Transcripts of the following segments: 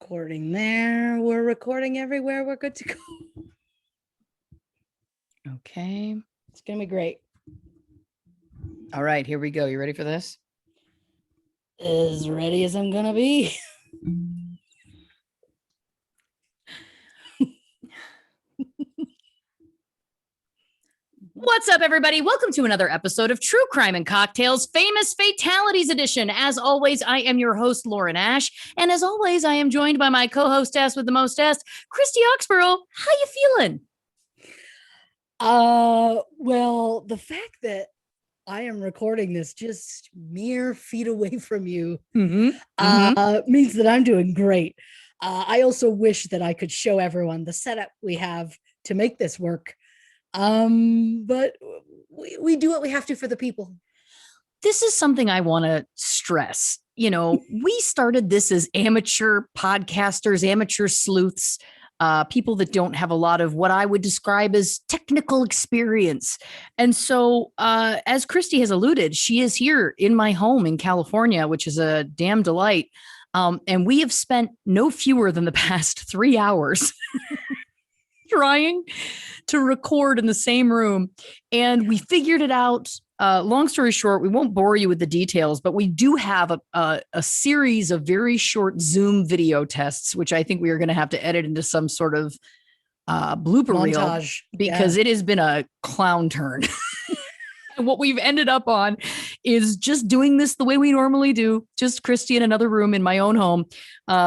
Recording there. We're recording everywhere. We're good to go. Okay. It's going to be great. All right, here we go. You ready for this? As ready as I'm going to be. What's up, everybody? Welcome to another episode of True Crime and Cocktails, Famous Fatalities Edition. As always, I am your host, Lauren Ash. And as always, I am joined by my co-hostess with the mostest, Christy Oxborough. How you feeling? Well, the fact that I am recording this just mere feet away from you means that I'm doing great. I also wish that I could show everyone the setup we have to make this work. But we do what we have to for the people. This is something I want to stress. You know, we started this as amateur podcasters, amateur sleuths, people that don't have a lot of what I would describe as technical experience. And so, as Christy has alluded, she is here in my home in California, which is a damn delight. And we have spent no fewer than the past 3 hours trying to record in the same room. And we figured it out. Long story short, we won't bore you with the details, but we do have a series of very short Zoom video tests, which I think we are going to have to edit into some sort of blooper montage reel because it has been a clown turn. And what we've ended up on is just doing this the way we normally do, just Christy in another room in my own home,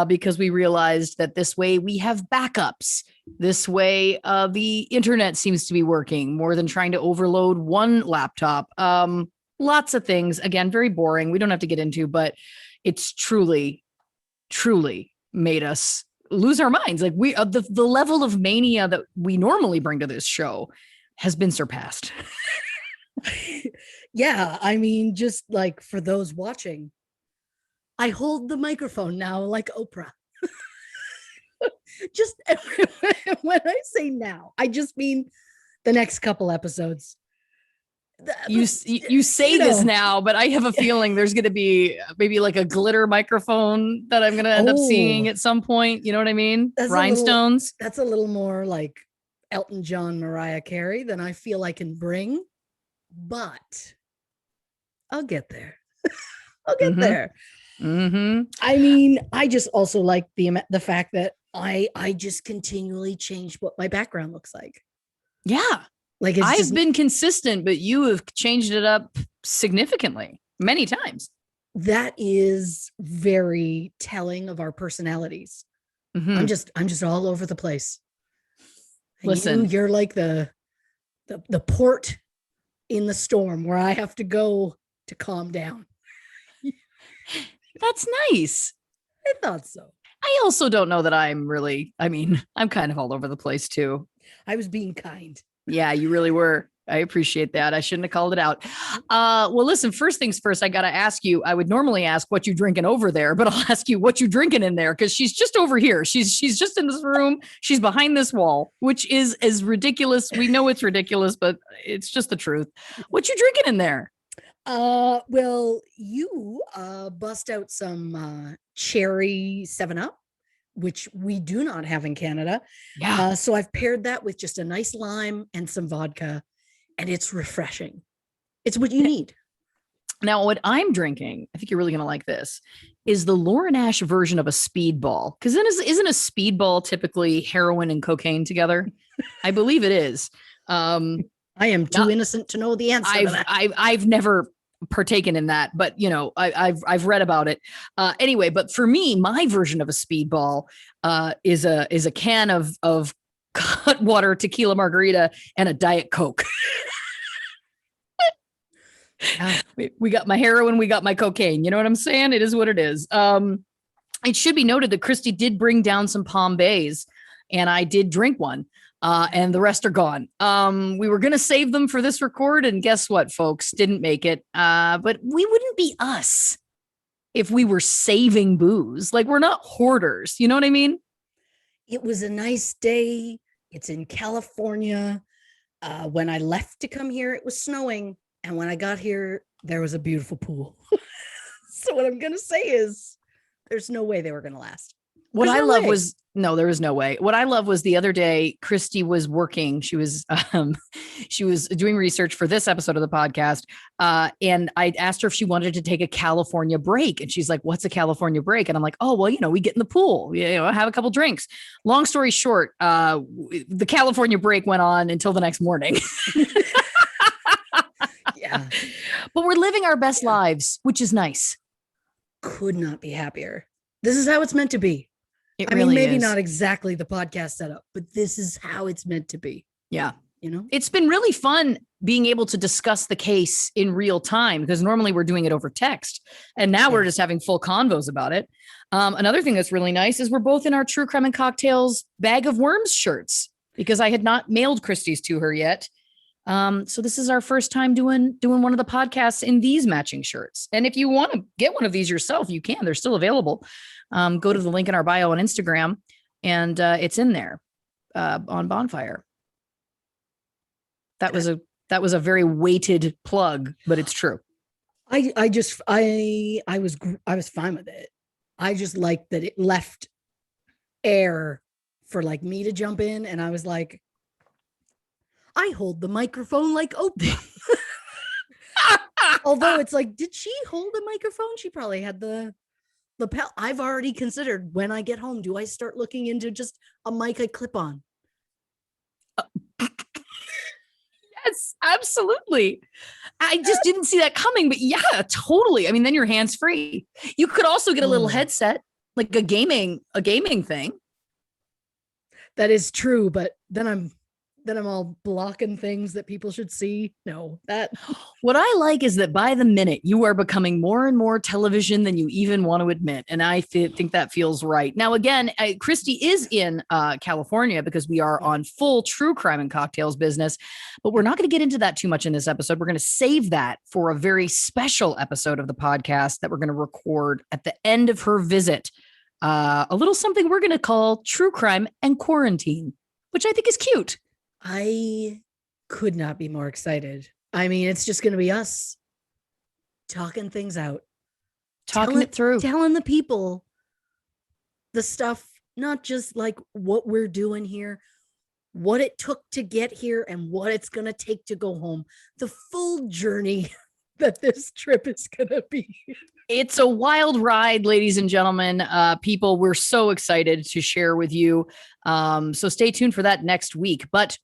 because we realized that this way we have backups. This way the internet seems to be working more than trying to overload one laptop. Lots of things, again, very boring. We don't have to get into, but it's truly made us lose our minds. Like the level of mania that we normally bring to this show has been surpassed. Yeah, I mean, just like for those watching, I hold the microphone now like Oprah. Just when I say now, I just mean the next couple episodes. You say this now, but I have a feeling there's going to be maybe like a glitter microphone that I'm going to end up seeing at some point. You know what I mean? Rhinestones. That's a little more like Elton John, Mariah Carey than I feel I can bring. But I'll get there. I'll get there. I mean, I just also like the fact that I just continually change what my background looks like. Yeah. Like I've been consistent, but you have changed it up significantly many times. That is very telling of our personalities. I'm just all over the place. And listen, you're like the port in the storm where I have to go to calm down. That's nice. I thought so. I also don't know that I'm kind of all over the place too. I was being kind. Yeah, you really were. I appreciate that. I shouldn't have called it out. Well, listen, first things first, I got to ask you, I would normally ask what you drinking over there, but I'll ask you what you drinking in there. Cause she's just over here. She's just in this room. She's behind this wall, which is as ridiculous. We know it's ridiculous, but it's just the truth. What you drinking in there? Well, you bust out some cherry 7-Up, which we do not have in Canada. Yeah. So I've paired that with just a nice lime and some vodka, and it's refreshing. It's what you need. Now, what I'm drinking, I think you're really going to like this, is the Lauren Ash version of a speedball. Because isn't a speedball typically heroin and cocaine together? I believe it is. I am too innocent to know the answer to that. I've never partaken in that, but you know, I've read about it. Anyway, but for me, my version of a speedball is a can of Cutwater tequila margarita and a Diet Coke. We got my heroin, we got my cocaine. You know what I'm saying? It is what it is. It should be noted that Christy did bring down some Palm Bays, and I did drink one. And the rest are gone. We were going to save them for this record, and guess what, folks? Didn't make it. But we wouldn't be us if we were saving booze. Like, we're not hoarders. You know what I mean? It was a nice day. It's in California. When I left to come here, it was snowing. And when I got here, there was a beautiful pool. So what I'm going to say is there's no way they were going to last. What There's I no love way. was no, there was no way. What I love was the other day, Christy was working. She was doing research for this episode of the podcast. And I asked her if she wanted to take a California break. And she's like, what's a California break? And I'm like, oh, well, we get in the pool, have a couple drinks. Long story short, the California break went on until the next morning. Yeah. But we're living our best lives, which is nice. Could not be happier. This is how it's meant to be. It I really mean, maybe is. not exactly the podcast setup, but this is how it's meant to be. Yeah. It's been really fun being able to discuss the case in real time because normally we're doing it over text and now we're just having full convos about it. Another thing that's really nice is we're both in our True Crime and Cocktails Bag of Worms shirts because I had not mailed Christie's to her yet. So this is our first time doing one of the podcasts in these matching shirts. And if you want to get one of these yourself, you can. They're still available. Go to the link in our bio on Instagram and it's in there on Bonfire. That was a very weighted plug, but it's true. I was fine with it. I just liked that it left air for like me to jump in, and I was like, I hold the microphone like Oprah. Although it's like, did she hold a microphone? She probably had the lapel. I've already considered when I get home, do I start looking into just a mic I clip on? Yes, absolutely. I just didn't see that coming, but yeah, totally. I mean, then your hands free. You could also get a little headset, like a gaming thing. That is true, but then I'm all blocking things that people should see. No, what I like is that by the minute you are becoming more and more television than you even want to admit. And I think that feels right. Now, again, Christy is in California because we are on full True Crime and Cocktails business, but we're not going to get into that too much in this episode. We're going to save that for a very special episode of the podcast that we're going to record at the end of her visit. A little something we're going to call True Crime and Quarantine, which I think is cute. I could not be more excited. I mean, it's just going to be us talking things out, talking it through, telling the people the stuff, not just like what we're doing here, what it took to get here and what it's going to take to go home, the full journey that this trip is going to be. It's a wild ride, ladies and gentlemen. People, we're so excited to share with you. So stay tuned for that next week. But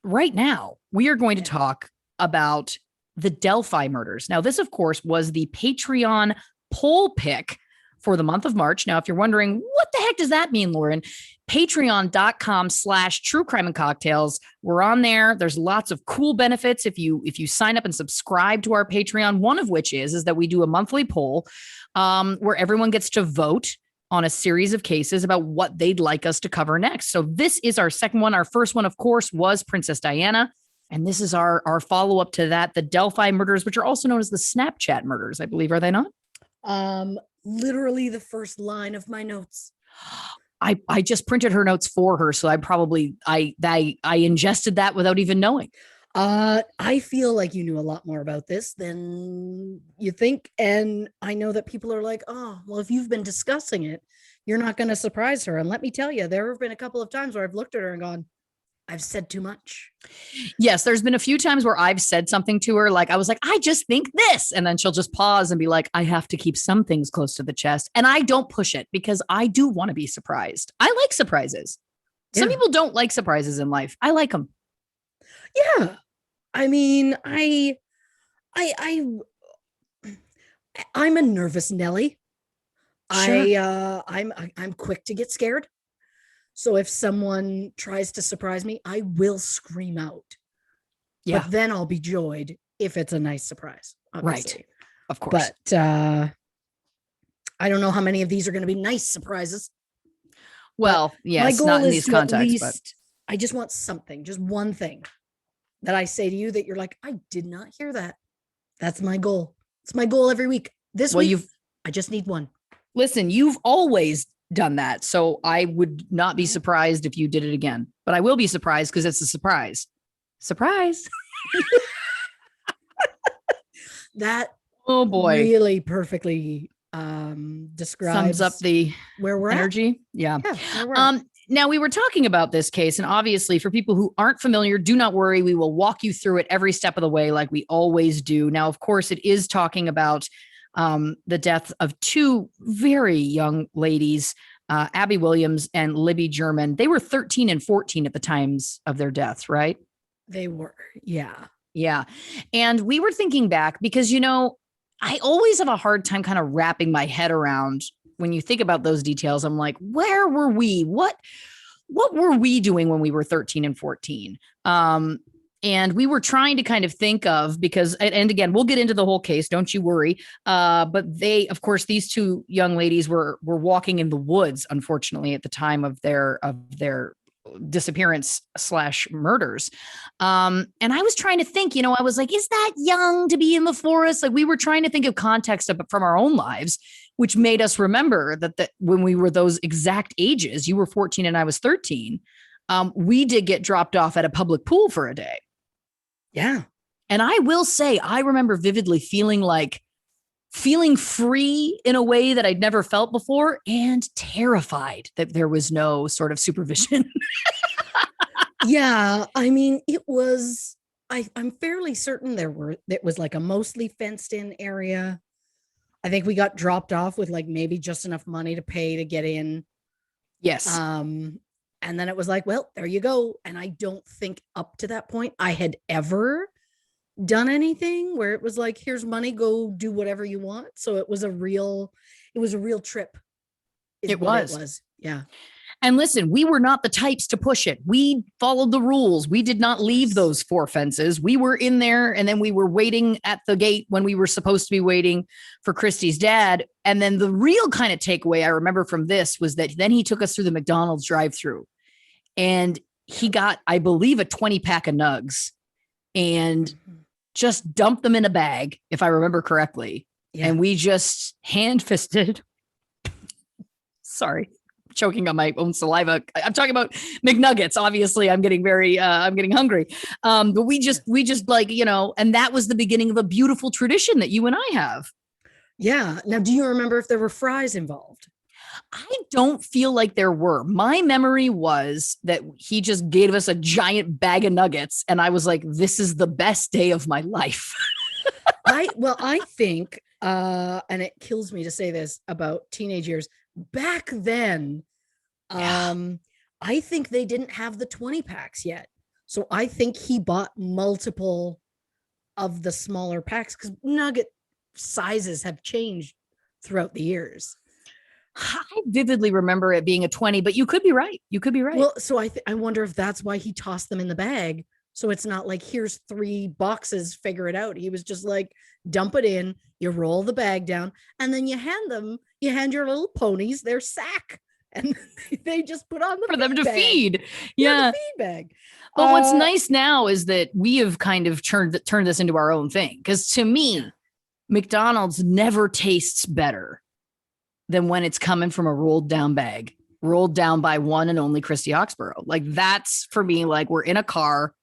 right now, we are going to talk about the Delphi murders. Now, this, of course, was the Patreon poll pick for the month of March. Now, if you're wondering, what the heck does that mean, Lauren? Patreon.com/True Crime and Cocktails. We're on there. There's lots of cool benefits if you sign up and subscribe to our Patreon. One of which is that we do a monthly poll where everyone gets to vote on a series of cases about what they'd like us to cover next. So this is our second one. Our first one, of course, was Princess Diana. And this is our follow-up to that, the Delphi murders, which are also known as the Snapchat murders, I believe. Are they not? Literally the first line of my notes. I just printed her notes for her. So I ingested that without even knowing. I feel like you knew a lot more about this than you think. And I know that people are like, oh, well, if you've been discussing it, you're not going to surprise her. And let me tell you, there have been a couple of times where I've looked at her and gone, I've said too much. Yes, there's been a few times where I've said something to her. Like I was like, I just think this. And then she'll just pause and be like, I have to keep some things close to the chest. And I don't push it because I do want to be surprised. I like surprises. Yeah. Some people don't like surprises in life. I like them. Yeah. I mean, I'm a nervous Nelly. Sure. I'm quick to get scared. So if someone tries to surprise me, I will scream out. Yeah. But then I'll be joyed if it's a nice surprise. Obviously. Right. Of course. But I don't know how many of these are going to be nice surprises. Well, yes, not in these contexts, but I just want something, just one thing that I say to you that you're like, I did not hear that. That's my goal. It's my goal every week. This week, I just need one. Listen, you've always done that. So I would not be surprised if you did it again, but I will be surprised because it's a surprise. Surprise. That oh boy, really perfectly describes sums up the where we're energy. Yeah. where we're at. Now we were talking about this case, and obviously for people who aren't familiar, do not worry. We will walk you through it every step of the way, like we always do. Now, of course, it is talking about the death of two very young ladies, Abby Williams and Libby German. They were 13 and 14 at the times of their deaths, right? They were. Yeah. Yeah. And we were thinking back because, I always have a hard time kind of wrapping my head around when you think about those details. I'm like, where were we? What were we doing when we were 13 and 14? And we were trying to kind of think of, because, and again, we'll get into the whole case, don't you worry. But they, of course, these two young ladies were walking in the woods, unfortunately, at the time of their disappearance / murders. And I was trying to think, I was like, is that young to be in the forest? Like, we were trying to think of context from our own lives, which made us remember that when we were those exact ages, you were 14 and I was 13. We did get dropped off at a public pool for a day. Yeah. And I will say, I remember vividly feeling free in a way that I'd never felt before, and terrified that there was no sort of supervision. Yeah. I mean, it was, I'm fairly certain it was like a mostly fenced in area. I think we got dropped off with like maybe just enough money to pay to get in. Yes. And then it was like, well, there you go. And I don't think up to that point I had ever done anything where it was like, here's money, go do whatever you want. So it was a real trip. It was. Yeah. And listen, we were not the types to push it. We followed the rules. We did not leave those 4 fences. We were in there, and then we were waiting at the gate when we were supposed to be waiting for Christy's dad. And then the real kind of takeaway I remember from this was that then he took us through the McDonald's drive-thru, and he got, I believe, a 20-pack of nugs and just dumped them in a bag, if I remember correctly. Yeah. And we just hand-fisted. Sorry. Choking on my own saliva. I'm talking about McNuggets. Obviously, I'm getting hungry. But we just like, and that was the beginning of a beautiful tradition that you and I have. Yeah. Now, do you remember if there were fries involved? I don't feel like there were. My memory was that he just gave us a giant bag of nuggets, and I was like, this is the best day of my life. I think, and it kills me to say this about teenage years, back then, I think they didn't have the 20 packs yet. So I think he bought multiple of the smaller packs, because nugget sizes have changed throughout the years. I vividly remember it being a 20, but you could be right. Well, so I wonder if that's why he tossed them in the bag. So it's not like, here's 3 boxes, figure it out. He was just like, dump it in, you roll the bag down, and then you hand your little ponies their sack, and they just put on for them to bag. Feed. Yeah. The feed bag. But what's nice now is that we have kind of turned this into our own thing. Because to me, McDonald's never tastes better than when it's coming from a rolled down bag, rolled down by one and only Christy Oxborough. Like, that's for me, like, we're in a car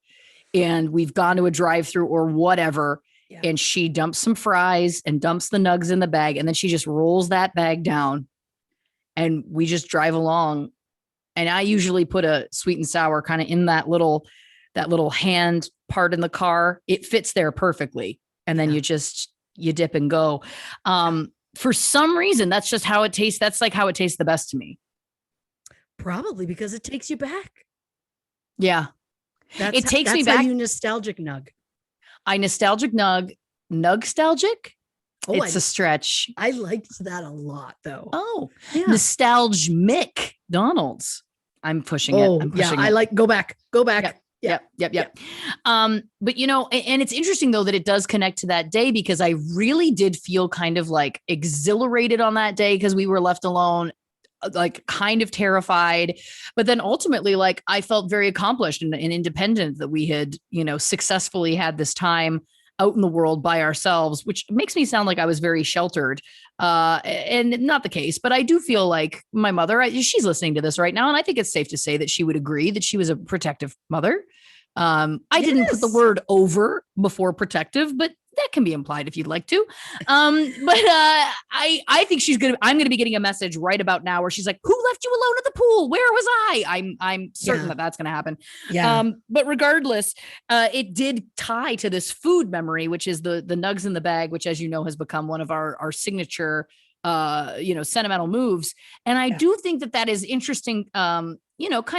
and we've gone to a drive-through or whatever. Yeah. And she dumps some fries and dumps the nugs in the bag. And then she just rolls that bag down and we just drive along. And I usually put a sweet and sour kind of in that little hand part in the car. It fits there perfectly. And then you dip and go. For some reason, that's just how it tastes. That's like how it tastes the best to me. Probably because it takes you back. Yeah. It takes me back. Back. You nostalgic nug. I nostalgic nug. Nug-stalgic? Oh, it's a stretch. I liked that a lot, though. Oh, yeah. Nostalgia Mick Donald's. I'm pushing it. I like go back. Yep. But and it's interesting though that it does connect to that day, because I really did feel kind of like exhilarated on that day because we were left alone, like kind of terrified, but then ultimately like I felt very accomplished and independent that we had, successfully had this time out in the world by ourselves, which makes me sound like I was very sheltered, and not the case. But I do feel like my mother, she's listening to this right now, and I think it's safe to say that she would agree that she was a protective mother. I didn't put the word over before protective, but that can be implied if you'd like to. But I think I'm gonna be getting a message right about now where she's like, who left you alone at the pool? Where was I? I'm certain that that's gonna happen. Yeah. But regardless, it did tie to this food memory, which is the nugs in the bag, which, as you know, has become one of our signature sentimental moves. And I do think that is interesting, kind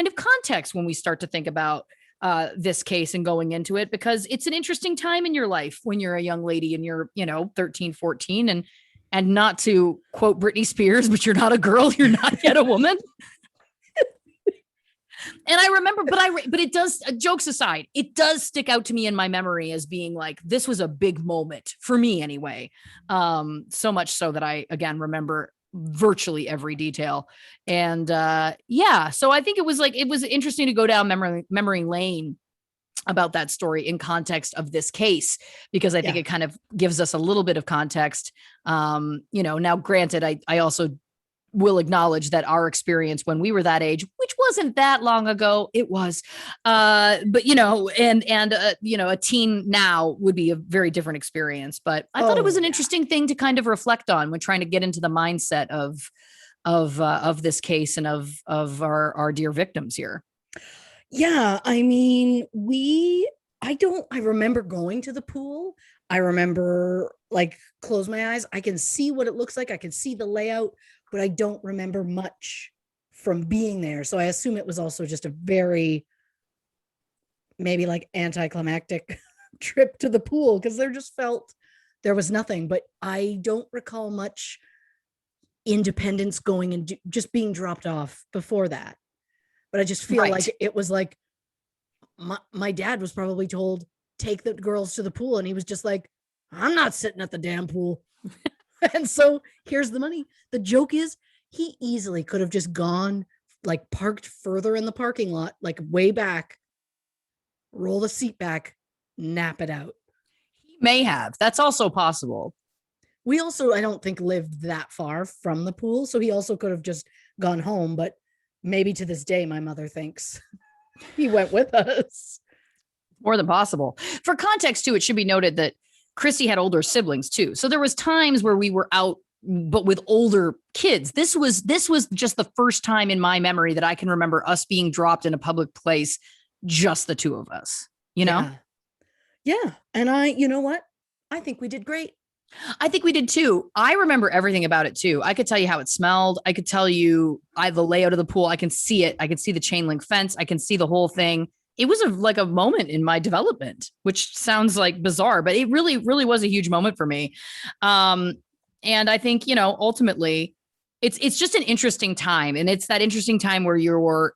of context when we start to think about this case and going into it, because it's an interesting time in your life when you're a young lady and you're, 13, 14, and not to quote Britney Spears, but you're not a girl, you're not yet a woman. And I remember, but it does, jokes aside, it does stick out to me in my memory as being like, this was a big moment for me anyway. So much so that I, again, remember virtually every detail. And so I think it was interesting to go down memory lane about that story in context of this case, because I think it kind of gives us a little bit of context. Now granted, I also will acknowledge that our experience when we were that age, which wasn't that long ago, it was, but a teen now would be a very different experience. But I thought it was an interesting thing to kind of reflect on when trying to get into the mindset of this case and of our dear victims here. Yeah. I mean, I remember going to the pool. I remember close my eyes. I can see what it looks like. I can see the layout, but I don't remember much from being there. So I assume it was also just a very maybe anticlimactic trip to the pool, because there just felt there was nothing. But I don't recall much independence going and just being dropped off before that. But I just feel like it was like my dad was probably told, take the girls to the pool. And he was just like, I'm not sitting at the damn pool. And so here's the money. The joke is he easily could have just gone, parked further in the parking lot, way back, roll the seat back, nap it out. He may have. That's also possible. We also, I don't think, lived that far from the pool. So he also could have just gone home. But maybe to this day, my mother thinks he went with us. More than possible. For context, too, it should be noted that Christy had older siblings too. So there was times where we were out, but with older kids. This was just the first time in my memory that I can remember us being dropped in a public place, just the two of us, Yeah. And you know what? I think we did great. I think we did too. I remember everything about it too. I could tell you how it smelled. I could tell you the layout of the pool. I can see it. I can see the chain link fence. I can see the whole thing. It was a moment in my development, which sounds bizarre, but it really, really was a huge moment for me. And I think, ultimately it's just an interesting time, and it's that interesting time where you're,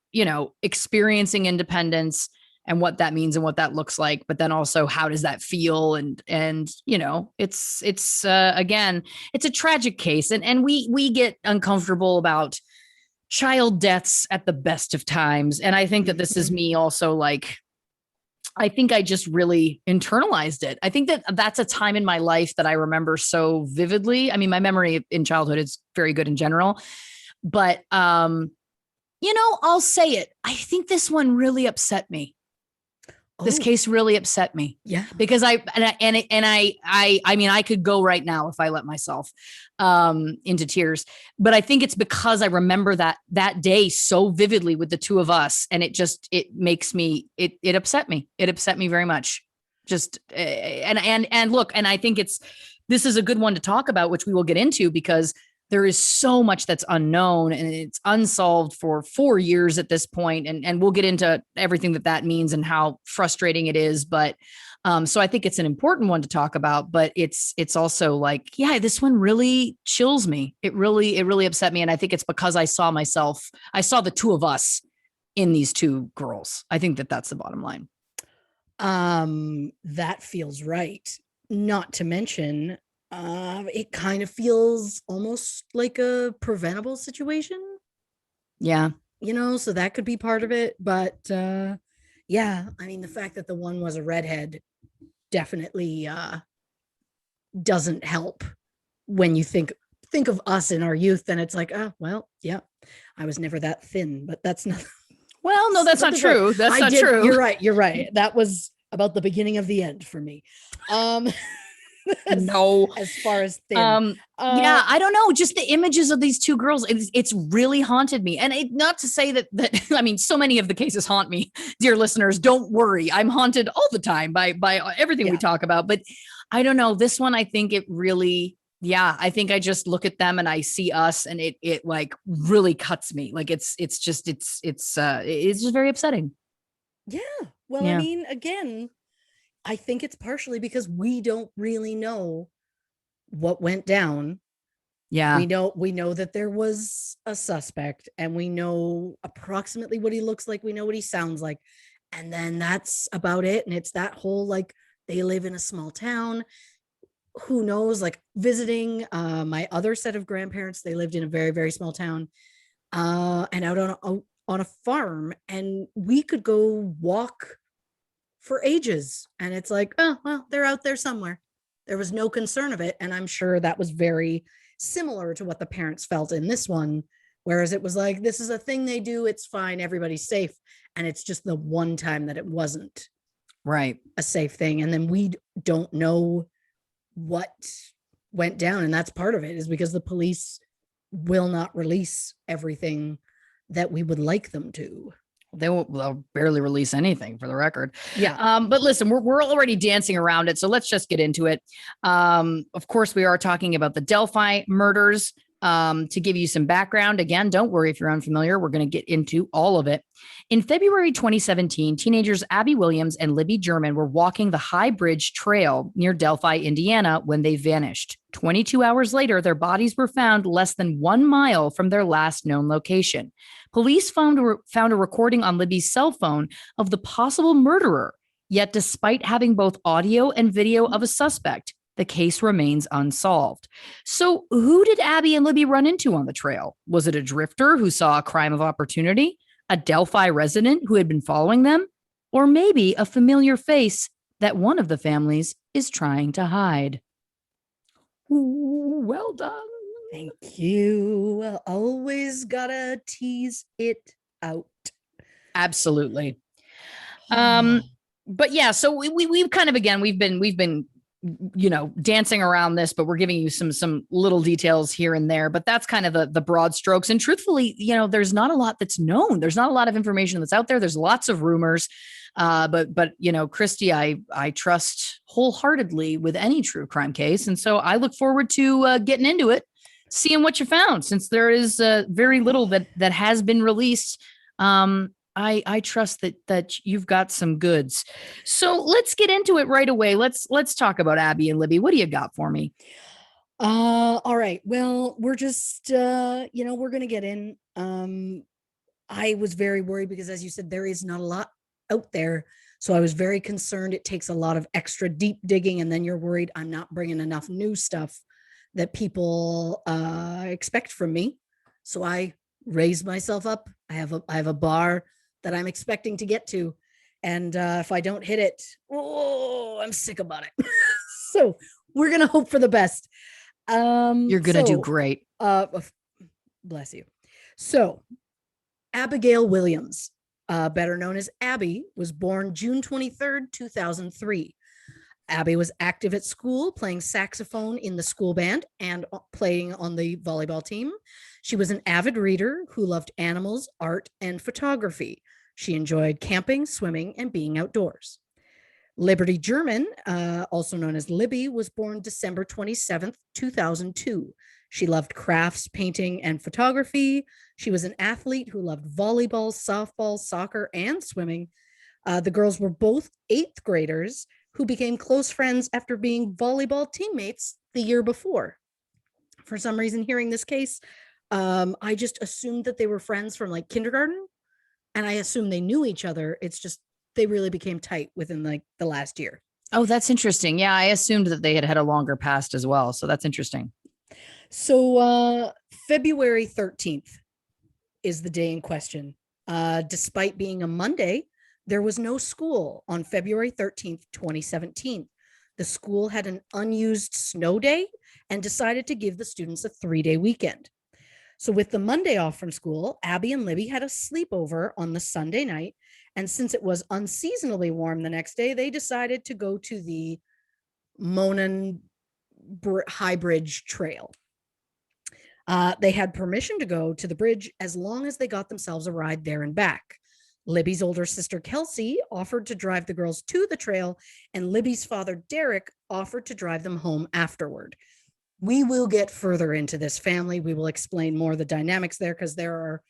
experiencing independence and what that means and what that looks like. But then also, how does that feel? And it's again, it's a tragic case, and we get uncomfortable about child deaths at the best of times. And I think that this is me also I think I just really internalized it. I think that that's a time in my life that I remember so vividly. I mean, my memory in childhood is very good in general, but I'll say it. I think this one really upset me. This case really upset me. Yeah. Because I mean, I could go right now if I let myself into tears, but I think it's because I remember that day so vividly with the two of us. And it makes me, it upset me. It upset me very much. Just, and look, and I think this is a good one to talk about, which we will get into, because there is so much that's unknown and it's unsolved for 4 years at this point. And we'll get into everything that means and how frustrating it is. But so I think it's an important one to talk about, but it's also this one really chills me. It really upset me. And I think it's because I saw the two of us in these two girls. I think that's the bottom line. That feels right. Not to mention, it kind of feels almost like a preventable situation. Yeah. So that could be part of it. But I mean, the fact that the one was a redhead definitely doesn't help when you think of us in our youth. Then it's like, I was never that thin, but that's not. Well, no, that's not true. That's not true. You're right. That was about the beginning of the end for me. No. As far as thin. Yeah, I don't know. Just the images of these two girls, it's really haunted me. And not to say that I mean, so many of the cases haunt me, dear listeners. Don't worry, I'm haunted all the time by everything we talk about. But I don't know. This one, I think it really. Yeah, I think I just look at them and I see us, and it like really cuts me. Like it's just very upsetting. Yeah. Well, I mean, again, I think it's partially because we don't really know what went down. Yeah. We know that there was a suspect, and we know approximately what he looks like. We know what he sounds like. And then that's about it. And it's that whole, like, they live in a small town. Who knows? Like, visiting my other set of grandparents, they lived in a very, very small town, and out on a farm, and we could go walk for ages. And it's like, oh, well, they're out there somewhere. There was no concern of it. And I'm sure that was very similar to what the parents felt in this one. Whereas it was like, this is a thing they do. It's fine. Everybody's safe. And it's just the one time that it wasn't a safe thing. And then we don't know what went down. And that's part of it, is because the police will not release everything that we would like them to. They'll barely release anything, for the record. Yeah. But listen, we're already dancing around it, so let's just get into it. Of course, we are talking about the Delphi murders. To give you some background, again, don't worry if you're unfamiliar. We're going to get into all of it. In February 2017, teenagers Abby Williams and Libby German were walking the High Bridge Trail near Delphi, Indiana, when they vanished. 22 hours later, their bodies were found less than 1 mile from their last known location. Police found a recording on Libby's cell phone of the possible murderer. Yet, despite having both audio and video of a suspect, the case remains unsolved. So, who did Abby and Libby run into on the trail? Was it a drifter who saw a crime of opportunity? A Delphi resident who had been following them? Or maybe a familiar face that one of the families is trying to hide? Ooh, well done. Thank you. Always gotta tease it out. Absolutely. But yeah, so we've kind of, again, we've been dancing around this, but we're giving you some little details here and there. But that's kind of the broad strokes. And truthfully, there's not a lot that's known. There's not a lot of information that's out there. There's lots of rumors. But Christy, I trust wholeheartedly with any true crime case. And so I look forward to getting into it, seeing what you found, since there is very little that has been released. I trust that you've got some goods. So let's get into it right away. Let's talk about Abby and Libby. What do you got for me? All right. Well, we're just we're gonna get in. I was very worried because, as you said, there is not a lot out there. So I was very concerned. It takes a lot of extra deep digging, and then you're worried I'm not bringing enough new stuff that people expect from me. So I raised myself up. I have a bar that I'm expecting to get to. And if I don't hit it, I'm sick about it. So we're going to hope for the best. You're going to do great. Bless you. So Abigail Williams, better known as Abby, was born June 23rd, 2003. Abby was active at school, playing saxophone in the school band and playing on the volleyball team. She was an avid reader who loved animals, art, and photography. She enjoyed camping, swimming, and being outdoors. Liberty German, also known as Libby, was born December 27th, 2002. She loved crafts, painting, and photography. She was an athlete who loved volleyball, softball, soccer, and swimming. The girls were both 8th graders who became close friends after being volleyball teammates the year before. For some reason, hearing this case, I just assumed that they were friends from like kindergarten, and I assumed they knew each other. It's just they really became tight within like the last year. Oh, that's interesting. Yeah, I assumed that they had a longer past as well. So that's interesting. So February 13th is the day in question. Despite being a Monday, there was no school on February 13th, 2017. The school had an unused snow day and decided to give the students a 3-day weekend. So with the Monday off from school, Abby and Libby had a sleepover on the Sunday night. And since it was unseasonably warm the next day, they decided to go to the Monon High Bridge Trail. They had permission to go to the bridge as long as they got themselves a ride there and back. Libby's older sister, Kelsey, offered to drive the girls to the trail, and Libby's father, Derek, offered to drive them home afterward. We will get further into this family. We will explain more of the dynamics there because there are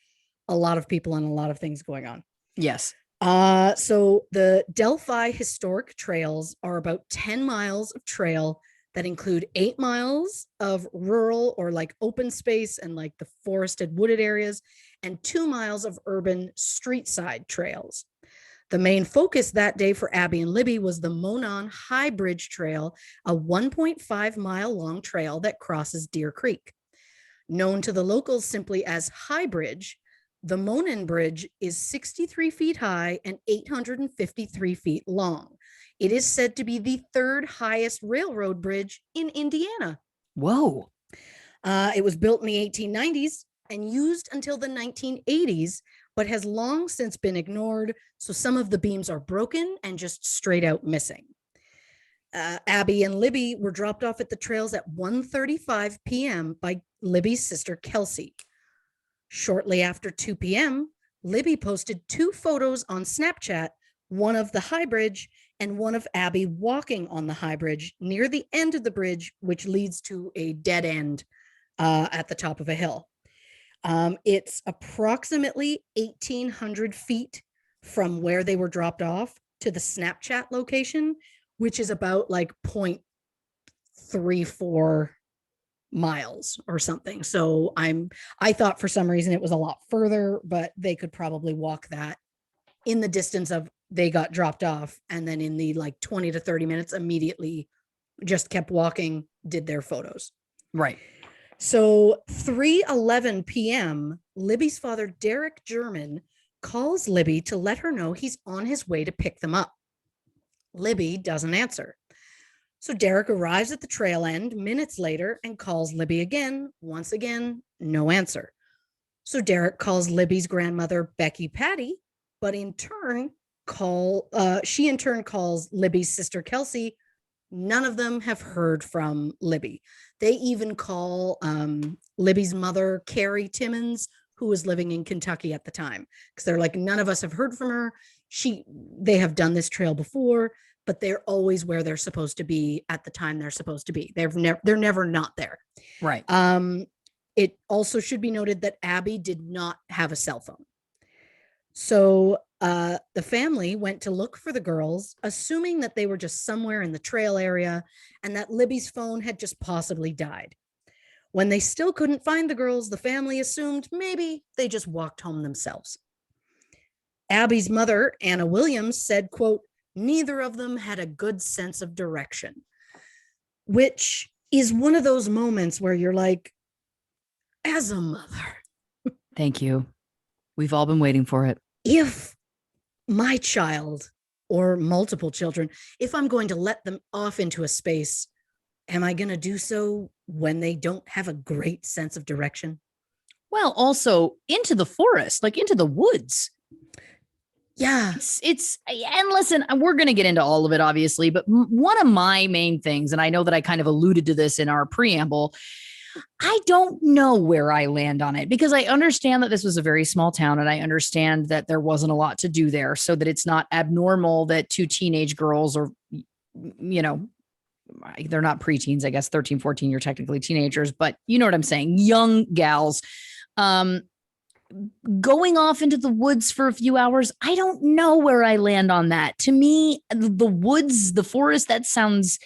a lot of people and a lot of things going on. Yes. So the Delphi historic trails are about 10 miles of trail that include 8 miles of rural or like open space and like the forested wooded areas, and 2 miles of urban street side trails. The main focus that day for Abby and Libby was the Monon High Bridge Trail, a 1.5 mile long trail that crosses Deer Creek. Known to the locals simply as High Bridge, the Monon Bridge is 63 feet high and 853 feet long. It is said to be the third highest railroad bridge in Indiana. Whoa. It was built in the 1890s and used until the 1980s, but has long since been ignored. So some of the beams are broken and just straight out missing. Abby and Libby were dropped off at the trails at 1:35 p.m. by Libby's sister, Kelsey. Shortly after 2 p.m., Libby posted 2 photos on Snapchat, one of the High Bridge and one of Abby walking on the High Bridge near the end of the bridge, which leads to a dead end at the top of a hill. It's approximately 1,800 feet from where they were dropped off to the Snapchat location, which is about like 0.34 miles or something. So I thought for some reason it was a lot further, but they could probably walk that in the distance of they got dropped off, and then in the like 20 to 30 minutes immediately just kept walking, did their photos. Right. So 3:11 p.m., Libby's father, Derek German, calls Libby to let her know he's on his way to pick them up. Libby doesn't answer. So Derek arrives at the trail end minutes later and calls Libby again. Once again, no answer. So Derek calls Libby's grandmother, Becky Patty, but she in turn calls Libby's sister, Kelsey. None of them have heard from Libby. They even call Libby's mother, Carrie Timmons, who was living in Kentucky at the time, because they're like, none of us have heard from her. They have done this trail before, but they're always where they're supposed to be at the time they're supposed to be. They're never not there. Right. It also should be noted that Abby did not have a cell phone. So the family went to look for the girls, assuming that they were just somewhere in the trail area and that Libby's phone had just possibly died. When they still couldn't find the girls, the family assumed maybe they just walked home themselves. Abby's mother, Anna Williams, said, quote, "Neither of them had a good sense of direction," which is one of those moments where you're like, as a mother. Thank you. We've all been waiting for it. If my child or multiple children, if I'm going to let them off into a space, am I going to do so when they don't have a great sense of direction? Well, also into the forest, like into the woods. Yeah. And listen, we're going to get into all of it, obviously, but one of my main things, and I know that I kind of alluded to this in our preamble, I don't know where I land on it, because I understand that this was a very small town and I understand that there wasn't a lot to do there, so that it's not abnormal that 2 teenage girls, or, you know, they're not preteens, I guess 13, 14, you're technically teenagers, but you know what I'm saying? Young gals, going off into the woods for a few hours. I don't know where I land on that. To me, the woods, the forest, that sounds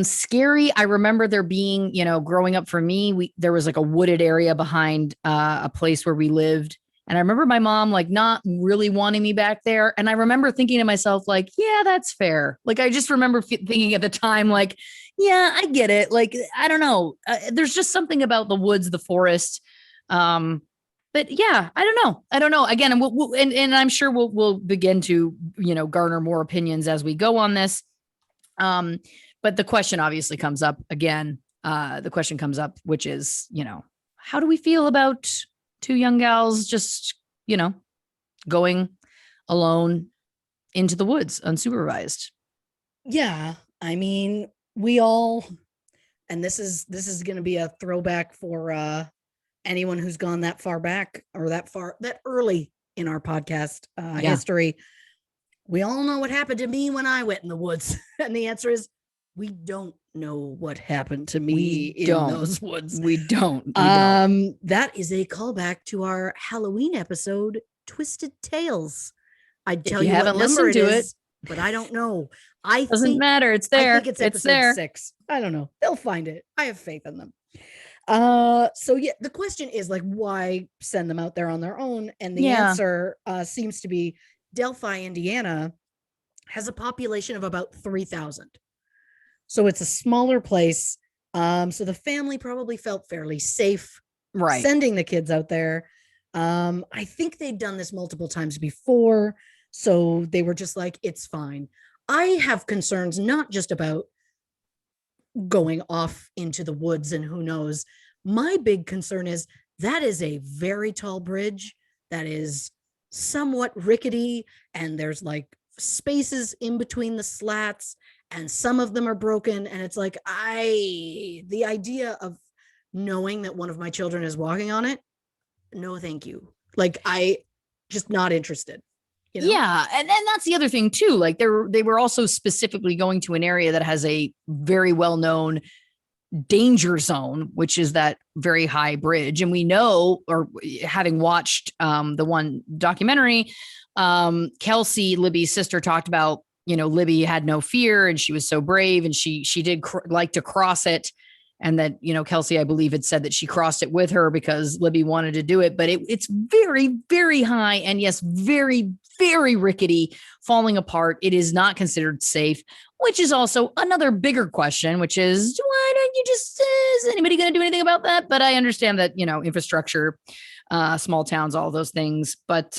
scary. I remember there being, growing up for me, there was like a wooded area behind a place where we lived. And I remember my mom like not really wanting me back there. And I remember thinking to myself, like, yeah, that's fair. Like, I just remember thinking at the time, like, yeah, I get it. Like, I don't know. There's just something about the woods, the forest. But yeah, I don't know. Again, and I'm sure we'll begin to, garner more opinions as we go on this. But the question obviously comes up again. Which is, how do we feel about 2 young gals just, going alone into the woods unsupervised? Yeah. I mean, we all and this is going to be a throwback for anyone who's gone that far back or that early in our podcast history. We all know what happened to me when I went in the woods. And the answer is we don't know what happened to me in those woods. We don't. That is a callback to our Halloween episode, Twisted Tales. I'd tell you haven't what number listened to it is, but I don't know. Doesn't matter. It's there. I think it's episode 6. I don't know. They'll find it. I have faith in them. So yeah, the question is like, why send them out there on their own? And the answer seems to be Delphi, Indiana has a population of about 3,000. So it's a smaller place. So the family probably felt fairly safe sending the kids out there. I think they'd done this multiple times before. So they were just like, it's fine. I have concerns not just about going off into the woods and who knows. My big concern is that is a very tall bridge that is somewhat rickety, and there's like spaces in between the slats, and some of them are broken. And it's like, the idea of knowing that one of my children is walking on it, no, thank you. Like, I just not interested. You know? Yeah. And that's the other thing too. Like they were also specifically going to an area that has a very well-known danger zone, which is that very high bridge. And we know, or having watched the one documentary, Kelsey, Libby's sister, talked about, Libby had no fear and she was so brave, and she did like to cross it. And that, Kelsey, I believe, had said that she crossed it with her because Libby wanted to do it. But it's very, very high. And yes, very, very rickety, falling apart. It is not considered safe, which is also another bigger question, which is, why don't you is anybody going to do anything about that? But I understand that, infrastructure, small towns, all those things. But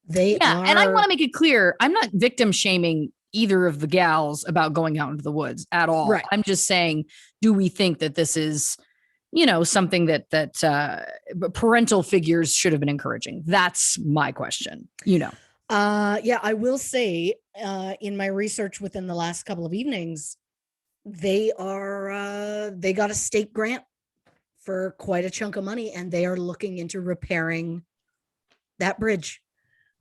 they are. And I want to make it clear, I'm not victim shaming either of the gals about going out into the woods at all. Right. I'm just saying, do we think that this is, something that parental figures should have been encouraging? That's my question. Yeah, I will say, in my research within the last couple of evenings, they got a state grant for quite a chunk of money, and they are looking into repairing that bridge.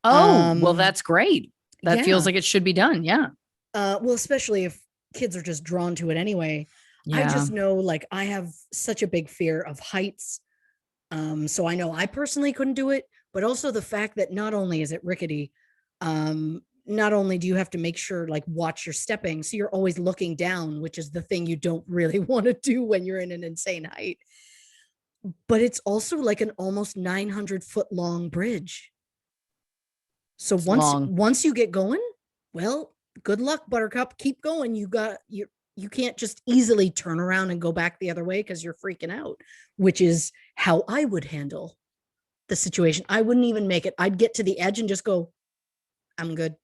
Oh, well, that's great. That feels like it should be done. Yeah. Well, especially if kids are just drawn to it anyway. Yeah. I just know, like, I have such a big fear of heights. So I know I personally couldn't do it, but also the fact that not only is it rickety, not only do you have to make sure, like, watch your stepping, so you're always looking down, which is the thing you don't really want to do when you're in an insane height, but it's also like an almost 900-foot long bridge. So once you get going, well, good luck, Buttercup. Keep going. You can't just easily turn around and go back the other way because you're freaking out, which is how I would handle the situation. I wouldn't even make it. I'd get to the edge and just go, I'm good.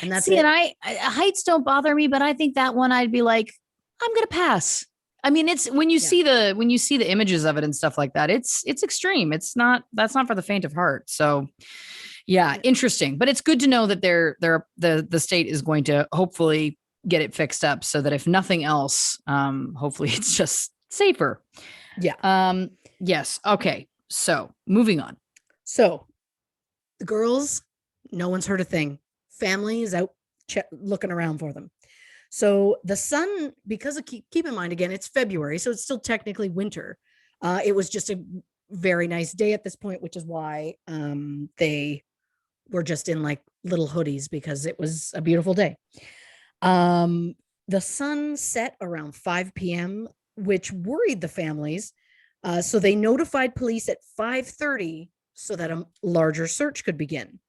And that's it. And heights don't bother me, but I think that one I'd be like, I'm going to pass. I mean, it's when you see the images of it and stuff like that, it's extreme. That's not for the faint of heart. So yeah, interesting. But it's good to know that the state is going to hopefully get it fixed up so that if nothing else, hopefully it's just safer. Yeah. Yes. Okay. So moving on. So the girls, no one's heard a thing. Family is out looking around for them. So the sun, because of keep in mind, again, it's February, so it's still technically winter. It was just a very nice day at this point, which is why they were just in like little hoodies because it was a beautiful day. The sun set around 5 p.m., which worried the families. So they notified police at 5:30 so that a larger search could begin.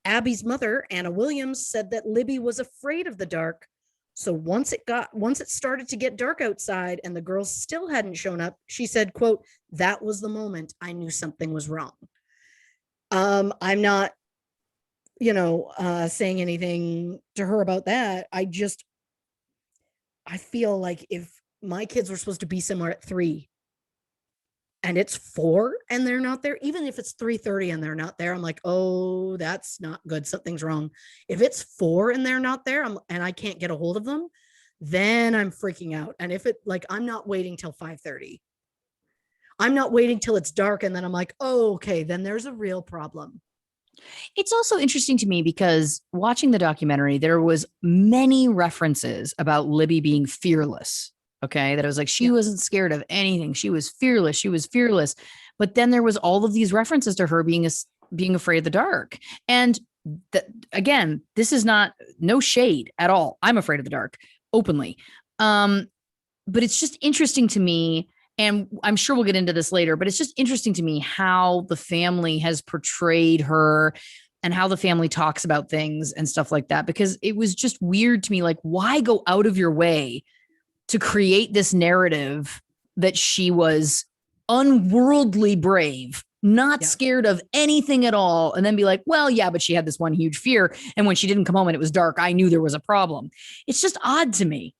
Abby's mother, Anna Williams, said that Libby was afraid of the dark. So once it started to get dark outside and the girls still hadn't shown up, she said, quote, "That was the moment I knew something was wrong." I'm not, saying anything to her about that. I feel like if my kids were supposed to be somewhere at 3 and it's 4 and they're not there, even if it's 3:30 and they're not there, I'm like, oh, that's not good. Something's wrong. If it's 4 and they're not there and I can't get a hold of them, then I'm freaking out. And if it like, I'm not waiting till 5:30. I'm not waiting till it's dark. And then I'm like, oh, okay, then there's a real problem. It's also interesting to me because watching the documentary, there was many references about Libby being fearless. Okay. That it was like, she wasn't scared of anything. She was fearless. She was fearless. But then there was all of these references to her being afraid of the dark. And again, this is no shade at all. I'm afraid of the dark openly. But it's just interesting to me. And I'm sure we'll get into this later, but it's just interesting to me how the family has portrayed her and how the family talks about things and stuff like that, because it was just weird to me. Like, why go out of your way to create this narrative that she was unworldly brave, not scared of anything at all, and then be like, well, yeah, but she had this one huge fear. And when she didn't come home and it was dark, I knew there was a problem. It's just odd to me.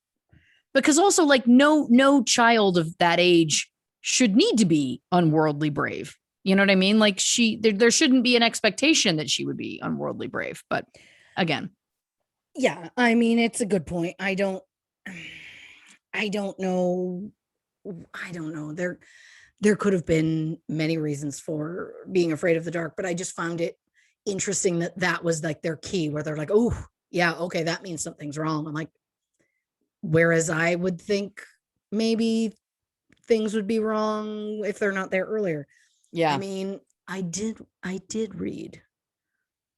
Because also, like, no child of that age should need to be unworldly brave. You know what I mean? Like, there shouldn't be an expectation that she would be unworldly brave. But again. Yeah, I mean, it's a good point. I don't know. There could have been many reasons for being afraid of the dark, but I just found it interesting that was like their key, where they're like, oh, yeah, okay, that means something's wrong. I'm like, whereas I would think maybe things would be wrong if they're not there earlier. Yeah. I mean, I did read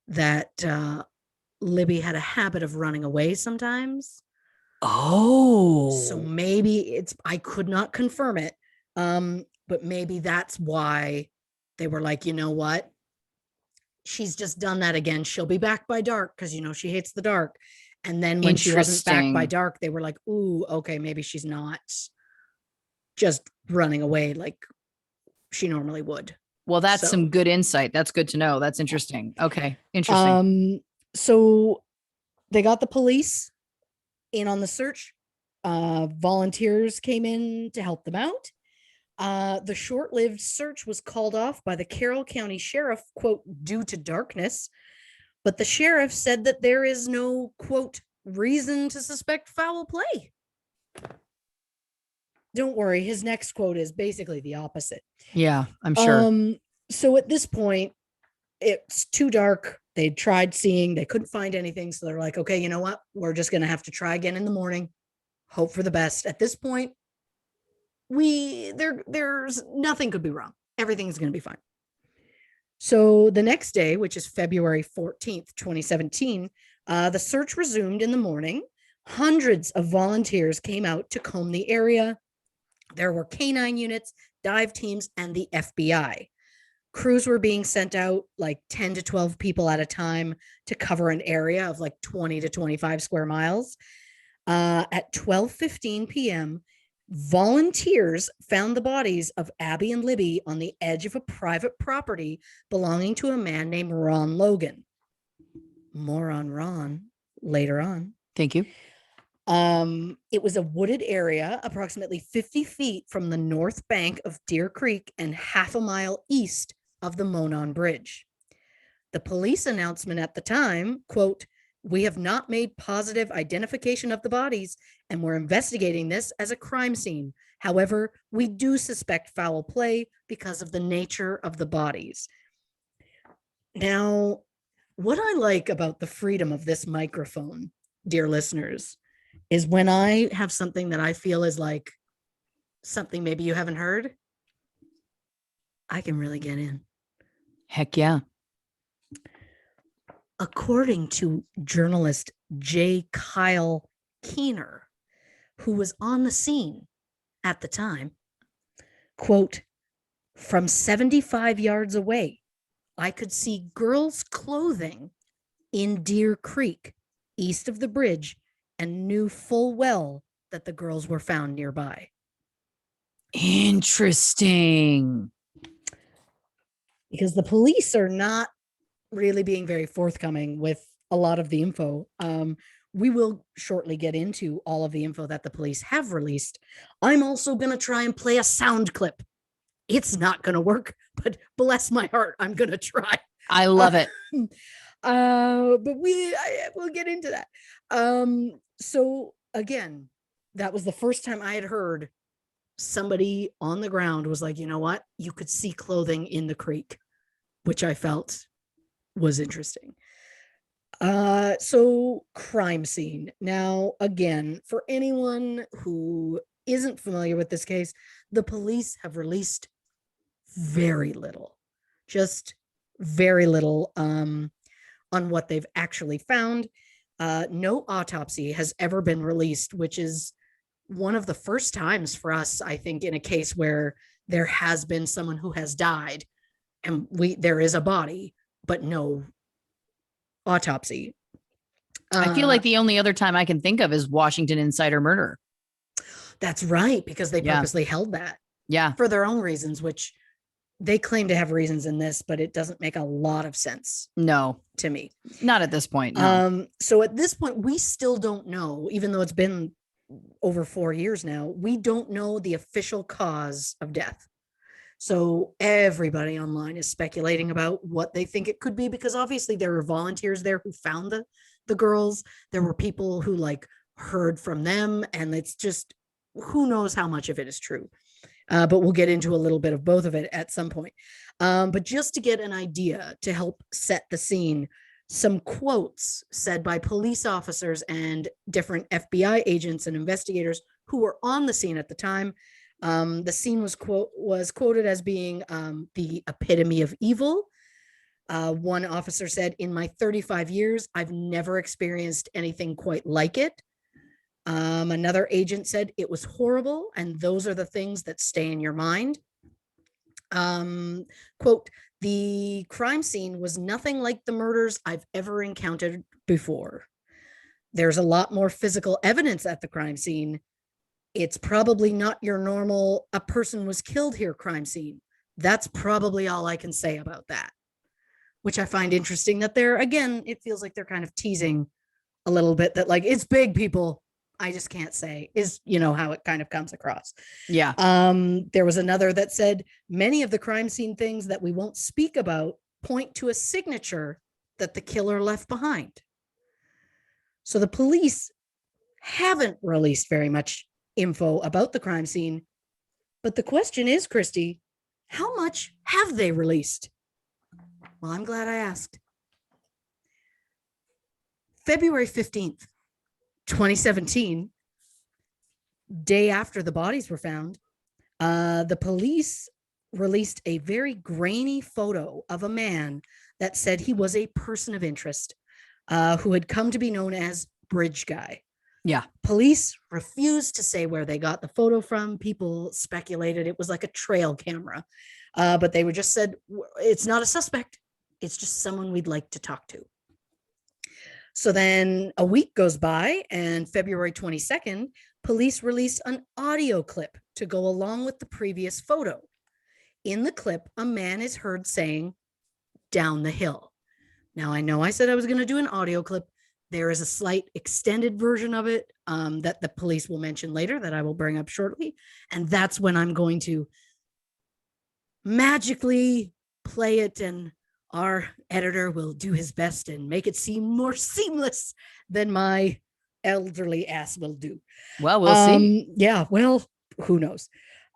that Libby had a habit of running away sometimes. Oh. So maybe I could not confirm it. But maybe that's why they were like, you know what? She's just done that again. She'll be back by dark because, she hates the dark. And then when she wasn't back by dark, they were like, ooh, okay, maybe she's not just running away like she normally would. Well, that's some good insight. That's good to know. That's interesting. Okay. Interesting. So they got the police in on the search. Volunteers came in to help them out. The short-lived search was called off by the Carroll County Sheriff, quote, due to darkness. But the sheriff said that there is no, quote, reason to suspect foul play. Don't worry, his next quote is basically the opposite. Yeah, I'm sure. So at this point, it's too dark. They tried seeing, they couldn't find anything. So they're like, okay, you know what? We're just going to have to try again in the morning. Hope for the best. At this point, there's nothing could be wrong. Everything's going to be fine. So the next day, which is February 14th, 2017, the search resumed in the morning. Hundreds of volunteers came out to comb the area. There were canine units, dive teams, and the FBI. Crews were being sent out like 10 to 12 people at a time to cover an area of like 20 to 25 square miles. At 12:15 p.m., volunteers found the bodies of Abby and Libby on the edge of a private property belonging to a man named Ron Logan. More on Ron later on. Thank you. It was a wooded area approximately 50 feet from the north bank of Deer Creek and half a mile east of the Monon Bridge. The police announcement at the time, quote, "We have not made positive identification of the bodies, and we're investigating this as a crime scene. However, we do suspect foul play because of the nature of the bodies." Now, what I like about the freedom of this microphone, dear listeners, is when I have something that I feel is like something maybe you haven't heard, I can really get in. Heck yeah. According to journalist J. Kyle Keener, who was on the scene at the time, quote, "From 75 yards away, I could see girls' clothing in Deer Creek, east of the bridge, and knew full well that the girls were found nearby." Interesting. Because the police are not really being very forthcoming with a lot of the info. We will shortly get into all of the info that the police have released. I'm also going to try and play a sound clip. It's not going to work, but bless my heart, I'm going to try. I love it. But we'll get into that. So again, that was the first time I had heard somebody on the ground was like, you know what? You could see clothing in the creek, which I felt was interesting. So crime scene. Now, again, for anyone who isn't familiar with this case, the police have released very little, just very little on what they've actually found. No autopsy has ever been released, which is one of the first times for us, I think, in a case where there has been someone who has died and there is a body, but no autopsy. I feel like the only other time I can think of is Washington Insider Murder. That's right, because they purposely held that. Yeah. For their own reasons, which they claim to have reasons in this, but it doesn't make a lot of sense. No. To me. Not at this point. No. So at this point, we still don't know, even though it's been over 4 years now, we don't know the official cause of death. So everybody online is speculating about what they think it could be, because obviously there were volunteers there who found the girls. There were people who like heard from them, and it's just, who knows how much of it is true. But we'll get into a little bit of both of it at some point. But just to get an idea, to help set the scene, some quotes said by police officers and different FBI agents and investigators who were on the scene at the time. The scene was quoted as being the epitome of evil. One officer said, "In my 35 years, I've never experienced anything quite like it." Another agent said, "It was horrible, and those are the things that stay in your mind." Quote, "The crime scene was nothing like the murders I've ever encountered before. There's a lot more physical evidence at the crime scene. It's probably not your normal, a person was killed here crime scene. That's probably all I can say about that." Which I find interesting that they're, again, it feels like they're kind of teasing a little bit that like, it's big, people. I just can't say, is, you know, how it kind of comes across. Yeah. There was another that said, "Many of the crime scene things that we won't speak about point to a signature that the killer left behind." So the police haven't released very much info about the crime scene. But the question is, Christy, how much have they released? Well, I'm glad I asked. February 15th, 2017, day after the bodies were found, the police released a very grainy photo of a man that said he was a person of interest, who had come to be known as Bridge Guy. Yeah. Police refused to say where they got the photo from. People speculated it was like a trail camera, but they were just said, "It's not a suspect. It's just someone we'd like to talk to." So then a week goes by, and February 22nd, police released an audio clip to go along with the previous photo. In the clip, a man is heard saying, "Down the hill." Now, I know I said I was going to do an audio clip. There is a slight extended version of it that the police will mention later that I will bring up shortly. And that's when I'm going to magically play it, and our editor will do his best and make it seem more seamless than my elderly ass will do. Well, we'll see. Yeah, well, who knows?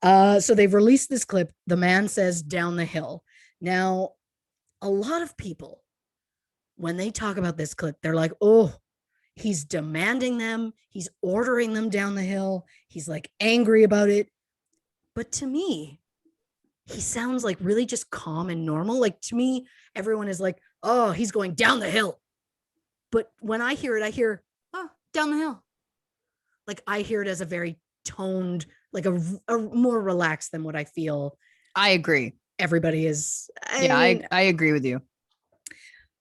So they've released this clip. The man says, "Down the hill." Now, a lot of people, when they talk about this clip, they're like, "Oh, he's demanding them. He's ordering them down the hill. He's like angry about it." But to me, he sounds like really just calm and normal. Like, to me, everyone is like, "Oh, he's going down the hill." But when I hear it, I hear, "Oh, down the hill." Like, I hear it as a very toned, like a more relaxed than what I feel. I agree. Everybody is. I agree with you.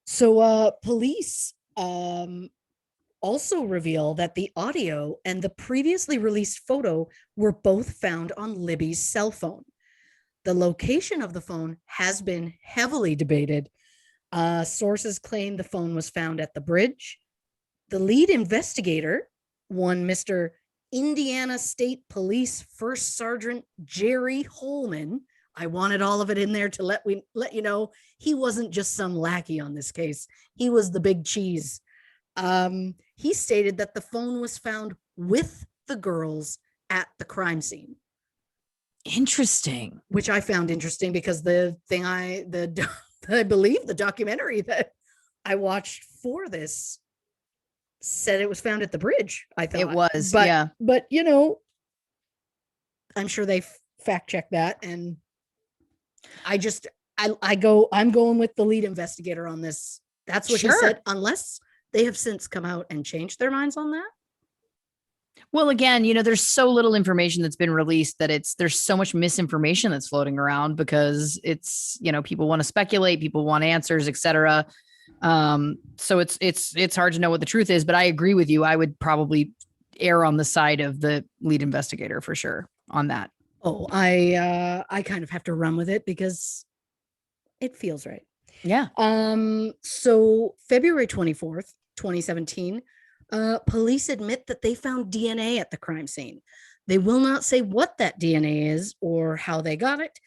So police also reveal that the audio and the previously released photo were both found on Libby's cell phone. The location of the phone has been heavily debated. Sources claim the phone was found at the bridge. The lead investigator, one Mr. Indiana State Police First Sergeant Jerry Holman. I wanted all of it in there to let you know he wasn't just some lackey on this case. He was the big cheese. He stated that the phone was found with the girls at the crime scene. Interesting. Which I found interesting because I believe the documentary that I watched for this said it was found at the bridge. I thought it was, but I'm sure they fact check that. And I'm going with the lead investigator on this. That's what he said, unless they have since come out and changed their minds on that. Well, again, there's so little information that's been released that there's so much misinformation that's floating around because it's, people want to speculate, people want answers, etc. So it's hard to know what the truth is, but I agree with you. I would probably err on the side of the lead investigator for sure on that. Oh, I kind of have to run with it because it feels right. Yeah. So February 24th, 2017, police admit that they found DNA at the crime scene. They will not say what that DNA is or how they got it,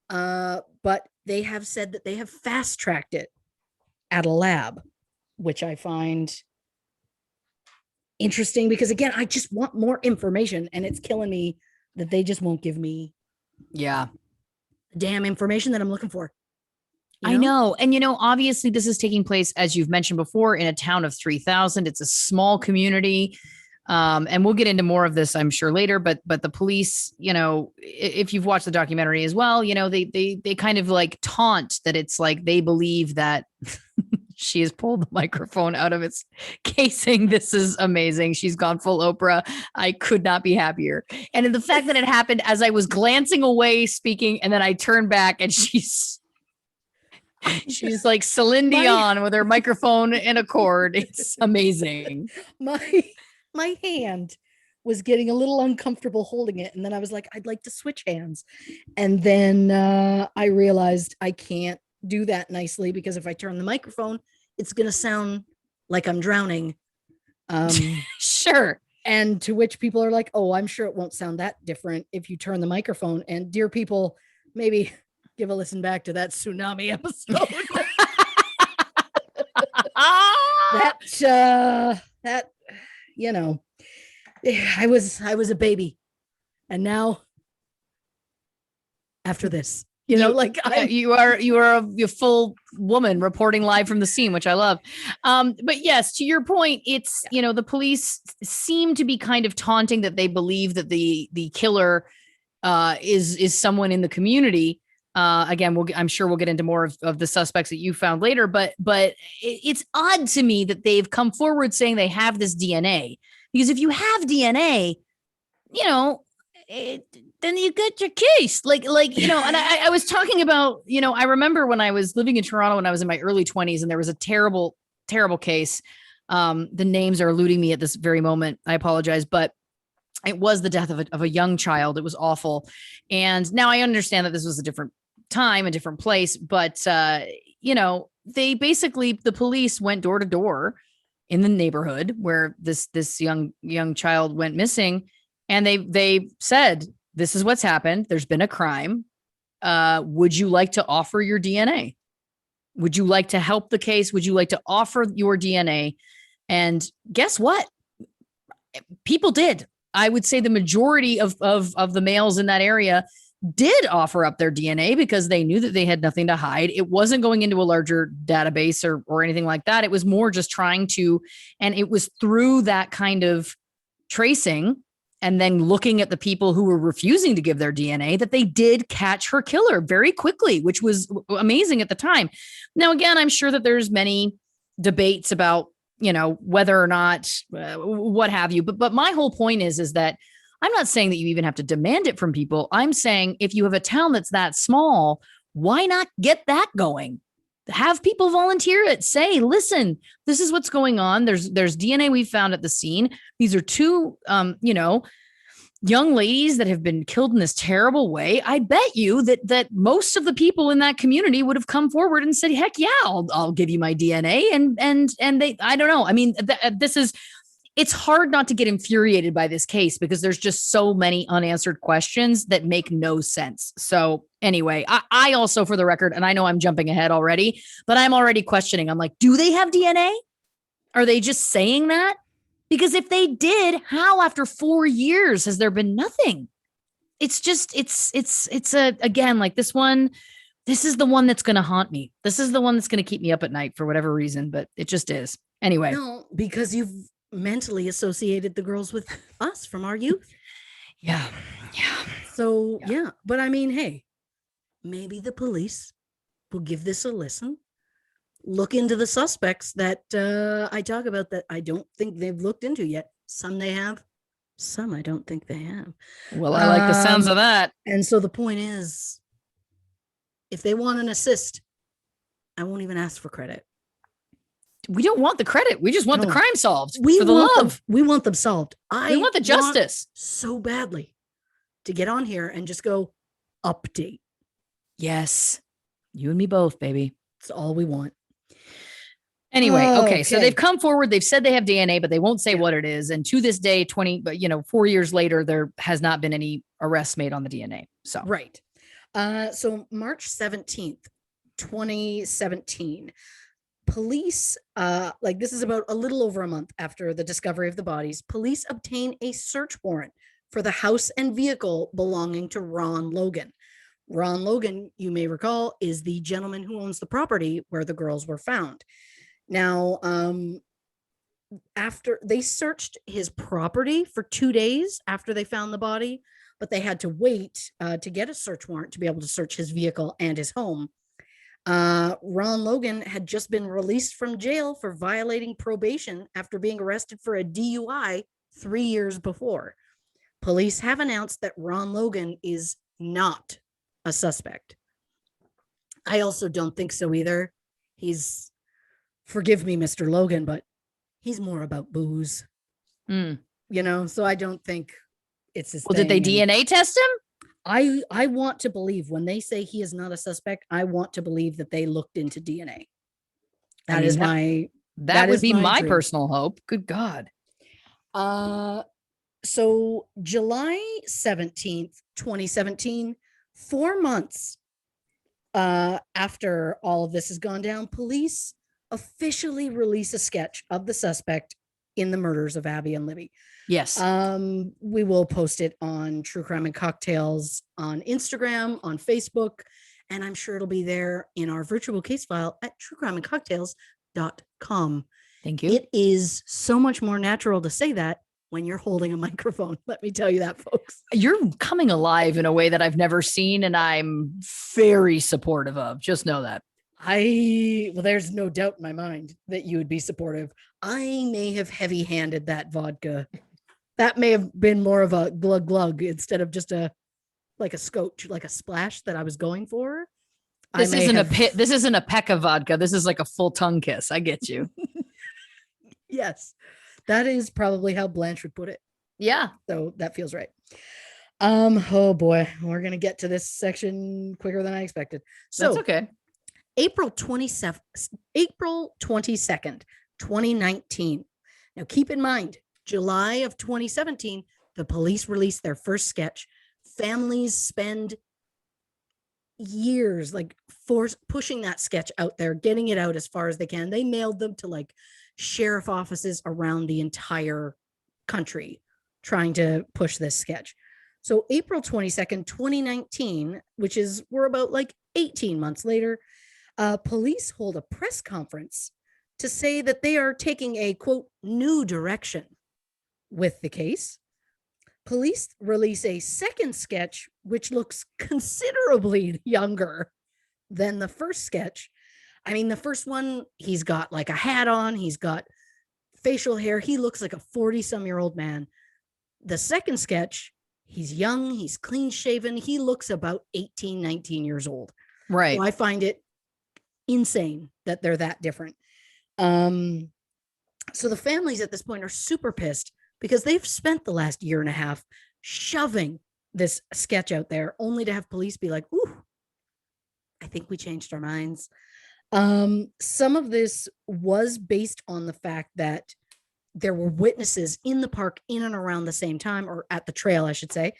but they have said that they have fast-tracked it at a lab, which I find interesting because, again, I just want more information, and it's killing me that they just won't give me damn information that I'm looking for. I know. And, obviously this is taking place, as you've mentioned before, in a town of 3,000. It's a small community. And we'll get into more of this, I'm sure, later. But the police, if you've watched the documentary as well, they kind of like taunt that it's like they believe that she has pulled the microphone out of its casing. This is amazing. She's gone full Oprah. I could not be happier. And in the fact that it happened as I was glancing away speaking, and then I turned back and she's like Celine Dion with her microphone and a cord. It's amazing. My hand was getting a little uncomfortable holding it. And then I was like, I'd like to switch hands. And then I realized I can't do that nicely because if I turn the microphone, it's going to sound like I'm drowning. Sure. And to which people are like, oh, I'm sure it won't sound that different if you turn the microphone. And dear people, maybe give a listen back to that tsunami episode. I was a baby, and now after this, you are a full woman reporting live from the scene, which I love. But yes, to your point, it's the police seem to be kind of taunting that they believe that the killer is someone in the community. Again, I'm sure we'll get into more of the suspects that you found later, but it's odd to me that they've come forward saying they have this DNA, because if you have DNA, then you get your case. And I was talking about, I remember when I was living in Toronto when I was in my early 20s, and there was a terrible, terrible case. The names are eluding me at this very moment. I apologize, but it was the death of a young child. It was awful. And now I understand that this was a different time, a different place, but the police went door to door in the neighborhood where this young child went missing, and they said, this is what's happened. There's been a crime. Would you like to offer your DNA? Would you like to help the case? Would you like to offer your DNA? And guess what? People did. I would say the majority of the males in that area did offer up their DNA because they knew that they had nothing to hide. It wasn't going into a larger database or anything like that. It was more just trying to, and it was through that kind of tracing and then looking at the people who were refusing to give their DNA that they did catch her killer very quickly, which was amazing at the time. Now, again, I'm sure that there's many debates about, whether or not what have you. But my whole point is that I'm not saying that you even have to demand it from people. I'm saying if you have a town that's that small, why not get that going? Have people volunteer it. Say, listen, this is what's going on. There's DNA we found at the scene. These are two, young ladies that have been killed in this terrible way. I bet you that most of the people in that community would have come forward and said, heck yeah, I'll give you my DNA. And they, I don't know. I mean, it's hard not to get infuriated by this case because there's just so many unanswered questions that make no sense. So anyway, I also, for the record, and I know I'm jumping ahead already, but I'm already questioning. I'm like, do they have DNA? Are they just saying that? Because if they did, how after 4 years has there been nothing? It's just, again, like this one, this is the one that's going to haunt me. This is the one that's going to keep me up at night for whatever reason, but it just is. Anyway. No, because you've mentally associated the girls with us from our youth. Yeah. So, yeah. But I mean, hey, maybe the police will give this a listen. Look into the suspects that I talk about that I don't think they've looked into yet. Some they have, some I don't think they have. Well, I like the sounds of that. And so the point is, if they want an assist, I won't even ask for credit. We don't want the credit. We just want the crime solved. We for the love. We want them solved. We want the justice so badly to get on here and just go update. Yes. You and me both, baby. That's all we want. Anyway, okay. So they've come forward. They've said they have DNA, but they won't say what it is. And to this day, 4 years later, there has not been any arrests made on the DNA. So right. So March 17th, 2017, police, this is about a little over a month after the discovery of the bodies, police obtain a search warrant for the house and vehicle belonging to Ron Logan. Ron Logan, you may recall, is the gentleman who owns the property where the girls were found. Now, after they searched his property for 2 days after they found the body, but they had to wait to get a search warrant to be able to search his vehicle and his home. Ron Logan had just been released from jail for violating probation after being arrested for a DUI 3 years before. Police have announced that Ron Logan is not a suspect. I also don't think so either. Forgive me, Mr. Logan, but he's more about booze. So I don't think it's his thing. Did they DNA test him? I want to believe when they say he is not a suspect, I want to believe that they looked into DNA. That would be my personal hope. Good God. So July 17th, 2017, 4 months after all of this has gone down, police officially release a sketch of the suspect in the murders of Abby and Libby. Yes. We will post it on True Crime and Cocktails on Instagram, on Facebook, and I'm sure it'll be there in our virtual case file at truecrimeandcocktails.com. Thank you. It is so much more natural to say that when you're holding a microphone. Let me tell you that, folks. You're coming alive in a way that I've never seen, and I'm very supportive of. Just know that. There's no doubt in my mind that you would be supportive. I may have heavy-handed that vodka. That may have been more of a glug glug instead of just a scotch, like a splash that I was going for. This isn't a peck of vodka. This is like a full tongue kiss. I get you. Yes. That is probably how Blanche would put it. Yeah. So that feels right. Oh boy, we're going to get to this section quicker than I expected. So that's okay. April 22nd, 2019. Now keep in mind, July of 2017, the police released their first sketch. Families spend years pushing that sketch out there, getting it out as far as they can. They mailed them to sheriff offices around the entire country trying to push this sketch. So April 22nd, 2019, we're about 18 months later, police hold a press conference to say that they are taking a, quote, new direction with the case. Police release a second sketch, which looks considerably younger than the first sketch. I mean, the first one, he's got a hat on, he's got facial hair. He looks like a 40-some-year-old man. The second sketch, he's young, he's clean shaven. He looks about 18, 19 years old. Right. So I find it insane that they're that different. So the families at this point are super pissed because they've spent the last year and a half shoving this sketch out there only to have police be like, ooh, I think we changed our minds. Some of this was based on the fact that there were witnesses in the park in and around the same time, or at the trail, I should say,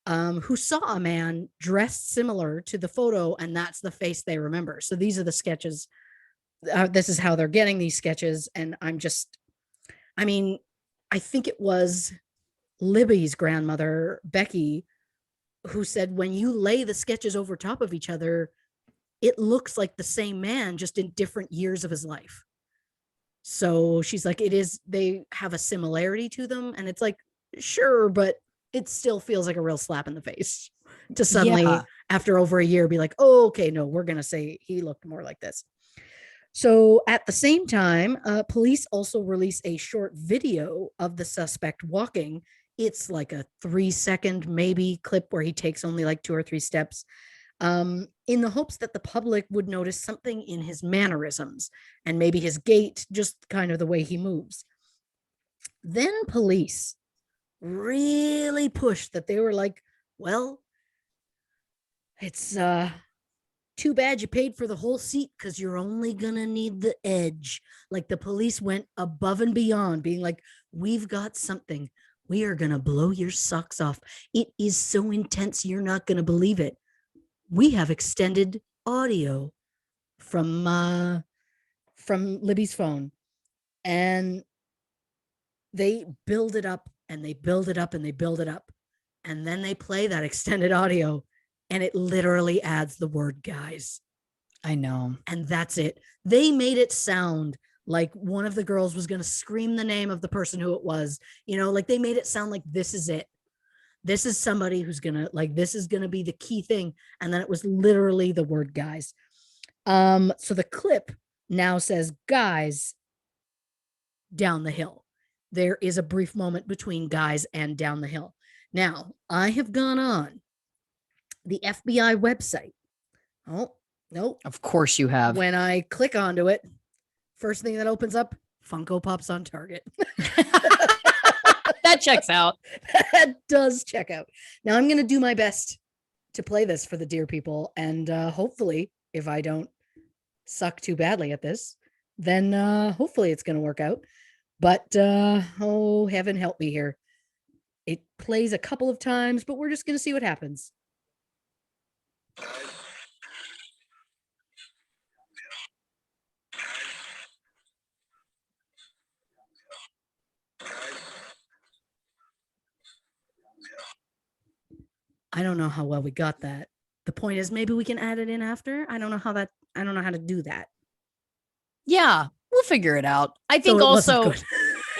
who saw a man dressed similar to the photo, and that's the face they remember. So these are the sketches. This is how they're getting these sketches. And I think it was Libby's grandmother, Becky, who said when you lay the sketches over top of each other, it looks like the same man, just in different years of his life. So she's like, they have a similarity to them. And it's like, sure, but it still feels like a real slap in the face to suddenly, after over a year, be like, oh, okay, no, we're going to say he looked more like this. So at the same time, police also release a short video of the suspect walking. It's like a 3-second maybe clip where he takes only like 2 or 3 steps, in the hopes that the public would notice something in his mannerisms and maybe his gait, just kind of the way he moves. Then police really pushed that. They were like, well, it's too bad you paid for the whole seat because you're only gonna need the edge. Like the police went above and beyond, being like, we've got something. We are gonna blow your socks off. It is so intense, you're not gonna believe it. We have extended audio from Libby's phone, and they build it up and they build it up and they build it up. And then they play that extended audio and it literally adds the word guys. I know. And that's it. They made it sound like one of the girls was going to scream the name of the person who it was, like they made it sound like this is it. This is somebody who's going to this is going to be the key thing. And then it was literally the word guys. So the clip now says guys down the hill. There is a brief moment between guys and down the hill. Now, I have gone on the FBI website. Oh, no. Of course you have. When I click onto it, first thing that opens up, Funko Pops on Target. That checks out. That does check out. Now, I'm going to do my best to play this for the dear people. And hopefully, if I don't suck too badly at this, then hopefully it's going to work out. But, oh, heaven help me here. It plays a couple of times, but we're just going to see what happens. I don't know how well we got that. The point is, maybe we can add it in after. I don't know how to do that. Yeah, we'll figure it out. I think also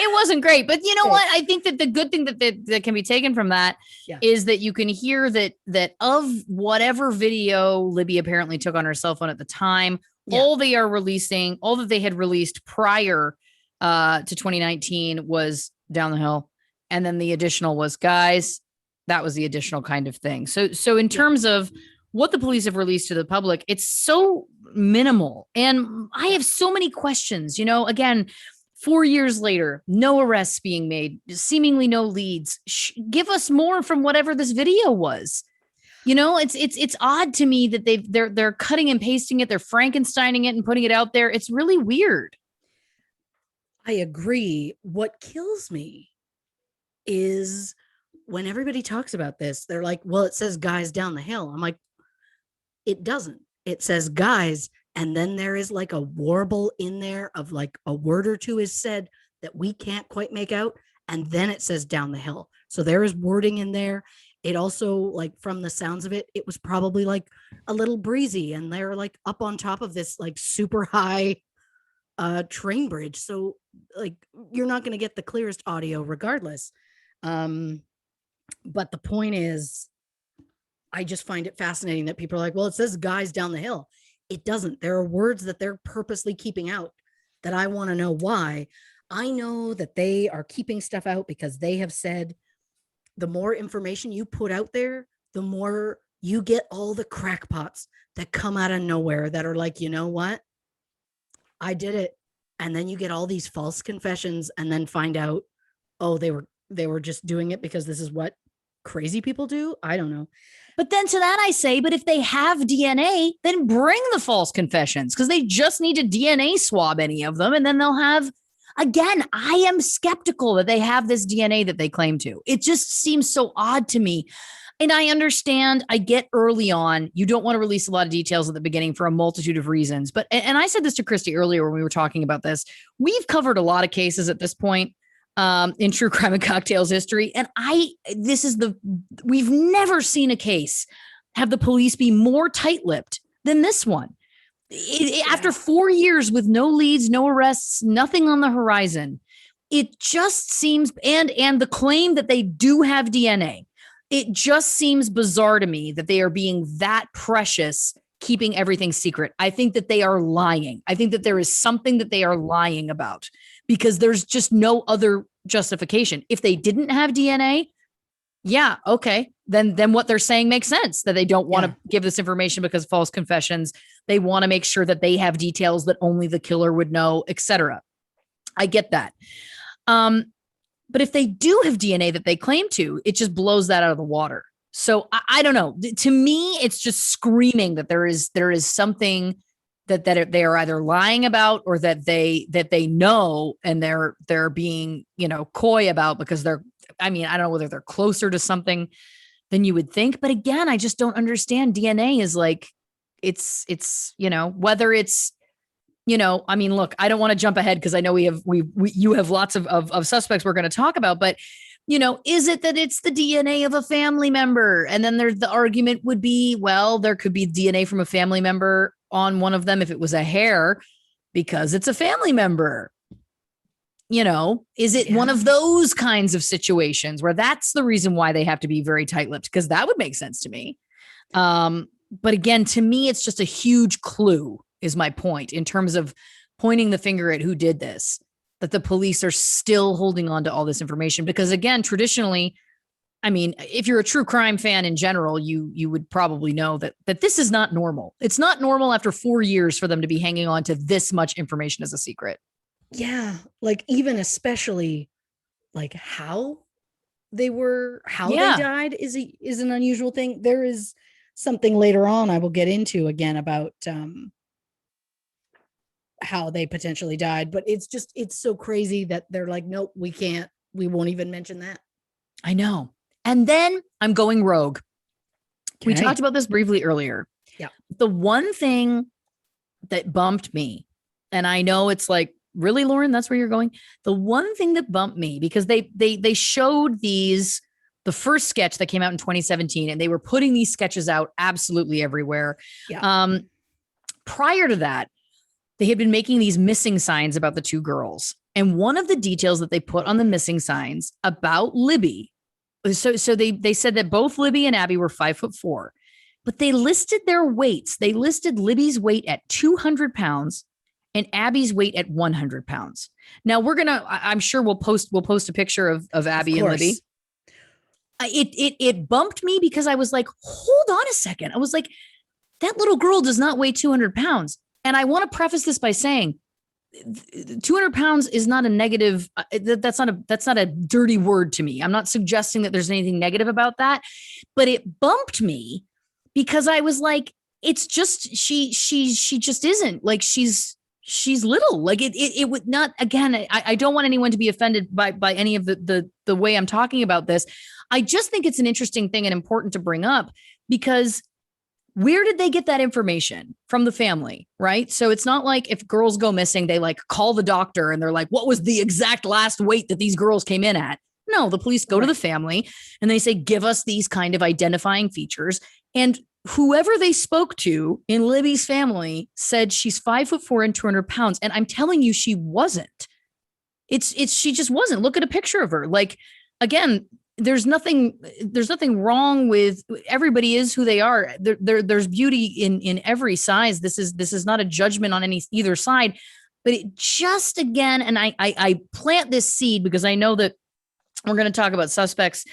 it wasn't great, but you know what? I think that the good thing that can be taken from that is that you can hear that of whatever video Libby apparently took on her cell phone at the time, all that they had released prior to 2019 was down the hill. And then the additional was guys. That was the additional kind of thing. So in terms of what the police have released to the public, it's so minimal. And I have so many questions, again, 4 years later, no arrests being made, seemingly no leads. Give us more from whatever this video was. It's odd to me that they're cutting and pasting it. They're Frankensteining it and putting it out there. It's really weird. I agree. What kills me is when everybody talks about this, they're like, well, it says guys down the hill. I'm like, it doesn't. It says guys. And then there is like a warble in there of like a word or two is said that we can't quite make out. And then it says down the hill. So there is wording in there. It also, like, from the sounds of it, it was probably like a little breezy and they're like up on top of this like super high train bridge. So like, you're not going to get the clearest audio regardless. But the point is, I just find it fascinating that people are like, well, it says guys down the hill. It doesn't. There are words that they're purposely keeping out that I want to know why. I know that they are keeping stuff out because they have said the more information you put out there, the more you get all the crackpots that come out of nowhere that are like, you know what? I did it. And then you get all these false confessions and then find out, oh, they were just doing it because this is what crazy people do. I don't know. But then to that I say, but if they have DNA, then bring the false confessions because they just need to DNA swab any of them. And then they'll have, again, I am skeptical that they have this DNA that they claim to. It just seems so odd to me. And I understand, I get early on, you don't want to release a lot of details at the beginning for a multitude of reasons. But, and I said this to Christy earlier when we were talking about this, we've covered a lot of cases at this point. in true crime and cocktails history. And we've never seen a case have the police be more tight-lipped than this one. After 4 years with no leads, no arrests, nothing on the horizon, it just seems, and the claim that they do have DNA, it just seems bizarre to me that they are being that precious, keeping everything secret. I think that they are lying. I think that there is something that they are lying about because there's just no other justification. If they didn't have DNA, yeah, okay. Then what they're saying makes sense, that they don't want to give this information because of false confessions. They want to make sure that they have details that only the killer would know, etc. I get that. But if they do have DNA that they claim to, it just blows that out of the water. So I don't know. To me, it's just screaming that there is something that they are either lying about or that they know and they're being, coy about because I don't know whether they're closer to something than you would think. But again, I just don't understand. DNA is like, it's whether it's, look, I don't want to jump ahead because I know you have lots of suspects we're going to talk about, but is it that it's the DNA of a family member? And then the argument would be, well, there could be DNA from a family member on one of them if it was a hair because it's a family member. Is it one of those kinds of situations where that's the reason why they have to be very tight-lipped? Because that would make sense to me. But again, to me, it's just a huge clue is my point in terms of pointing the finger at who did this, that the police are still holding on to all this information. Because again, traditionally, if you're a true crime fan in general, you would probably know that this is not normal. It's not normal after 4 years for them to be hanging on to this much information as a secret. Yeah. Like even especially like how they died is an unusual thing. There is something later on I will get into again about how they potentially died, but it's so crazy that they're like, nope, we won't even mention that. I know. And then I'm going rogue. Okay. We talked about this briefly earlier. Yeah. The one thing that bumped me, and I know it's like, really, Lauren, that's where you're going. The one thing that bumped me, because they showed the first sketch that came out in 2017, and they were putting these sketches out absolutely everywhere. Yeah. Prior to that, they had been making these missing signs about the two girls. And one of the details that they put on the missing signs about Libby, so they said that both Libby and Abby were 5'4", but they listed their weights. They listed Libby's weight at 200 pounds and Abby's weight at 100 pounds. Now I'm sure we'll post a picture of Abby and Libby. It bumped me because I was like, hold on a second. I was like, that little girl does not weigh 200 pounds. And I want to preface this by saying 200 pounds is not a negative. That's not a dirty word to me. I'm not suggesting that there's anything negative about that, but it bumped me because I was like, it's just, she just isn't like, she's little. Like it would not, again, I don't want anyone to be offended by any of the way I'm talking about this. I just think it's an interesting thing and important to bring up because where did they get that information from the family? Right. So it's not like if girls go missing, they like call the doctor and they're like, what was the exact last weight that these girls came in at? No, the police go to the family and they say, give us these kind of identifying features. And whoever they spoke to in Libby's family said she's 5'4" and 200 pounds. And I'm telling you, she wasn't. She just wasn't. Look at a picture of her. Like, again, there's nothing wrong with, everybody is who they are. There's beauty in every size. This is not a judgment on either side, but it just, again, and I plant this seed because I know that we're going to talk about suspects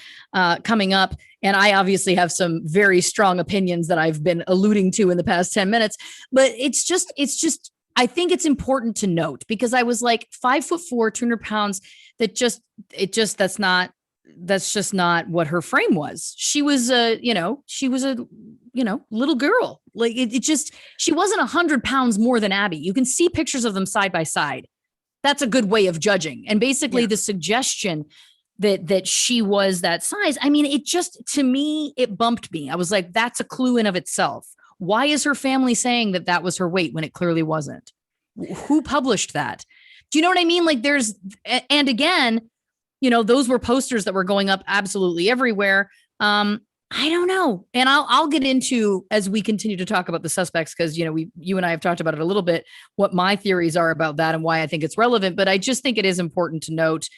coming up. And I obviously have some very strong opinions that I've been alluding to in the past 10 minutes, but it's just, I think it's important to note because I was like 5'4", 200 pounds. That's just not what her frame was. She was a little girl. Like she wasn't 100 pounds more than Abby. You can see pictures of them side by side. That's a good way of judging. And basically the suggestion that she was that size. I mean, to me, it bumped me. I was like, that's a clue in of itself. Why is her family saying that was her weight when it clearly wasn't? Who published that? Do you know what I mean? Like and again, those were posters that were going up absolutely everywhere. I don't know. And I'll get into, as we continue to talk about the suspects, because, you and I have talked about it a little bit, what my theories are about that and why I think it's relevant. But I just think it is important to note,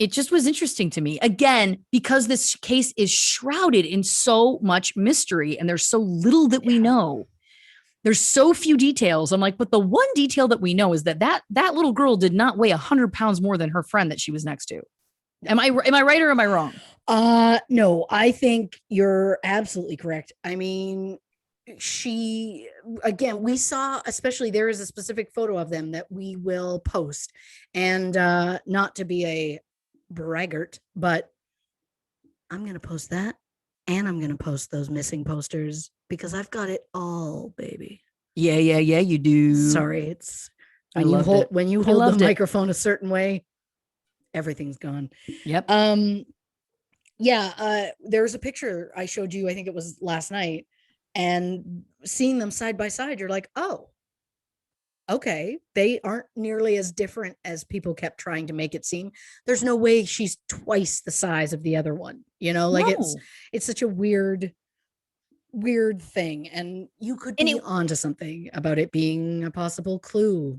it just was interesting to me, again, because this case is shrouded in so much mystery and there's so little that we know. There's so few details. I'm like, but the one detail that we know is that little girl did not weigh 100 pounds more than her friend that she was next to. Am I right or am I wrong? No, I think you're absolutely correct. I mean, we saw, especially there is a specific photo of them that we will post, and not to be a braggart, but I'm going to post that, and I'm going to post those missing posters because I've got it all, baby. Yeah, you do. Sorry, it's when you hold the microphone a certain way, everything's gone. Yep. There's a picture I showed you, I think it was last night, and seeing them side by side, you're like, oh, okay, they aren't nearly as different as people kept trying to make it seem. There's no way she's twice the size of the other one, it's such a weird thing, and you could be onto something about it being a possible clue.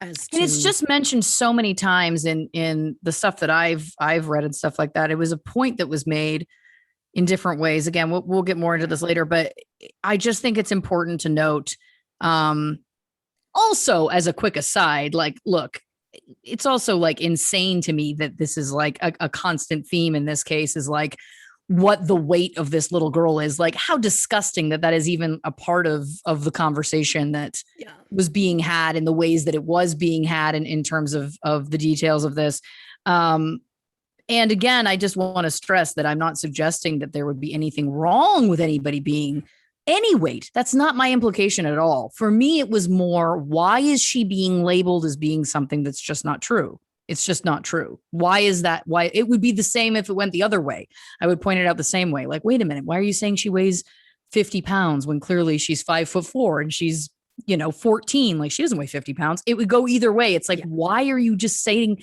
And it's just mentioned so many times in the stuff that I've read and stuff like that. It was a point that was made in different ways. Again, we'll get more into this later, but I just think it's important to note. Also, as a quick aside, like, look, it's also like insane to me that this is like a constant theme in this case is like what the weight of this little girl is. Like, how disgusting that is even a part of the conversation that was being had in the ways that it was being had in terms of the details of this. And again, I just want to stress that I'm not suggesting that there would be anything wrong with anybody being any weight. That's not my implication at all. For me, it was more, why is she being labeled as being something that's just not true? It's just not true. Why is that? Why? It would be the same if it went the other way. I would point it out the same way. Like, wait a minute, why are you saying she weighs 50 pounds when clearly she's 5'4" and she's, 14? Like, she doesn't weigh 50 pounds. It would go either way. It's like, why are you just stating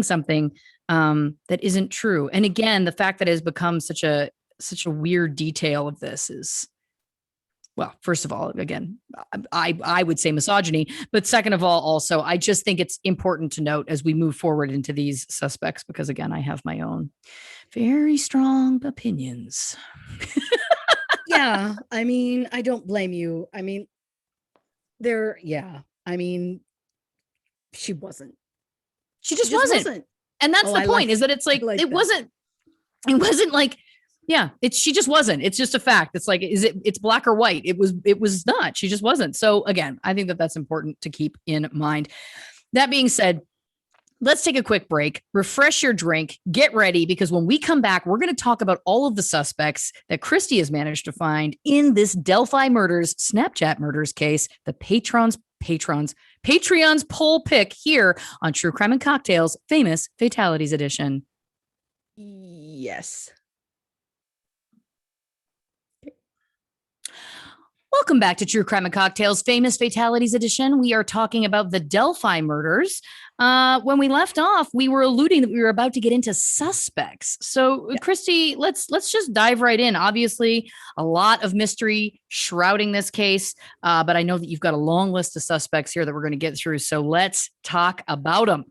something that isn't true? And again, the fact that it has become such a weird detail of this is, well, first of all, again, I would say misogyny, but second of all, also, I just think it's important to note as we move forward into these suspects, because again, I have my own very strong opinions. Yeah. I mean, I don't blame you. I mean, she wasn't. She just wasn't. And that's the point, is that it's like it wasn't like, yeah, she just wasn't. It's just a fact. It's like, it's black or white. It was not. She just wasn't. So again, I think that that's important to keep in mind. That being said, let's take a quick break, refresh your drink, get ready, because when we come back, we're going to talk about all of the suspects that Christy has managed to find in this Delphi Murders, Snapchat murders case, the Patreon's poll pick here on True Crime and Cocktails, Famous Fatalities Edition. Yes. Welcome back to True Crime and Cocktails, Famous Fatalities Edition. We are talking about the Delphi murders. When we left off, we were alluding that we were about to get into suspects. So, Christy, let's just dive right in. Obviously, a lot of mystery shrouding this case, but I know that you've got a long list of suspects here that we're going to get through. So let's talk about them.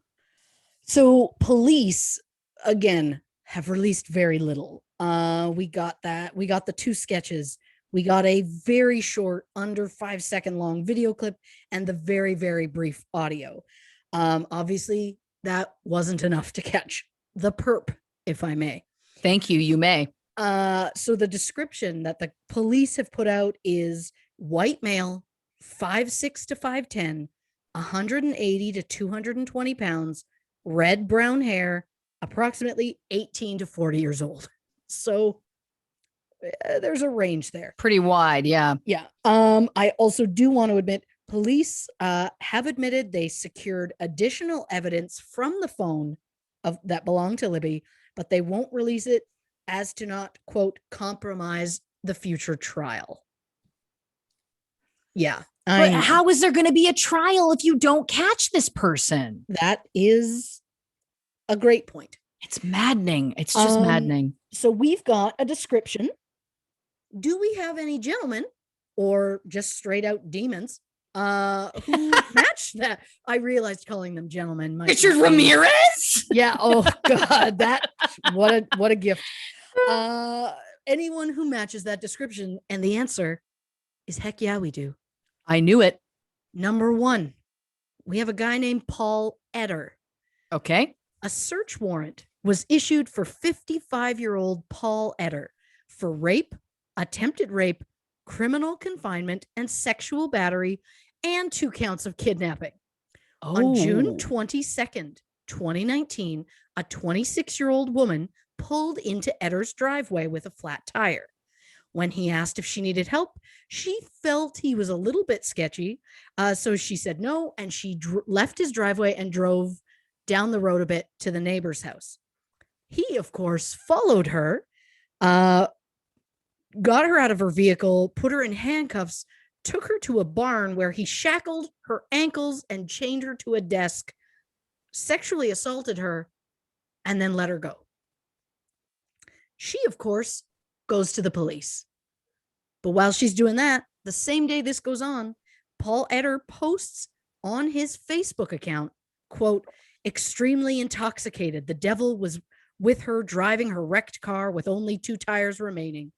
So police, again, have released very little. We got the 2 sketches. We got a very short, under 5-second long video clip and the very, very brief audio. Obviously, that wasn't enough to catch the perp, if I may. Thank you. You may. So the description that the police have put out is white male, 5'6" to 5'10", 180 to 220 pounds, red brown hair, approximately 18 to 40 years old. So there's a range there. Pretty wide. Yeah. Yeah. I also do want to admit police have admitted they secured additional evidence from the phone that belonged to Libby, but they won't release it as to not, quote, compromise the future trial. Yeah. But how is there going to be a trial if you don't catch this person? That is a great point. It's maddening. It's just maddening. So we've got a description. Do we have any gentlemen or just straight out demons who match that? I realized calling them gentlemen. Richard Ramirez? Yeah. Oh God, what a gift. Anyone who matches that description, and the answer is heck yeah, we do. I knew it. Number 1, we have a guy named Paul Etter. Okay. A search warrant was issued for 55-year-old Paul Etter for rape, attempted rape, criminal confinement, and sexual battery, and 2 counts of kidnapping. On June 22nd, 2019, a 26-year-old woman pulled into Etter's driveway with a flat tire. When he asked if she needed help, she felt he was a little bit sketchy, so she said no, and she left his driveway and drove down the road a bit to the neighbor's house. He, of course, followed her, got her out of her vehicle, put her in handcuffs, took her to a barn where he shackled her ankles and chained her to a desk, sexually assaulted her, and then let her go. She, of course, goes to the police. But while she's doing that, the same day this goes on, Paul Etter posts on his Facebook account, quote, extremely intoxicated. The devil was with her driving her wrecked car with only 2 tires remaining.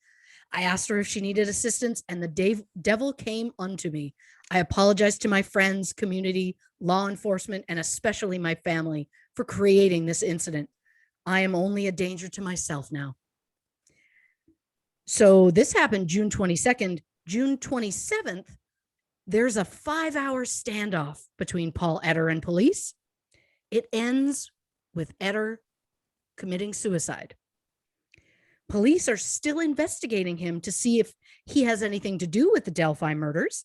I asked her if she needed assistance, and the devil came unto me. I apologize to my friends, community, law enforcement, and especially my family for creating this incident. I am only a danger to myself now. So this happened June 22nd. June 27th, there's a 5-hour standoff between Paul Etter and police. It ends with Etter committing suicide. Police are still investigating him to see if he has anything to do with the Delphi murders.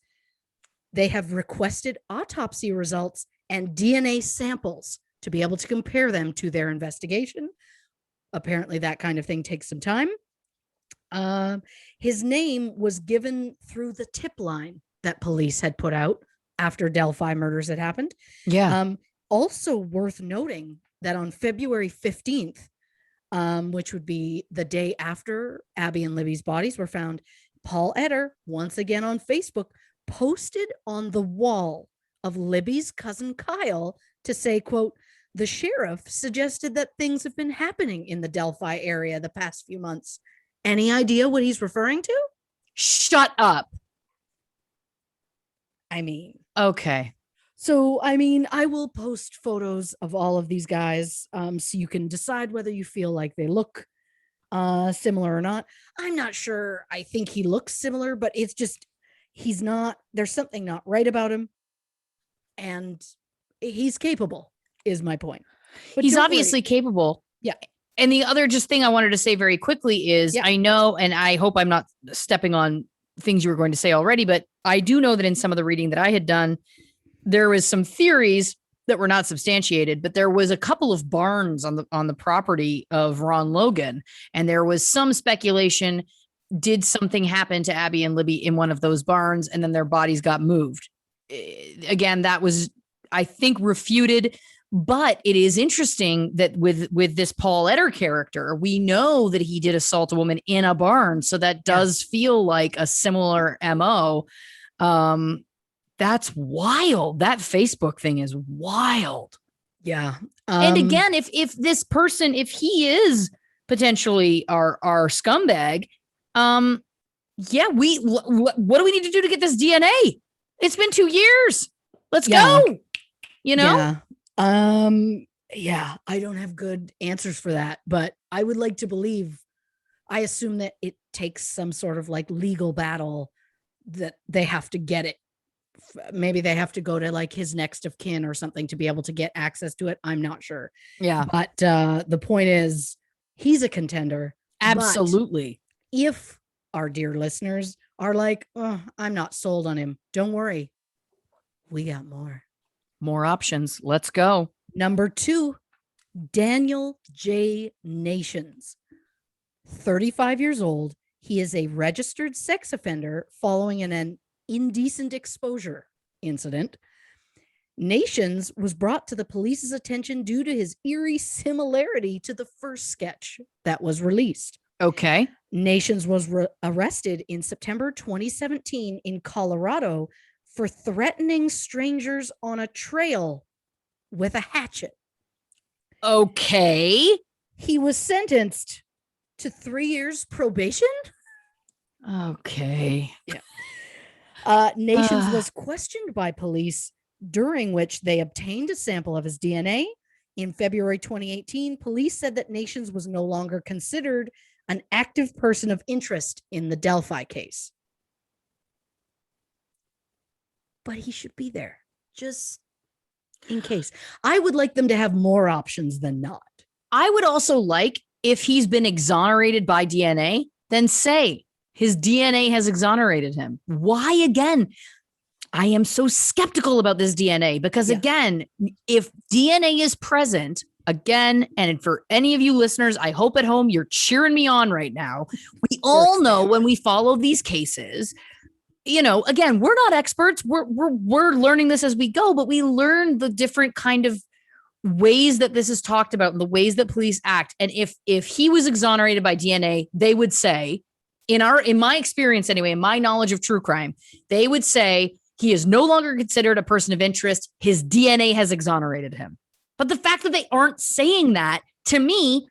They have requested autopsy results and DNA samples to be able to compare them to their investigation. Apparently that kind of thing takes some time. His name was given through the tip line that police had put out after Delphi murders had happened. Yeah. Also worth noting that on February 15th, which would be the day after Abby and Libby's bodies were found, Paul Etter, once again on Facebook, posted on the wall of Libby's cousin Kyle to say, quote, the sheriff suggested that things have been happening in the Delphi area the past few months. Any idea what he's referring to? Shut up. I mean, okay. So, I mean, I will post photos of all of these guys so you can decide whether you feel like they look similar or not. I'm not sure. I think he looks similar, but it's just, he's not, there's something not right about him. And he's capable, is my point. But he's obviously capable. Yeah. And the other just thing I wanted to say very quickly is I know, and I hope I'm not stepping on things you were going to say already, but I do know that in some of the reading that I had done, there was some theories that were not substantiated, but there was a couple of barns on the property of Ron Logan. And there was some speculation, did something happen to Abby and Libby in one of those barns? And then their bodies got moved. Again, that was, I think, refuted. But it is interesting that with this Paul Etter character, we know that he did assault a woman in a barn. So that does feel like a similar MO. That's wild. That Facebook thing is wild. Yeah. And again, if this person, if he is potentially our scumbag, what do we need to do to get this DNA? It's been 2 years. Let's go. You know? Yeah. I don't have good answers for that, but I would like to believe, I assume that it takes some sort of like legal battle that they have to get it. Maybe they have to go to like his next of kin or something to be able to get access to it. I'm not sure. Yeah. But the point is, he's a contender. Absolutely. If our dear listeners are like, oh, I'm not sold on him, don't worry. We got more options. Let's go. Number 2, Daniel J. Nations, 35 years old. He is a registered sex offender following an indecent exposure incident. Nations was brought to the police's attention due to his eerie similarity to the first sketch that was released. Okay. Nations was arrested in September 2017 in Colorado for threatening strangers on a trail with a hatchet. Okay. He was sentenced to 3 years probation. Okay. Yeah. Nations was questioned by police, during which they obtained a sample of his DNA. In February 2018, police said that Nations was no longer considered an active person of interest in the Delphi case. But he should be there, just in case. I would like them to have more options than not. I would also like, if he's been exonerated by DNA, then say his DNA has exonerated him. Why again? I am so skeptical about this DNA because, again, if DNA is present, again, and for any of you listeners, I hope at home you're cheering me on right now. We all know when we follow these cases, you know, again, we're not experts. We're learning this as we go, but we learn the different kind of ways that this is talked about and the ways that police act. And if he was exonerated by DNA, they would say, in my experience anyway, in my knowledge of true crime, they would say he is no longer considered a person of interest. His DNA has exonerated him. But the fact that they aren't saying that, to me,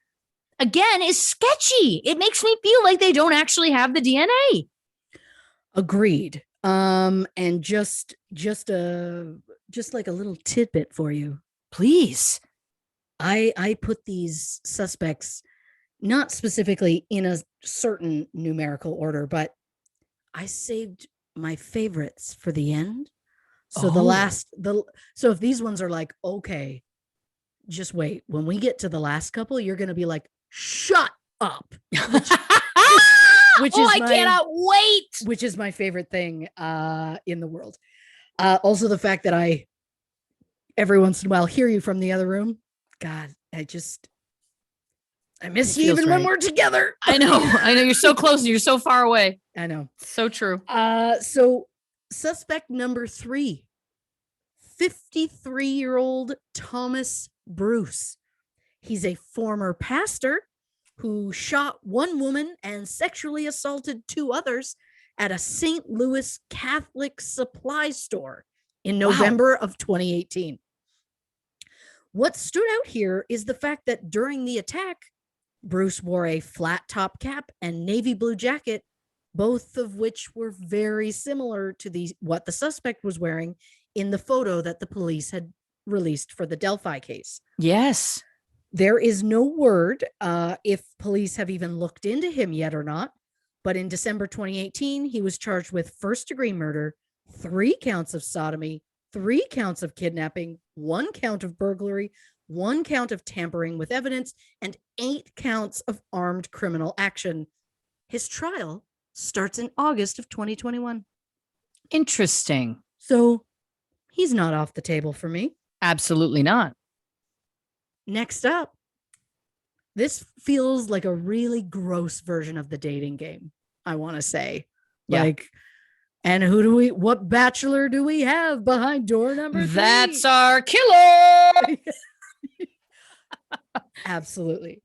again, is sketchy. It makes me feel like they don't actually have the DNA. Agreed. And just like a little tidbit for you, please. I put these suspects not specifically in a certain numerical order, but I saved my favorites for the end. So so if these ones are like, okay, just wait. When we get to the last couple, you're going to be like, shut up. Which is I cannot wait. Which is my favorite thing in the world. Also, the fact that I every once in a while hear you from the other room. God, I miss you even when we're together. I know. You're so close and you're so far away. I know. So true. So suspect number 3, 53-year-old Thomas Bruce. He's a former pastor who shot one woman and sexually assaulted 2 others at a St. Louis Catholic supply store in November of 2018. What stood out here is the fact that during the attack, Bruce wore a flat top cap and navy blue jacket, both of which were very similar to what the suspect was wearing in the photo that the police had released for the Delphi case. Yes. There is no word if police have even looked into him yet or not, but in December 2018, he was charged with first-degree murder, 3 counts of sodomy, 3 counts of kidnapping, 1 count of burglary, 1 count of tampering with evidence, and 8 counts of armed criminal action. His trial starts in August of 2021. Interesting. So he's not off the table for me. Absolutely not. Next up, this feels like a really gross version of the dating game, I want to say. Yeah. Like, and what bachelor do we have behind door number 3? That's our killer. Absolutely.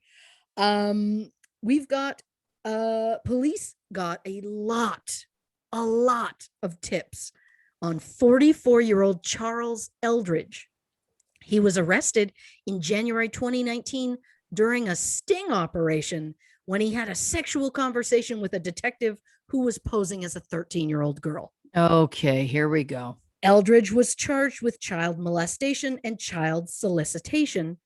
We've got, police got a lot of tips on 44-year-old Charles Eldridge. He was arrested in January 2019 during a sting operation when he had a sexual conversation with a detective who was posing as a 13-year-old girl. Okay, here we go. Eldridge was charged with child molestation and child solicitation.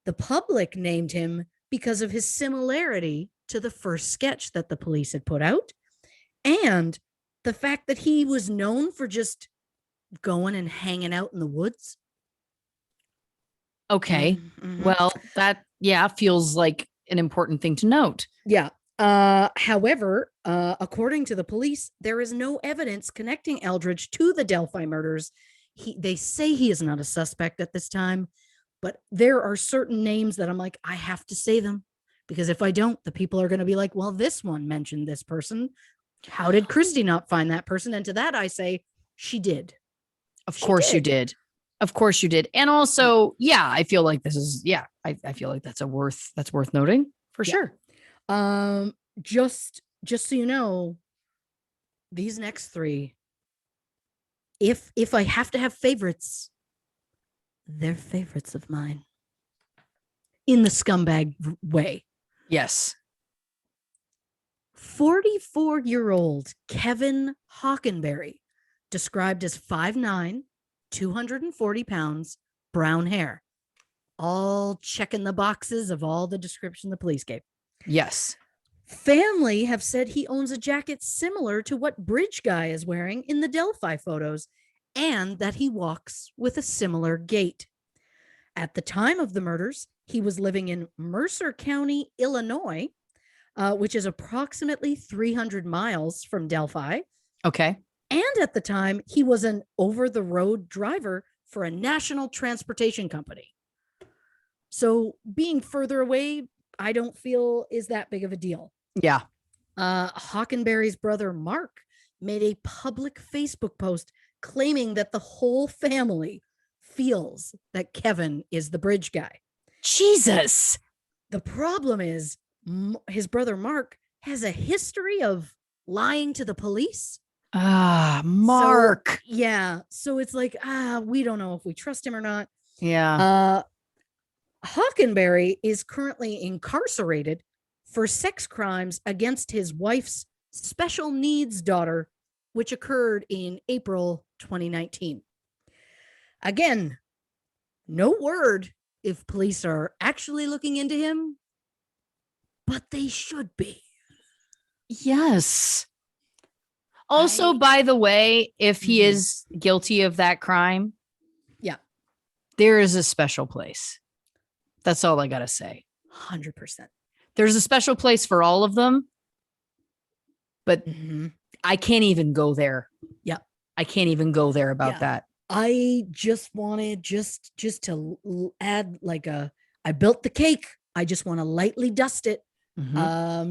The public named him because of his similarity to the first sketch that the police had put out, and the fact that he was known for just going and hanging out in the woods. Okay. Mm-hmm. Well, that, feels like an important thing to note. Yeah. However, according to the police, there is no evidence connecting Eldridge to the Delphi murders. They say he is not a suspect at this time, but there are certain names that I'm like, I have to say them, because if I don't, the people are going to be like, well, this one mentioned this person. How did Christy not find that person? And to that, I say, she did. Of course you did. Of course you did. And also, yeah, I feel like I feel like that's worth noting for sure. Just so you know, these next three, if I have to have favorites, they're favorites of mine in the scumbag way. Yes. 44-year-old Kevin Hackenberry, described as 5'9", 240 pounds, brown hair. All checking the boxes of all the description the police gave. Yes. Family have said he owns a jacket similar to what Bridge Guy is wearing in the Delphi photos, and that he walks with a similar gait. At the time of the murders, he was living in Mercer County, Illinois, which is approximately 300 miles from Delphi. Okay. And at the time, he was an over-the-road driver for a national transportation company. So being further away, I don't feel is that big of a deal. Yeah. Hackenberry's brother, Mark, made a public Facebook post claiming that the whole family feels that Kevin is the Bridge Guy. Jesus. The problem is his brother, Mark, has a history of lying to the police. Mark. So, yeah. So it's like, we don't know if we trust him or not. Yeah. Hackenberry is currently incarcerated for sex crimes against his wife's special needs daughter, which occurred in April 2019. Again, no word if police are actually looking into him, but they should be. Yes. Also, by the way, if he is guilty of that crime, yeah, there is a special place. That's all I got to say. 100%. There's a special place for all of them, but I can't even go there. Yeah. I can't even go there about that. I just wanted just to add I built the cake. I just want to lightly dust it.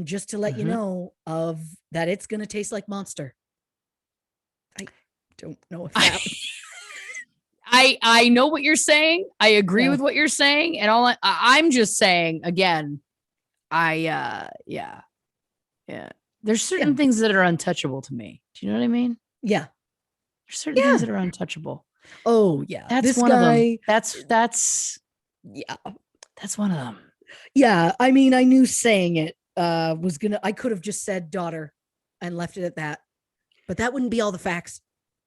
Just to let you know of that it's going to taste like Monster. I don't know if that I know what you're saying. I agree with what you're saying. And I'm just saying again, there's certain things that are untouchable to me. Do you know what I mean? Yeah. There's certain things that are untouchable. Oh yeah. That's this one guy, of them. That's one of them. Yeah. I mean, I knew saying it I could have just said daughter and left it at that, but that wouldn't be all the facts.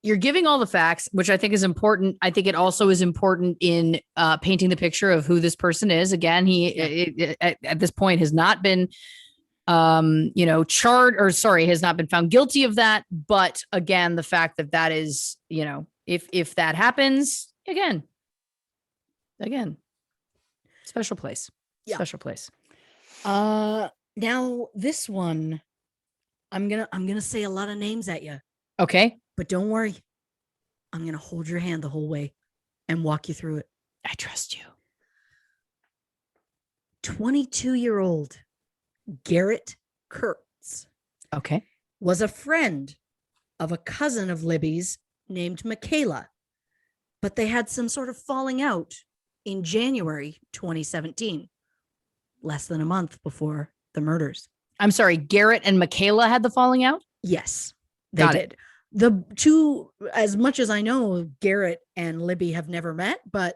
You're giving all the facts, which I think is important. I think it also is important in painting the picture of who this person is. Again, he at this point has not been, has not been found guilty of that. But again, the fact that is, if that happens again, special place, special place. Now this one, I'm gonna say a lot of names at you. Okay. But don't worry. I'm going to hold your hand the whole way and walk you through it. I trust you. 22-year-old Garrett Kurtz. Okay. Was a friend of a cousin of Libby's named Michaela, but they had some sort of falling out in January 2017, less than a month before the murders. I'm sorry, Garrett and Michaela had the falling out? Yes, they did. The two, as much as I know, Garrett and Libby have never met, but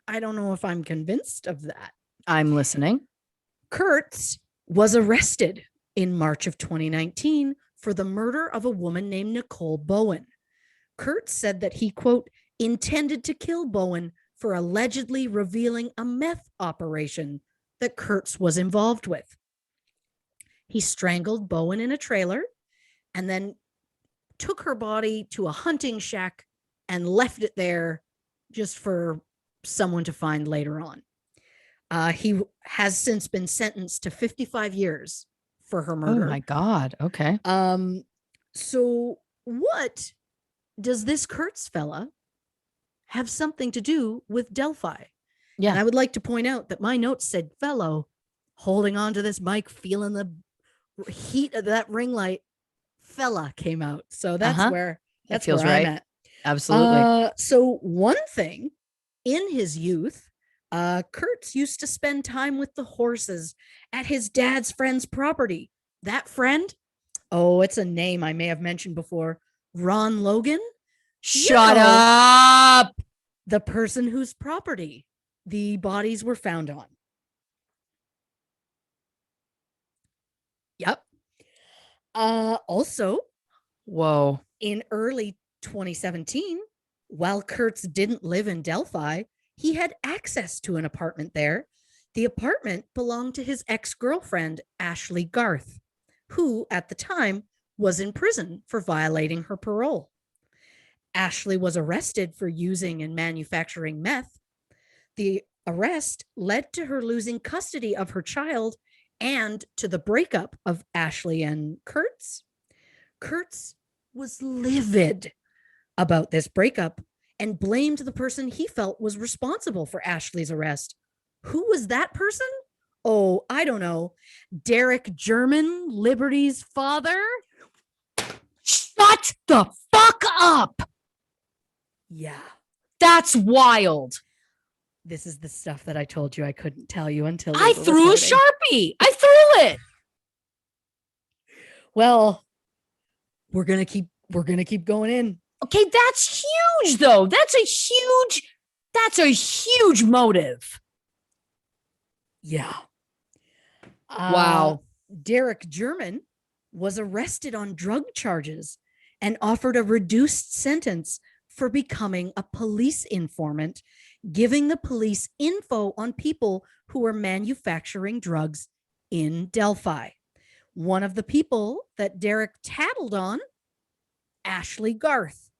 I don't know if I'm convinced of that. I'm listening. Kurtz was arrested in March of 2019 for the murder of a woman named Nicole Bowen. Kurtz said that he, quote, intended to kill Bowen for allegedly revealing a meth operation that Kurtz was involved with. He strangled Bowen in a trailer and then took her body to a hunting shack and left it there just for someone to find later on. He has since been sentenced to 55 years for her murder. Oh my God. Okay. So what does this Kurtz fella have something to do with Delphi? Yeah. And I would like to point out that my notes said fellow, holding on to this mic, feeling the heat of that ring light. Fella came out. So that's where I'm at. Absolutely. So one thing, in his youth, Kurtz used to spend time with the horses at his dad's friend's property. That friend, oh, it's a name I may have mentioned before. Ron Logan. Shut up. The person whose property the bodies were found on. Yep. Also, whoa. In early 2017, while Kurtz didn't live in Delphi, he had access to an apartment there. The apartment belonged to his ex-girlfriend, Ashley Garth, who at the time was in prison for violating her parole. Ashley was arrested for using and manufacturing meth. The arrest led to her losing custody of her child and to the breakup of Ashley and Kurtz. Kurtz was livid about this breakup and blamed the person he felt was responsible for Ashley's arrest. Who was that person? Oh, I don't know. Derek German, Liberty's father? Shut the fuck up. Yeah. That's wild. This is the stuff that I told you I couldn't tell you until I threw a Sharpie. I threw it. Well, we're going to keep going in. Okay, that's huge though. That's a huge motive. Yeah. Wow. Derek German was arrested on drug charges and offered a reduced sentence for becoming a police informant, giving the police info on people who were manufacturing drugs in Delphi. One of the people that Derek tattled on, Ashley Garth.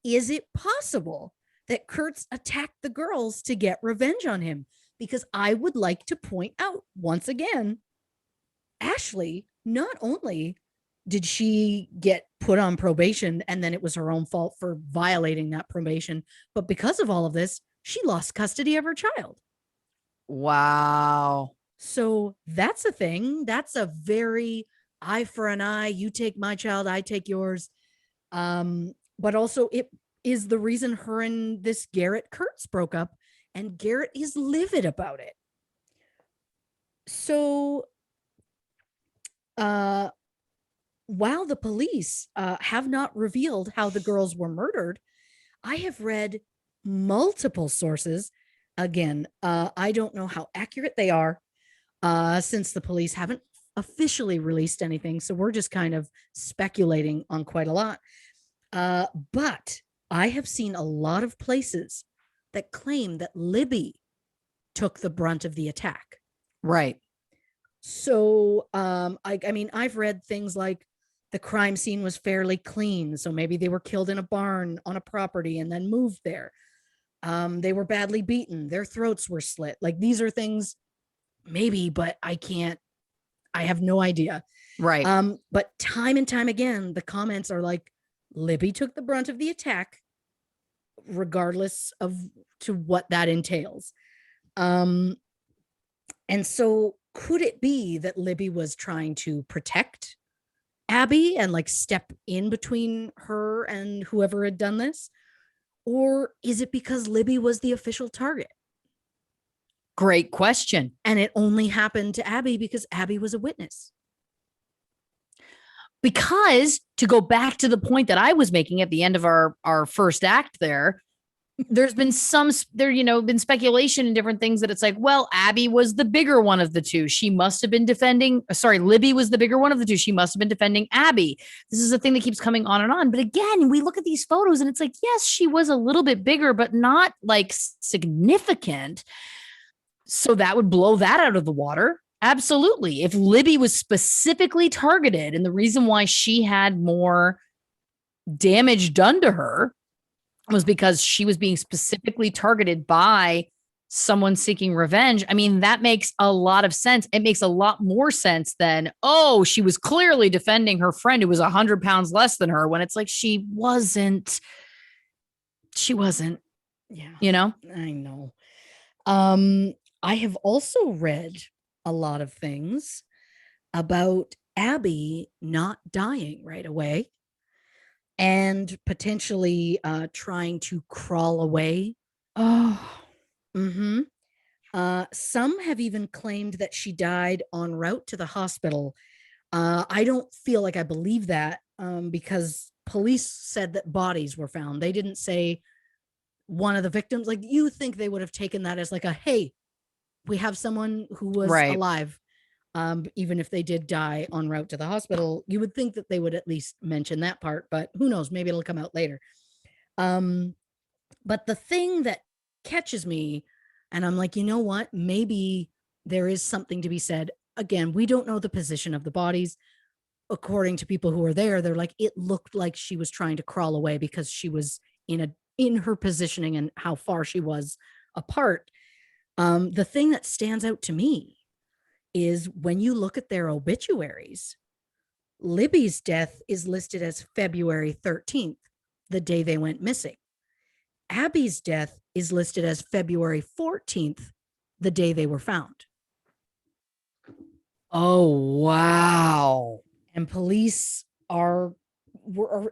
Is it possible that Kurtz attacked the girls to get revenge on him? Because I would like to point out once again, Ashley, not only did she get put on probation and then it was her own fault for violating that probation, but because of all of this, she lost custody of her child. Wow. So that's a thing. That's a very eye for an eye. You take my child, I take yours. But also it is the reason her and this Garrett Kurtz broke up, and Garrett is livid about it. So while the police have not revealed how the girls were murdered, I have read multiple sources. Again, I don't know how accurate they are, since the police haven't officially released anything. So we're just kind of speculating on quite a lot. But I have seen a lot of places that claim that Libby took the brunt of the attack. Right. So, I mean, I've read things like the crime scene was fairly clean. So maybe they were killed in a barn on a property and then moved there. They were badly beaten. Their throats were slit. Like, these are things maybe, but I have no idea. Right. But time and time again, the comments are like, Libby took the brunt of the attack, regardless of to what that entails. And so could it be that Libby was trying to protect Abby and like step in between her and whoever had done this? Or is it because Libby was the official target? Great question. And it only happened to Abby because Abby was a witness. Because to go back to the point that I was making at the end of our first act there's been been speculation and different things that it's like, well, Abby was the bigger one of the two. She must have been Libby was the bigger one of the two. She must have been defending Abby. This is a thing that keeps coming on and on. But again, we look at these photos and it's like, yes, she was a little bit bigger, but not like significant. So that would blow that out of the water. Absolutely. If Libby was specifically targeted and the reason why she had more damage done to her was because she was being specifically targeted by someone seeking revenge. I mean, that makes a lot of sense. It makes a lot more sense than, oh, she was clearly defending her friend who was 100 pounds less than her, when it's like, she wasn't. Yeah. You know? I know. I have also read a lot of things about Abby not dying right away. and potentially trying to crawl away. Oh. Mm-hmm. Some have even claimed that she died en route to the hospital. I don't feel like I believe that because police said that bodies were found. They didn't say one of the victims. Like, you think they would have taken that as like a, hey, we have someone who was Right. alive. Even if they did die en route to the hospital, you would think that they would at least mention that part, but who knows, maybe it'll come out later. But the thing that catches me, and I'm like, you know what, maybe there is something to be said. Again, we don't know the position of the bodies. According to people who were there, they're like, it looked like she was trying to crawl away because she was in her positioning and how far she was apart. The thing that stands out to me is when you look at their obituaries, Libby's death is listed as February 13th, the day they went missing. Abby's death is listed as February 14th, the day they were found. Oh, wow. And police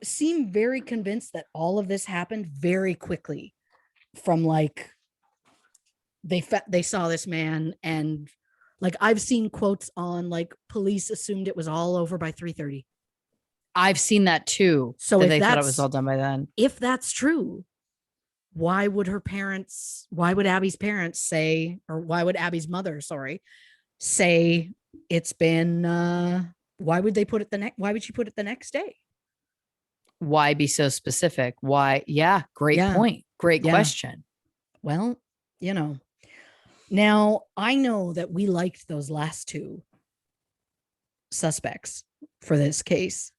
seem very convinced that all of this happened very quickly from like they saw this man, and like I've seen quotes on like police assumed it was all over by 3:30. I've seen that too. So that if they thought it was all done by then. If that's true, why would Abby's parents say, or why would Abby's mother, say it's been why would she put it the next day? Why be so specific? Why? Yeah, great point. Great question. Well, now I know that we liked those last two suspects for this case.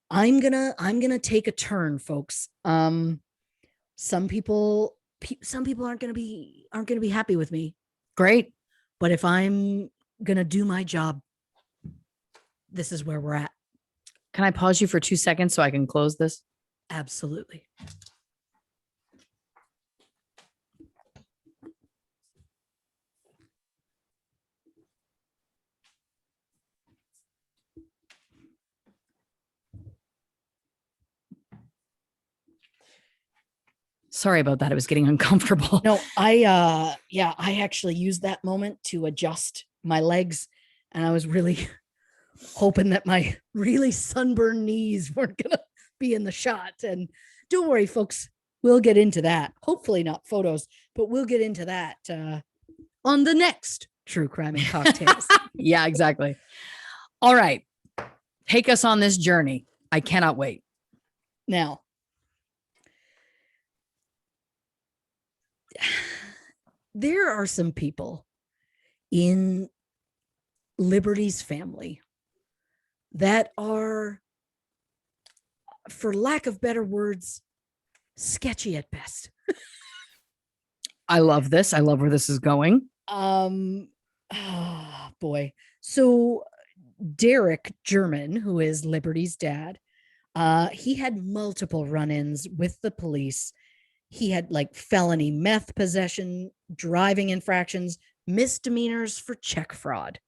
I'm gonna take a turn, folks. Some people aren't gonna be happy with me. Great. But if I'm gonna do my job, this is where we're at. Can I pause you for 2 seconds so I can close this? Absolutely. Sorry about that. It was getting uncomfortable. No, I actually used that moment to adjust my legs, and I was really hoping that my really sunburned knees weren't gonna be in the shot. And don't worry, folks, we'll get into that. Hopefully not photos, but we'll get into that on the next True Crime and Cocktails. Yeah, exactly. All right. Take us on this journey. I cannot wait. Now, there are some people in Liberty's family that are, for lack of better words, sketchy at best. I love this. I love where this is going. Oh boy. So Derek German, who is Liberty's dad, he had multiple run-ins with the police. He had like felony meth possession, driving infractions, misdemeanors for check fraud.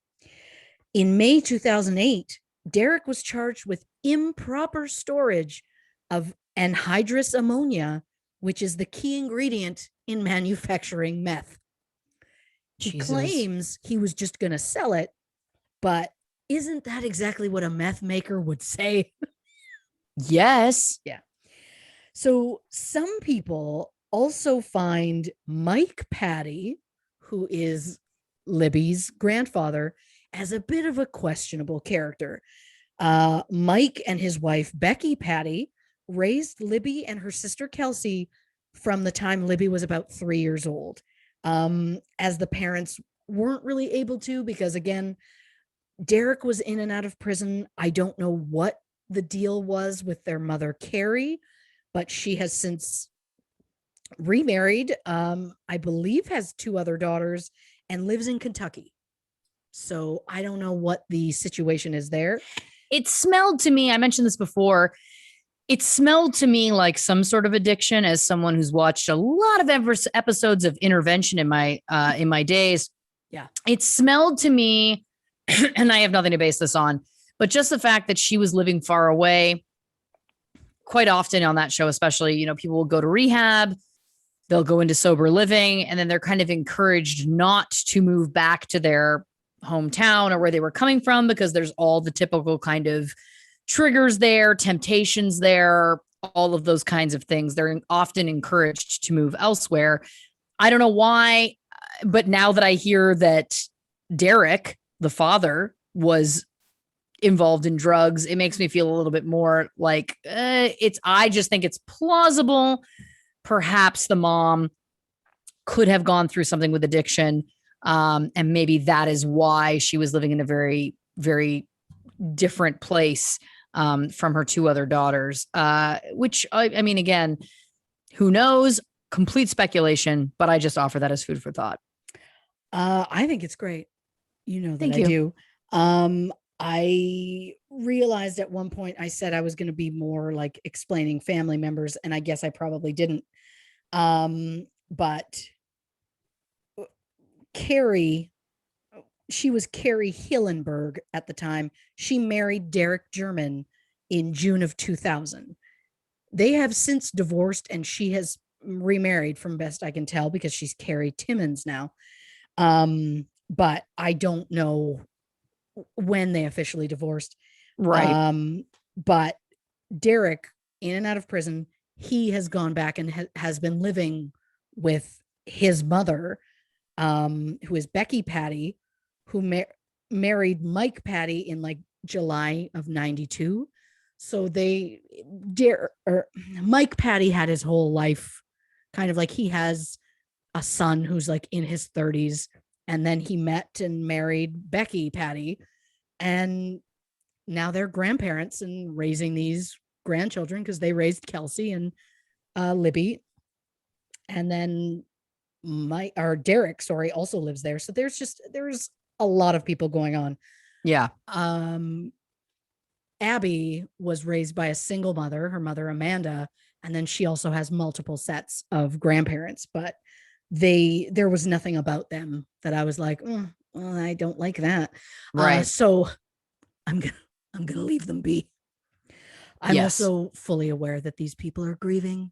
In May 2008, Derek was charged with improper storage of anhydrous ammonia, which is the key ingredient in manufacturing meth. He claims he was just going to sell it, but isn't that exactly what a meth maker would say? Yes. Yeah. So some people also find Mike Patty, who is Libby's grandfather, as a bit of a questionable character. Mike and his wife, Becky Patty, raised Libby and her sister Kelsey from the time Libby was about 3 years old, as the parents weren't really able to, because again, Derek was in and out of prison. I don't know what the deal was with their mother, Carrie, but she has since remarried, I believe has 2 other daughters, and lives in Kentucky. So I don't know what the situation is there. It smelled to me, I mentioned this before, it smelled to me like some sort of addiction, as someone who's watched a lot of episodes of Intervention in my days. Yeah. It smelled to me, and I have nothing to base this on, but just the fact that she was living far away, quite often on that show, especially, you know, people will go to rehab, they'll go into sober living, and then they're kind of encouraged not to move back to their hometown or where they were coming from because there's all the typical kind of triggers there, temptations there, all of those kinds of things. They're often encouraged to move elsewhere. I don't know why, but now that I hear that Derek, the father, was involved in drugs, it makes me feel a little bit more like I just think it's plausible. Perhaps the mom could have gone through something with addiction. And maybe that is why she was living in a very, very different place from her two other daughters, which I mean, again, who knows? Complete speculation, but I just offer that as food for thought. I think it's great. You know that Thank I you. do. I realized at one point I said I was going to be more like explaining family members, and I guess I probably didn't. But Carrie, she was Carrie Hillenberg at the time. She married Derek German in June of 2000. They have since divorced, and she has remarried from best I can tell because she's Carrie Timmons now. But I don't know when they officially divorced. Right. But Derek, in and out of prison, he has gone back and has been living with his mother, who is Becky Patty, who married Mike Patty in like July of 92. So Mike Patty had his whole life kind of like he has a son who's like in his 30s, and then he met and married Becky Patty, and now they're grandparents and raising these grandchildren because they raised Kelsey and Libby, and then Derek, sorry, also lives there. So there's a lot of people going on. Yeah. Abby was raised by a single mother, her mother Amanda, and then she also has multiple sets of grandparents, but there was nothing about them that I was like, well, I don't like that. Right. So I'm gonna leave them be. I'm also fully aware that these people are grieving,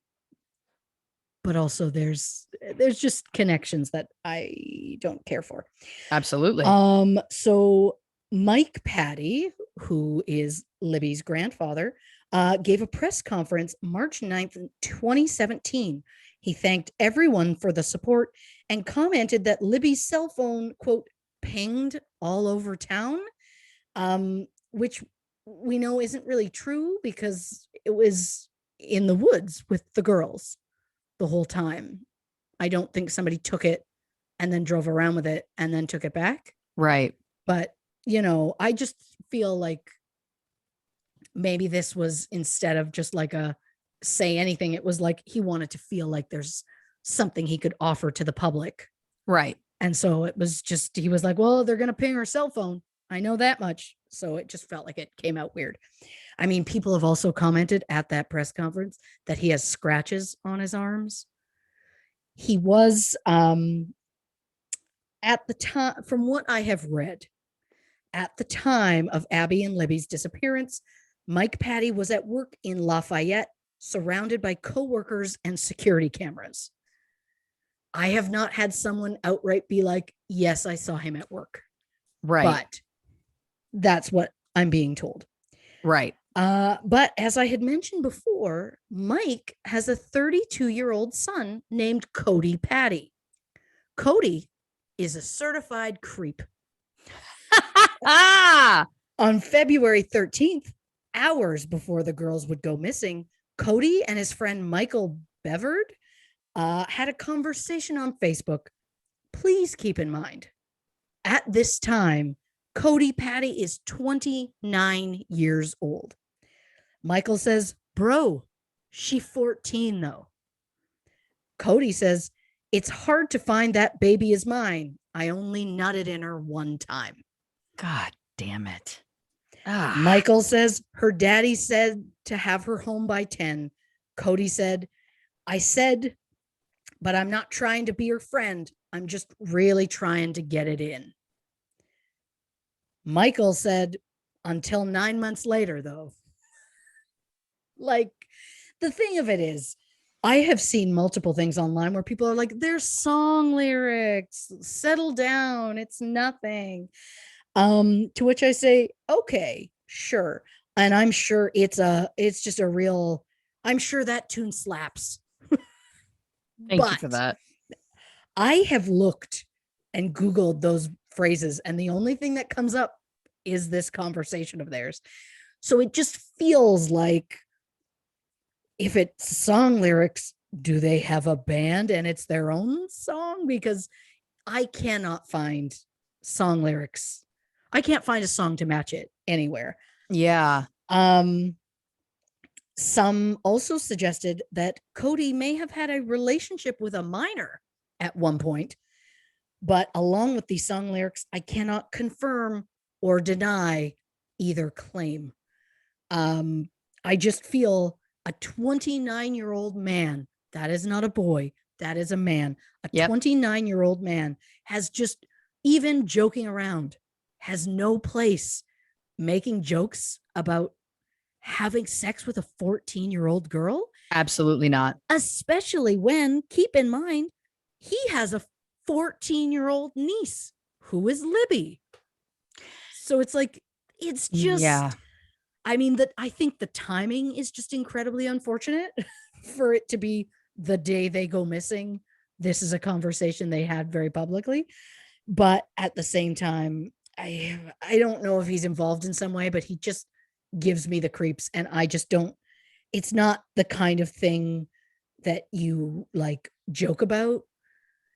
but also there's just connections that I don't care for. Absolutely. So Mike Patty, who is Libby's grandfather, gave a press conference March 9th, 2017. He thanked everyone for the support and commented that Libby's cell phone, quote, pinged all over town, which we know isn't really true because it was in the woods with the girls the whole time. I don't think somebody took it and then drove around with it and then took it back. Right. But, you know, I just feel like maybe this was, instead of just like a say anything, it was like he wanted to feel like there's something he could offer to the public. Right. And so it was just, he was like, well, they're going to ping her cell phone. I know that much. So it just felt like it came out weird. I mean, people have also commented at that press conference that he has scratches on his arms. He was, at the time, from what I have read, at the time of Abby and Libby's disappearance, Mike Patty was at work in Lafayette, surrounded by coworkers and security cameras. I have not had someone outright be like, yes, I saw him at work. Right. But that's what I'm being told. Right. But as I had mentioned before, Mike has a 32-year-old son named Cody Patty. Cody is a certified creep. On February 13th, hours before the girls would go missing, Cody and his friend Michael Bevard had a conversation on Facebook. Please keep in mind, at this time, Cody Patty is 29 years old. Michael says, bro, she 14 though. Cody says, it's hard to find that baby is mine. I only nutted in her one time. God damn it. Michael says her daddy said to have her home by 10. Cody said, I said, but I'm not trying to be her friend. I'm just really trying to get it in. Michael said, until 9 months later, though. Like, the thing of it is, I have seen multiple things online where people are like, "They're song lyrics. Settle down. It's nothing." To which I say, "Okay, sure." And I'm sure it's just a real. I'm sure that tune slaps. Thank you for that. I have looked and Googled those phrases, and the only thing that comes up is this conversation of theirs. So it just feels like, if it's song lyrics, do they have a band and it's their own song? Because I cannot find song lyrics. I can't find a song to match it anywhere. Yeah. Some also suggested that Cody may have had a relationship with a minor at one point, but along with these song lyrics, I cannot confirm or deny either claim. I just feel a 29-year-old man, that is not a boy, that is a man, a 29-year-old man has just, even joking around, has no place making jokes about having sex with a 14-year-old girl. Absolutely not. Especially when, keep in mind, he has a 14-year-old niece who is Libby. So it's like, it's just, I mean, that I think the timing is just incredibly unfortunate for it to be the day they go missing. This is a conversation they had very publicly, but at the same time, I don't know if he's involved in some way, but he just gives me the creeps, and I just don't. It's not the kind of thing that you like joke about.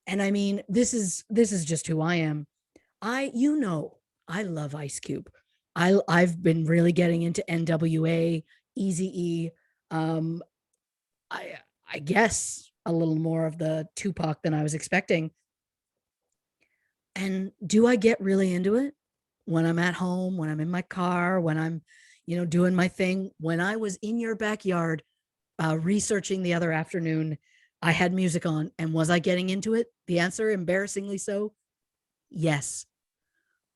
And I mean, this is just who I am. I love Ice Cube. I've been really getting into NWA, Eazy-E. I guess a little more of the Tupac than I was expecting. And do I get really into it when I'm at home, when I'm in my car, when I'm, doing my thing? When I was in your backyard researching the other afternoon, I had music on, and was I getting into it? The answer, embarrassingly so, yes.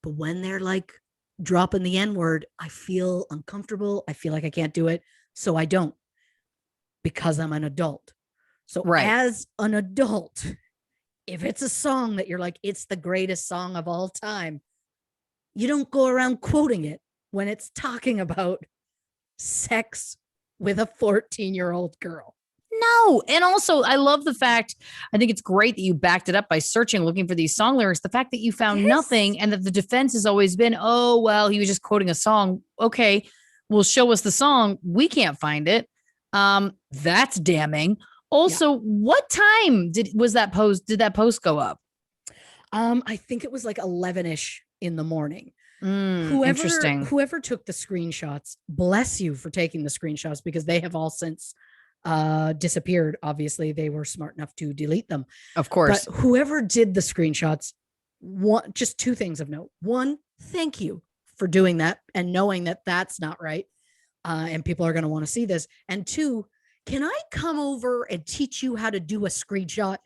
But when they're like dropping the N-word, I feel uncomfortable. I feel like I can't do it. So I don't, because I'm an adult. So as an adult, if it's a song that you're like, it's the greatest song of all time, you don't go around quoting it when it's talking about sex with a 14-year-old girl. No. And also, I love the fact, I think it's great that you backed it up by searching, looking for these song lyrics. The fact that you found nothing, and that the defense has always been, oh, well, he was just quoting a song. Okay, well, show us the song. We can't find it. That's damning. Also, what time did that post go up? I think it was like 11ish in the morning. Interesting. Whoever took the screenshots, bless you for taking the screenshots, because they have all since disappeared. Obviously, they were smart enough to delete them. Of course. But whoever did the screenshots, just two things of note. One, thank you for doing that and knowing that that's not right. And people are going to want to see this. And two, can I come over and teach you how to do a screenshot?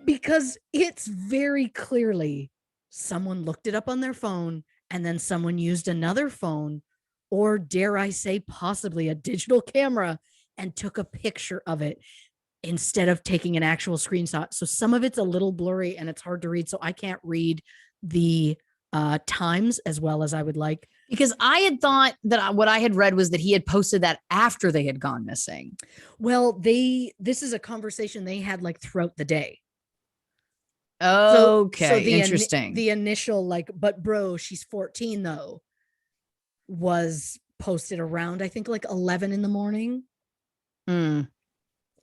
Because it's very clearly someone looked it up on their phone, and then someone used another phone, or dare I say, possibly a digital camera, and took a picture of it instead of taking an actual screenshot. So some of it's a little blurry and it's hard to read. So I can't read the times as well as I would like. Because I had thought that what I had read was that he had posted that after they had gone missing. Well, this is a conversation they had like throughout the day. Okay, so interesting. The initial but bro, she's 14 though, was posted around, I think, like 11 in the morning.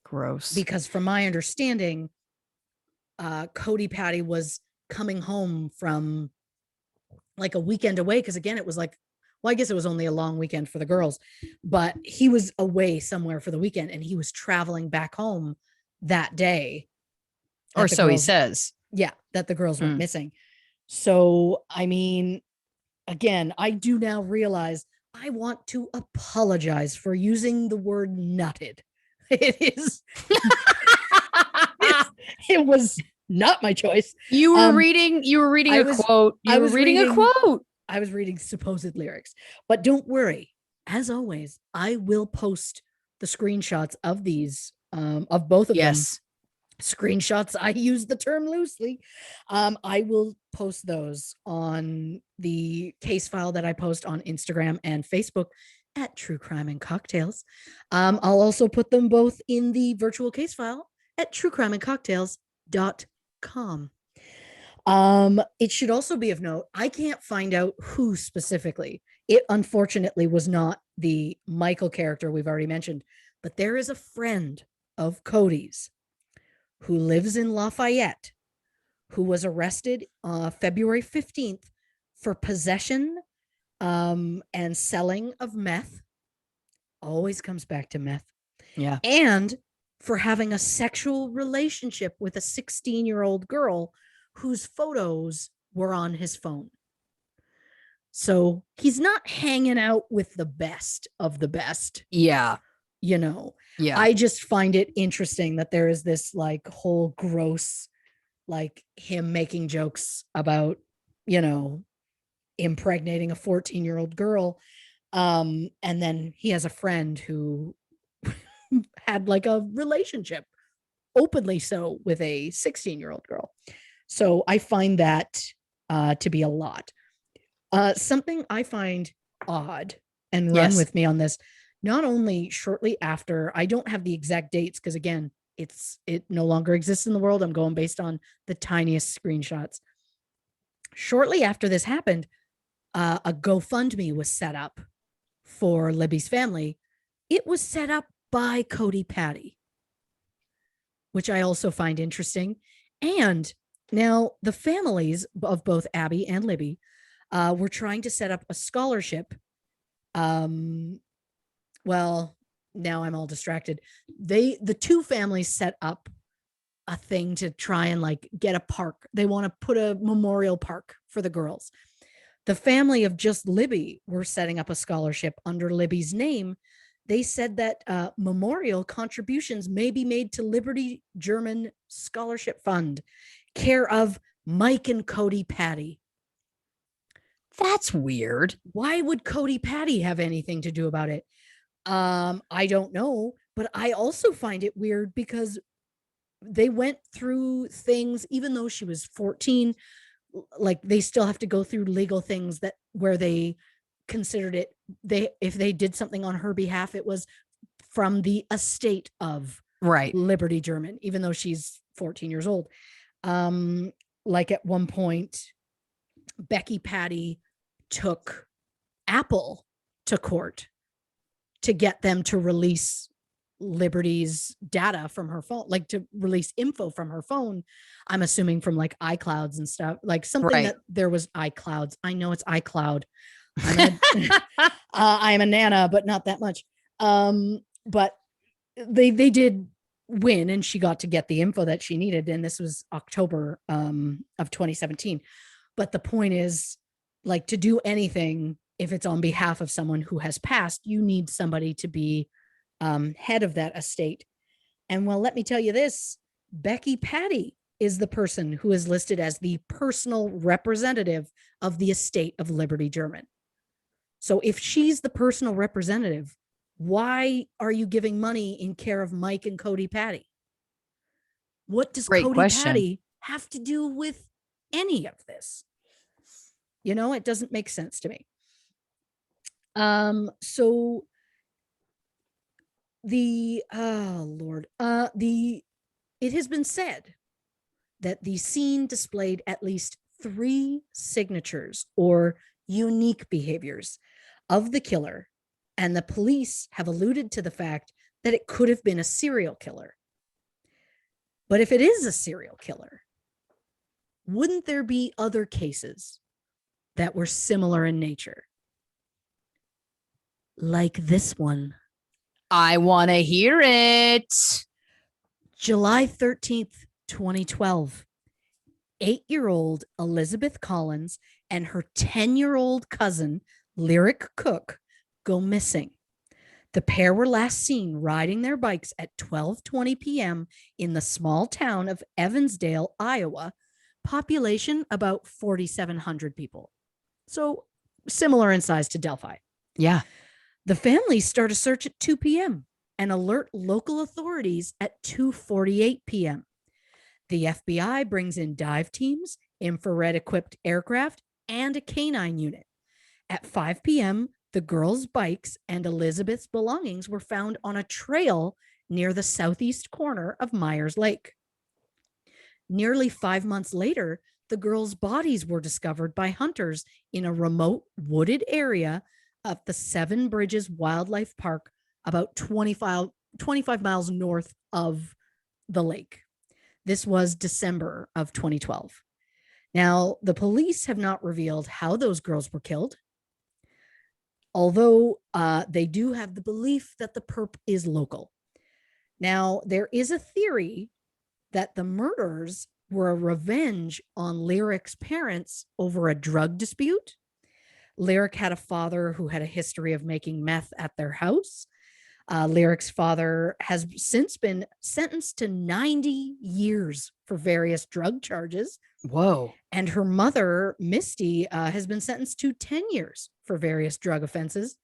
Gross. Because from my understanding, Cody Patty was coming home from like a weekend away. Because again, it was like, well, I guess it was only a long weekend for the girls, but he was away somewhere for the weekend, and he was traveling back home that day. Or so he says. Yeah, that the girls went missing. So, I mean, again, I do now realize I want to apologize for using the word nutted. It is. It was not my choice. You were reading a quote. I was reading supposed lyrics, but don't worry. as always, I will post the screenshots of these, of both of them. Screenshots, I use the term loosely. I will post those on the case file that I post on Instagram and Facebook at True Crime and Cocktails. I'll also put them both in the virtual case file at truecrimeandcocktails.com. It should also be of note, I can't find out who specifically. It unfortunately was not the Michael character we've already mentioned, but there is a friend of Cody's who lives in Lafayette, who was arrested February 15th for possession and selling of meth. Always comes back to meth. Yeah. And for having a sexual relationship with a 16-year-old girl whose photos were on his phone. So he's not hanging out with the best of the best. Yeah. You know, yeah. I just find it interesting that there is this like whole gross, like him making jokes about, you know, impregnating a 14-year-old girl. And then he has a friend who had like a relationship, openly so, with a 16-year-old girl. So I find that to be a lot. Something I find odd, and run with me on this, not only shortly after, I don't have the exact dates because again, it no longer exists in the world. I'm going based on the tiniest screenshots. Shortly after this happened, a GoFundMe was set up for Libby's family. It was set up by Cody Patty, which I also find interesting. And now the families of both Abby and Libby were trying to set up a scholarship. Well, now I'm all distracted. The two families set up a thing to try and like get a park. They want to put a memorial park for the girls. The family of just Libby were setting up a scholarship under Libby's name. They said that memorial contributions may be made to Liberty German Scholarship Fund, care of Mike and Cody Patty. That's weird. Why would Cody Patty have anything to do about it? I don't know, but I also find it weird because they went through things, even though she was 14, like they still have to go through legal things that where they considered it, if they did something on her behalf, it was from the estate of Liberty German, even though she's 14 years old. Like at one point, Becky Patty took Apple to court to get them to release Liberty's data from her phone, like to release info from her phone. I'm assuming from like iClouds and stuff, like something that there was iClouds. I know it's iCloud. I'm a nana, but not that much. But they did win, and she got to get the info that she needed. And this was October of 2017. But the point is, like, to do anything, if it's on behalf of someone who has passed, you need somebody to be head of that estate. And well, let me tell you this, Becky Patty is the person who is listed as the personal representative of the estate of Liberty German. So if she's the personal representative, why are you giving money in care of Mike and Cody Patty? What does Cody Patty have to do with any of this? You know, it doesn't make sense to me. So it has been said that the scene displayed at least 3 signatures or unique behaviors of the killer, and the police have alluded to the fact that it could have been a serial killer. But if it is a serial killer, wouldn't there be other cases that were similar in nature? Like this one. I want to hear it. July 13th, 2012. 8-year-old Elizabeth Collins and her 10-year-old cousin, Lyric Cook, go missing. The pair were last seen riding their bikes at 12:20 p.m. in the small town of Evansdale, Iowa. Population about 4,700 people. So similar in size to Delphi. Yeah. The families start a search at 2 p.m. and alert local authorities at 2:48 p.m. The FBI brings in dive teams, infrared equipped aircraft, and a canine unit. At 5 p.m., the girls' bikes and Elizabeth's belongings were found on a trail near the southeast corner of Myers Lake. Nearly 5 months later, the girls' bodies were discovered by hunters in a remote wooded area of the Seven Bridges Wildlife Park, about 25 miles north of the lake. This was December of 2012. Now, the police have not revealed how those girls were killed, although they do have the belief that the perp is local. Now, there is a theory that the murders were a revenge on Lyric's parents over a drug dispute. Lyric had a father who had a history of making meth at their house. Lyric's father has since been sentenced to 90 years for various drug charges. Whoa. And her mother, Misty, has been sentenced to 10 years for various drug offenses.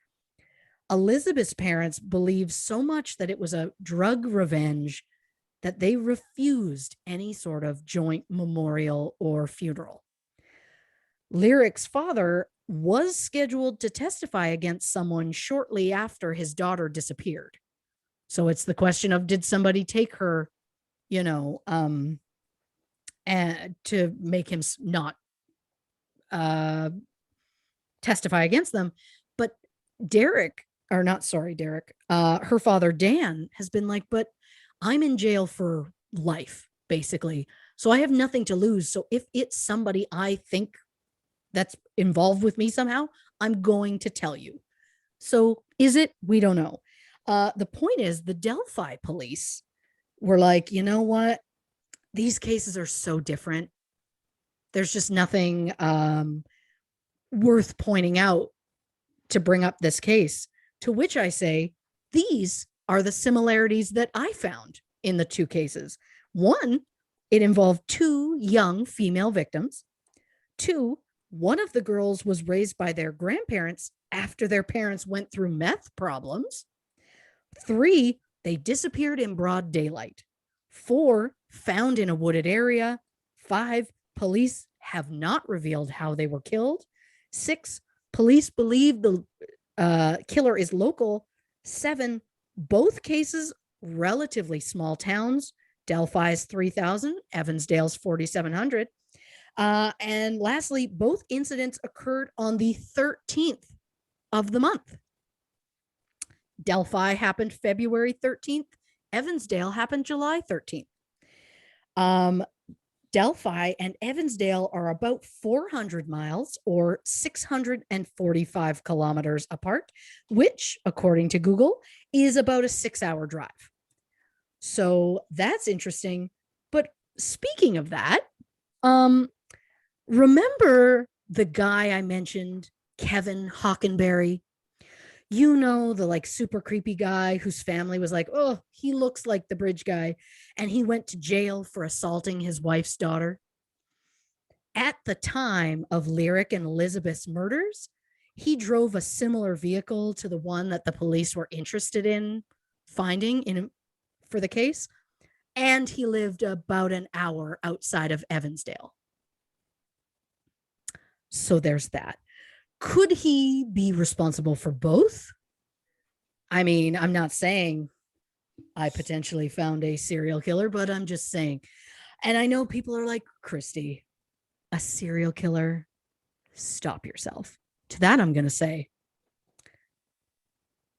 Elizabeth's parents believed so much that it was a drug revenge that they refused any sort of joint memorial or funeral. Lyric's father was scheduled to testify against someone shortly after his daughter disappeared. So it's the question of, did somebody take her, and to make him not testify against them. But her father, Dan, has been like, but I'm in jail for life, basically. So I have nothing to lose. So if it's somebody I think that's involved with me somehow, I'm going to tell you. So is it? We don't know. The point is, the Delphi police were like, you know what? These cases are so different. There's just nothing worth pointing out to bring up this case. To which I say, these are the similarities that I found in the two cases. One, it involved two young female victims. Two, one of the girls was raised by their grandparents after their parents went through meth problems. Three, they disappeared in broad daylight. Four, found in a wooded area. Five, police have not revealed how they were killed. Six, police believe the killer is local. Seven, both cases relatively small towns. Delphi's 3,000, Evansdale's 4,700. And lastly, both incidents occurred on the 13th of the month. Delphi happened February 13th. Evansdale happened July 13th. Delphi and Evansdale are about 400 miles or 645 kilometers apart, which, according to Google, is about a 6-hour drive. So that's interesting. But speaking of that, remember the guy I mentioned, Kevin Hackenberry? The super creepy guy whose family was like, oh, he looks like the bridge guy. And he went to jail for assaulting his wife's daughter. At the time of Lyric and Elizabeth's murders, he drove a similar vehicle to the one that the police were interested in finding for the case. And he lived about an hour outside of Evansdale. So there's that. Could he be responsible for both? I mean, I'm not saying I potentially found a serial killer, but I'm just saying. And I know people are like, Christy, a serial killer? Stop yourself. To that, I'm going to say,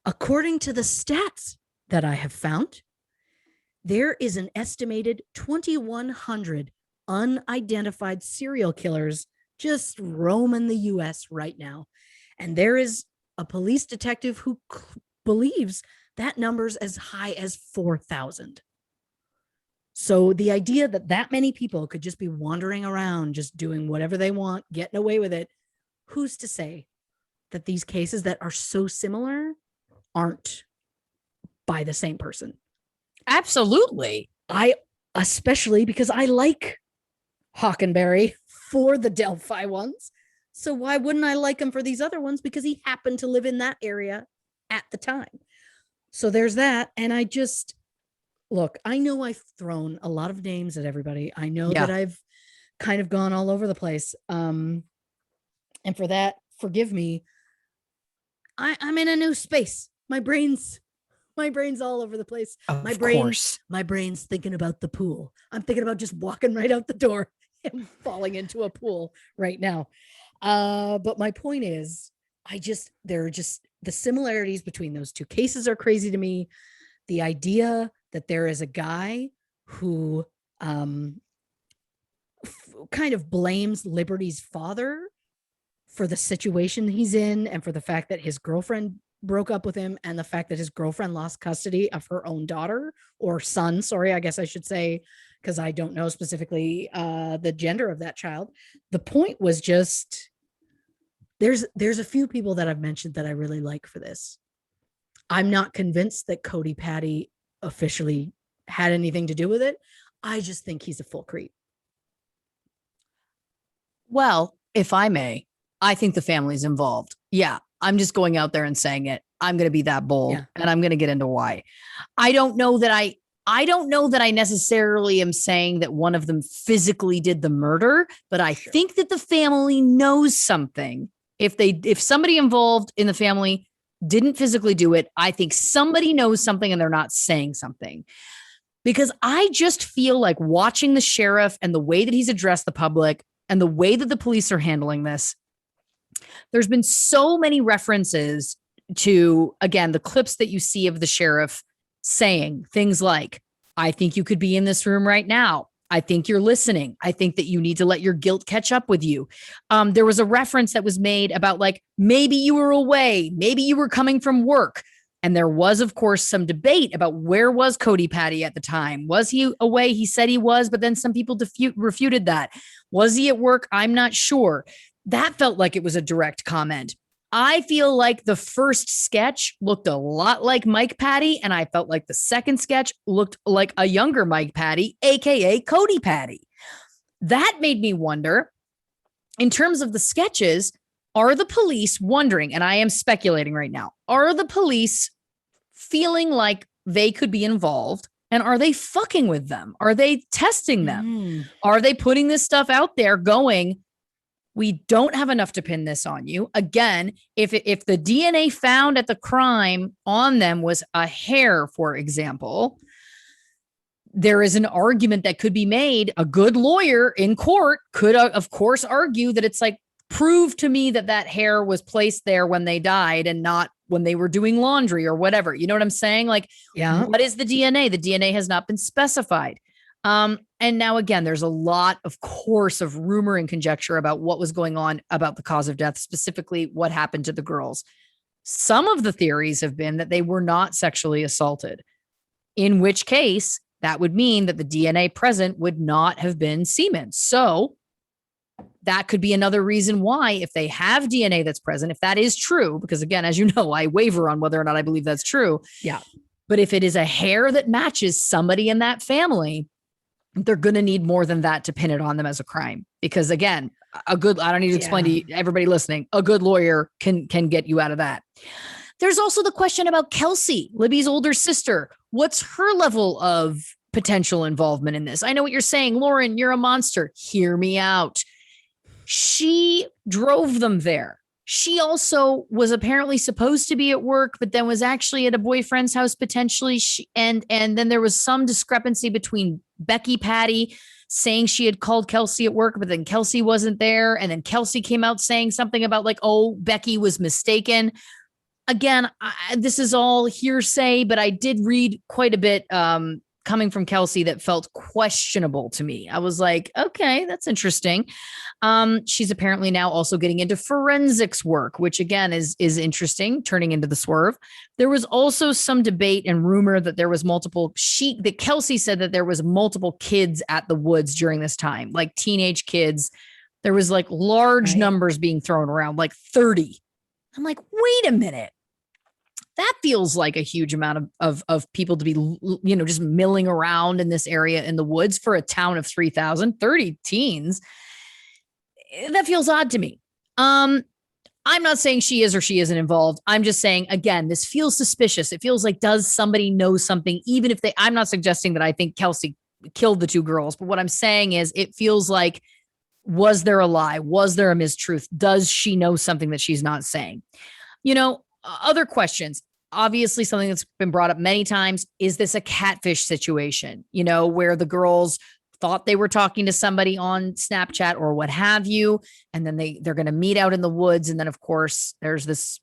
according to the stats that I have found, there is an estimated 2,100 unidentified serial killers just roaming the US right now. And there is a police detective who believes that number's as high as 4,000. So the idea that many people could just be wandering around, just doing whatever they want, getting away with it, who's to say that these cases that are so similar aren't by the same person? Absolutely. Especially because I like Hackenberry for the Delphi ones. So why wouldn't I like him for these other ones? Because he happened to live in that area at the time. So there's that. And I just, look, I know I've thrown a lot of names at everybody. I know that I've kind of gone all over the place. And for that, forgive me. I'm in a new space. My brain's all over the place. Of course. My brain's thinking about the pool. I'm thinking about just walking right out the door and falling into a pool right now. But my point is, there are just the similarities between those two cases are crazy to me. The idea that there is a guy who kind of blames Liberty's father for the situation he's in and for the fact that his girlfriend broke up with him and the fact that his girlfriend lost custody of her own daughter or son. Sorry, I guess I should say, because I don't know specifically the gender of that child. The point was just, there's a few people that I've mentioned that I really like for this. I'm not convinced that Cody Patty officially had anything to do with it. I just think he's a full creep. Well, if I may, I think the family's involved. Yeah, I'm just going out there and saying it. I'm going to be that bold, and I'm going to get into why. I don't know that I necessarily am saying that one of them physically did the murder, but I think that the family knows something. If somebody involved in the family didn't physically do it, I think somebody knows something and they're not saying something. Because I just feel like watching the sheriff and the way that he's addressed the public and the way that the police are handling this, there's been so many references to, again, the clips that you see of the sheriff saying things like, I think you could be in this room right now. I think you're listening. I think that you need to let your guilt catch up with you. There was a reference that was made about like, maybe you were away, maybe you were coming from work. And there was, of course, some debate about where was Cody Patty at the time. Was he away? He said he was, but then some people refuted that. Was he at work? I'm not sure. That felt like it was a direct comment. I feel like the first sketch looked a lot like Mike Patty, and I felt like the second sketch looked like a younger Mike Patty, aka Cody Patty. That made me wonder, in terms of the sketches, are the police wondering, and I am speculating right now, are the police feeling like they could be involved? And are they fucking with them? Are they testing them? Are they putting this stuff out there going, we don't have enough to pin this on you? Again, if the DNA found at the crime on them was a hair, for example, there is an argument that could be made. A good lawyer in court could, of course, argue that it's like, prove to me that that hair was placed there when they died and not when they were doing laundry or whatever. You know what I'm saying? Like, what is the DNA? The DNA has not been specified. And now, again, there's a lot, of course, of rumor and conjecture about what was going on about the cause of death, specifically what happened to the girls. Some of the theories have been that they were not sexually assaulted, in which case that would mean that the DNA present would not have been semen. So that could be another reason why, if they have DNA that's present, if that is true, because again, as you know, I waver on whether or not I believe that's true. Yeah. But if it is a hair that matches somebody in that family, they're going to need more than that to pin it on them as a crime. Because again, I don't need to explain to everybody listening, a good lawyer can get you out of that. There's also the question about Kelsey, Libby's older sister. What's her level of potential involvement in this? I know what you're saying, Lauren, you're a monster. Hear me out. She drove them there. She also was apparently supposed to be at work, but then was actually at a boyfriend's house potentially. And then there was some discrepancy between Becky Patty saying she had called Kelsey at work, but then Kelsey wasn't there. And then Kelsey came out saying something about like, oh, Becky was mistaken. Again, this is all hearsay, but I did read quite a bit coming from Kelsey that felt questionable to me. I was like, okay, that's interesting. She's apparently now also getting into forensics work, which again is interesting, turning into the swerve. There was also some debate and rumor that there was that Kelsey said that there was multiple kids at the woods during this time, like teenage kids. There was like large numbers being thrown around, like 30. I'm like, wait a minute. That feels like a huge amount of people to be, just milling around in this area in the woods for a town of 3,000, 30 teens. That feels odd to me. I'm not saying she is or she isn't involved. I'm just saying, again, this feels suspicious. It feels like, does somebody know something? Even if I'm not suggesting that I think Kelsey killed the two girls, but what I'm saying is it feels like, was there a lie? Was there a mistruth? Does she know something that she's not saying? Other questions. Obviously, something that's been brought up many times, is this a catfish situation, where the girls thought they were talking to somebody on Snapchat or what have you, and then they're going to meet out in the woods. And then, of course, there's this,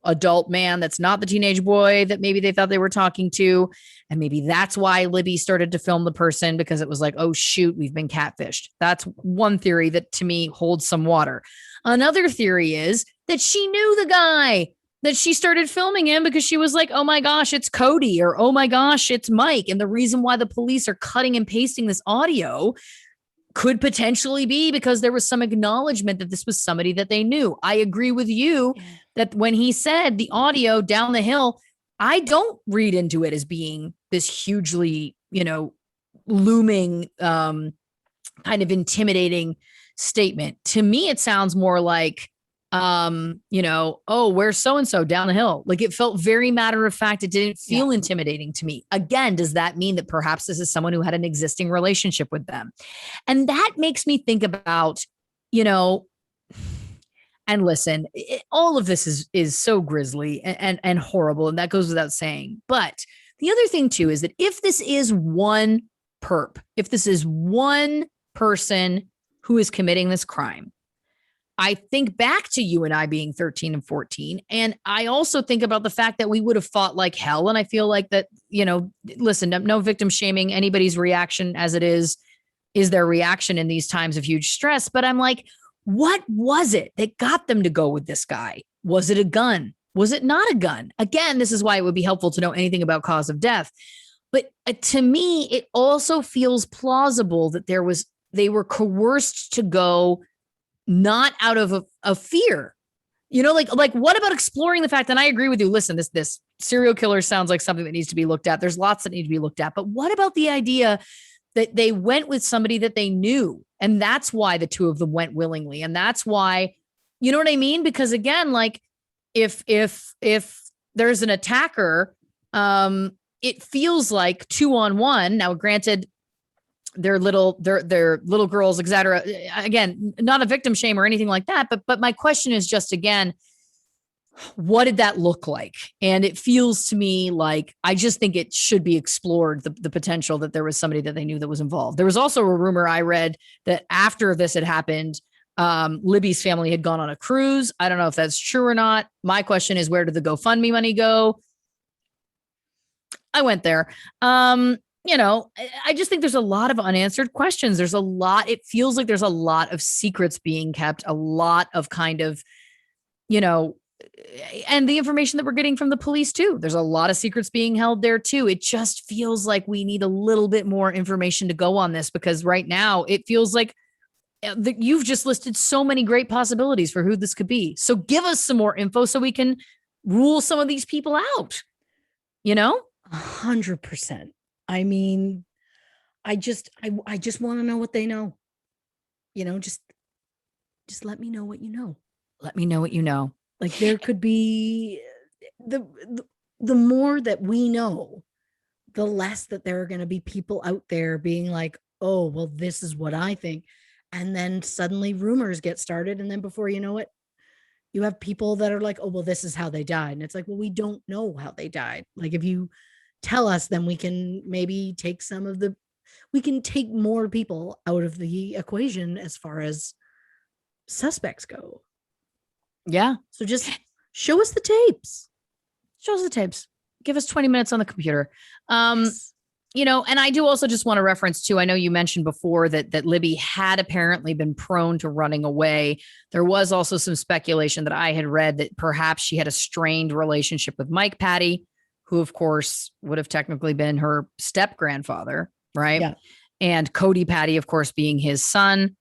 adult man that's not the teenage boy that maybe they thought they were talking to. And maybe that's why Libby started to film the person, because it was like, oh, shoot, we've been catfished. That's one theory that to me holds some water. Another theory is that she knew the guy, that she started filming him because she was like, oh my gosh, it's Cody, or oh my gosh, it's Mike. And the reason why the police are cutting and pasting this audio could potentially be because there was some acknowledgement that this was somebody that they knew. I agree with you that when he said the audio down the hill, I don't read into it as being this hugely, looming, kind of intimidating statement. To me, it sounds more like, oh, where's so-and-so down the hill? Like, it felt very matter of fact. It didn't feel intimidating to me. Again, does that mean that perhaps this is someone who had an existing relationship with them? And that makes me think about, and listen, all of this is so grisly and horrible. And that goes without saying. But the other thing too, is that if this is one perp, if this is one person who is committing this crime, I think back to you and I being 13 and 14. And I also think about the fact that we would have fought like hell. And I feel like that, listen, no victim shaming, anybody's reaction as it is their reaction in these times of huge stress. But I'm like, what was it that got them to go with this guy? Was it a gun? Was it not a gun? Again, this is why it would be helpful to know anything about cause of death. But to me, it also feels plausible that they were coerced to go not out of a fear, like what about exploring the fact, and I agree with you, listen, this serial killer sounds like something that needs to be looked at. There's lots that need to be looked at, but what about the idea that they went with somebody that they knew? And that's why the two of them went willingly. And that's why, you know what I mean? Because again, like if there's an attacker, it feels like 2-on-1. Now, granted, they're little girls, et cetera. Again, not a victim shame or anything like that. But my question is just, again, what did that look like? And it feels to me like, I just think it should be explored, the potential that there was somebody that they knew that was involved. There was also a rumor I read that after this had happened, Libby's family had gone on a cruise. I don't know if that's true or not. My question is, where did the GoFundMe money go? I went there. I just think there's a lot of unanswered questions. It feels like there's a lot of secrets being kept, a lot of kind of, and the information that we're getting from the police too. There's a lot of secrets being held there too. It just feels like we need a little bit more information to go on this, because right now it feels like that you've just listed so many great possibilities for who this could be. So give us some more info so we can rule some of these people out, 100%. I mean, I just want to know what they know. Just let me know what you know. Let me know what you know. Like, there could be the more that we know, the less that there are going to be people out there being like, oh, well, this is what I think. And then suddenly rumors get started. And then before you know it, you have people that are like, oh, well, this is how they died. And it's like, well, we don't know how they died. Like, if you tell us, then we can maybe take we can take more people out of the equation as far as suspects go. Yeah. So just show us the tapes. Show us the tapes. Give us 20 minutes on the computer. Yes. And I do also just want to reference too, I know you mentioned before that Libby had apparently been prone to running away. There was also some speculation that I had read that perhaps she had a strained relationship with Mike Patty, who of course would have technically been her step grandfather, right? Yeah. And Cody Patty, of course, being his son.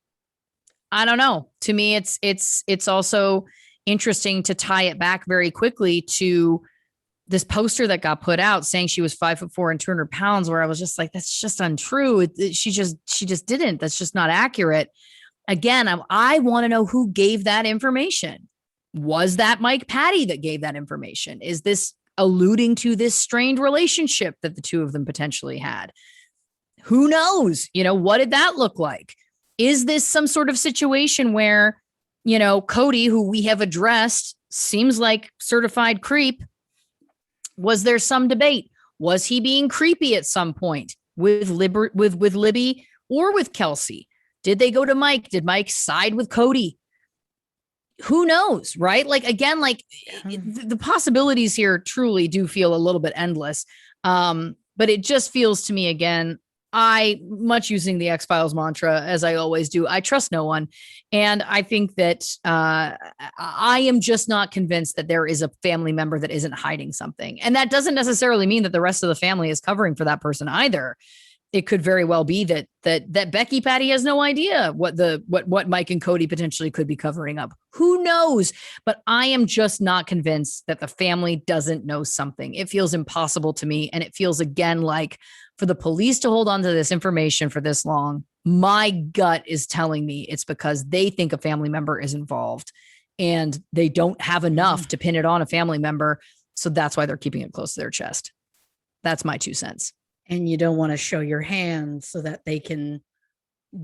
I don't know. To me, it's also interesting to tie it back very quickly to this poster that got put out saying she was 5'4" and 200 pounds, where I was just like, that's just untrue. She just didn't. That's just not accurate. Again, I want to know who gave that information. Was that Mike Patty that gave that information? Is this alluding to this strained relationship that the two of them potentially had? Who knows? What did that look like? Is this some sort of situation where, Cody, who we have addressed, seems like certified creep? Was there some debate? Was he being creepy at some point with Libby or with Kelsey? Did they go to Mike? Did Mike side with Cody? Who knows, right? The possibilities here truly do feel a little bit endless. But it just feels to me, again, much using the X-Files mantra, as I always do, I trust no one. And I think that I am just not convinced that there is a family member that isn't hiding something. And that doesn't necessarily mean that the rest of the family is covering for that person either. It could very well be that Becky Patty has no idea what Mike and Cody potentially could be covering up. Who knows? But I am just not convinced that the family doesn't know something. It feels impossible to me. And it feels, again, like for the police to hold on to this information for this long, my gut is telling me it's because they think a family member is involved and they don't have enough to pin it on a family member. So that's why they're keeping it close to their chest. That's my 2 cents. And you don't want to show your hand so that they can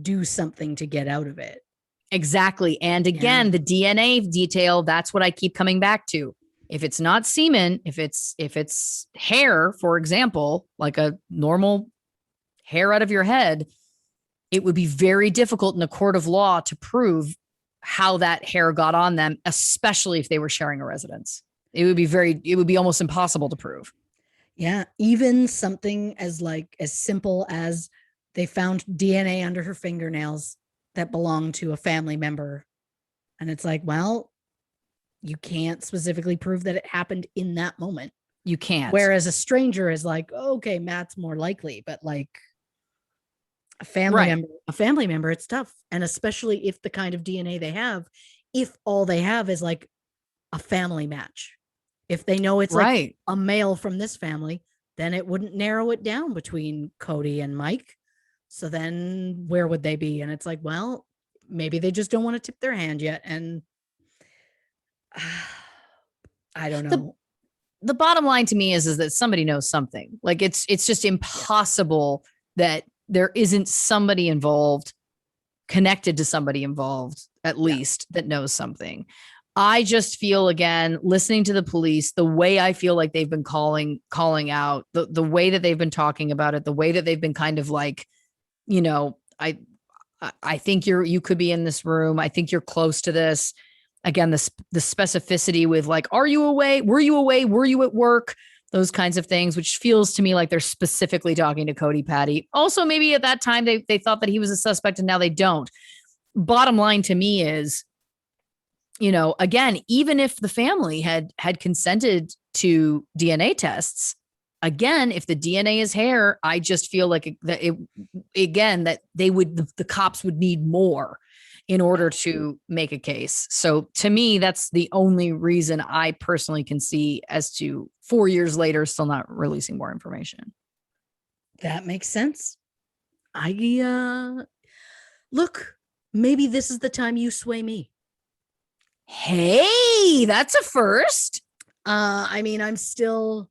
do something to get out of it. Exactly. And again, the DNA detail, that's what I keep coming back to. If it's not semen, if it's hair, for example, like a normal hair out of your head, it would be very difficult in a court of law to prove how that hair got on them, especially if they were sharing a residence. It would be almost impossible to prove. Yeah, even something as simple as they found DNA under her fingernails that belonged to a family member. And it's like, well, you can't specifically prove that it happened in that moment. You can't. Whereas a stranger is like, oh, okay, Matt's more likely, but like a family member, it's tough. And especially if the kind of DNA they have, if all they have is like a family match. If they know it's like a male from this family, then it wouldn't narrow it down between Cody and Mike. So then where would they be? And it's like, well, maybe they just don't want to tip their hand yet. And I don't know. The bottom line to me is that somebody knows something. Like it's just impossible that there isn't somebody involved, connected to somebody involved, at least, that knows something. I just feel, again, listening to the police, the way I feel like they've been calling out, the way that they've been talking about it, the way that they've been kind of like, I think you could be in this room. I think you're close to this. Again, the specificity with like, are you away? Were you away? Were you at work? Those kinds of things, which feels to me like they're specifically talking to Cody Patty. Also, maybe at that time they thought that he was a suspect and now they don't. Bottom line to me is, again, even if the family had consented to DNA tests, again, if the DNA is hair, I just feel like that the cops would need more in order to make a case. So to me, that's the only reason I personally can see as to 4 years later, still not releasing more information. That makes sense. Look, maybe this is the time you sway me. Hey, that's a first. I'm still,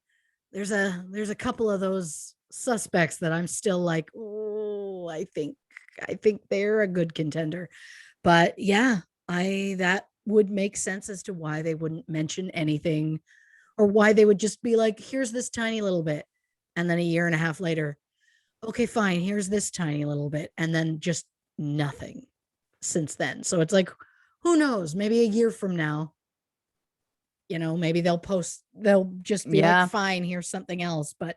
there's a couple of those suspects that I'm still like, oh, I think they're a good contender. But yeah, that would make sense as to why they wouldn't mention anything, or why they would just be like, here's this tiny little bit. And then a year and a half later, okay, fine, here's this tiny little bit. And then just nothing since then. So it's like, who knows? Maybe a year from now, maybe they'll just be like, fine, here's something else. But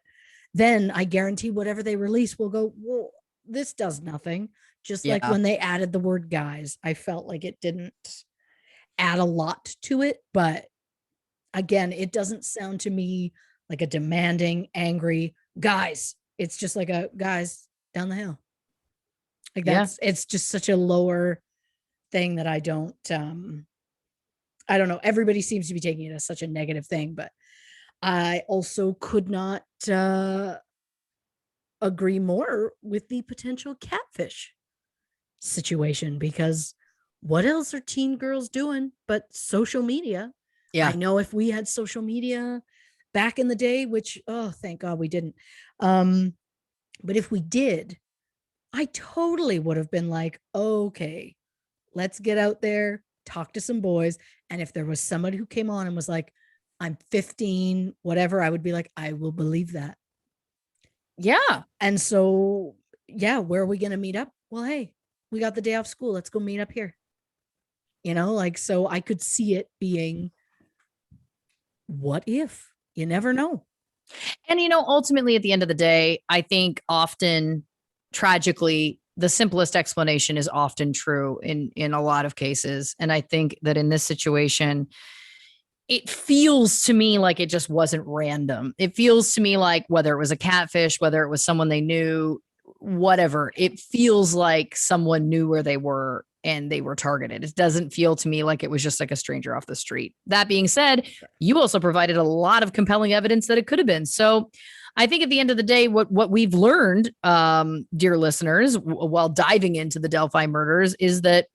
then I guarantee whatever they release will go, well, this does nothing. Just like when they added the word guys, I felt like it didn't add a lot to it. But again, it doesn't sound to me like a demanding, angry guys. It's just like a guys down the hill. Like it's just such a lower thing that I don't know. Everybody seems to be taking it as such a negative thing, but I also could not agree more with the potential catfish situation, because what else are teen girls doing but social media? Yeah. I know if we had social media back in the day, which, oh, thank God we didn't. But if we did, I totally would have been like, okay, let's get out there, talk to some boys. And if there was somebody who came on and was like, I'm 15, whatever, I would be like, I will believe that. Yeah. And so, yeah, where are we going to meet up? Well, hey, we got the day off school. Let's go meet up here. You know, like, so I could see it being, what if? You never know. And, ultimately at the end of the day, I think often tragically, the simplest explanation is often true in a lot of cases. And I think that in this situation, it feels to me like it just wasn't random. It feels to me like whether it was a catfish, whether it was someone they knew, whatever, it feels like someone knew where they were and they were targeted. It doesn't feel to me like it was just like a stranger off the street. That being said, you also provided a lot of compelling evidence that it could have been. So I think at the end of the day, what we've learned, dear listeners, while diving into the Delphi murders is that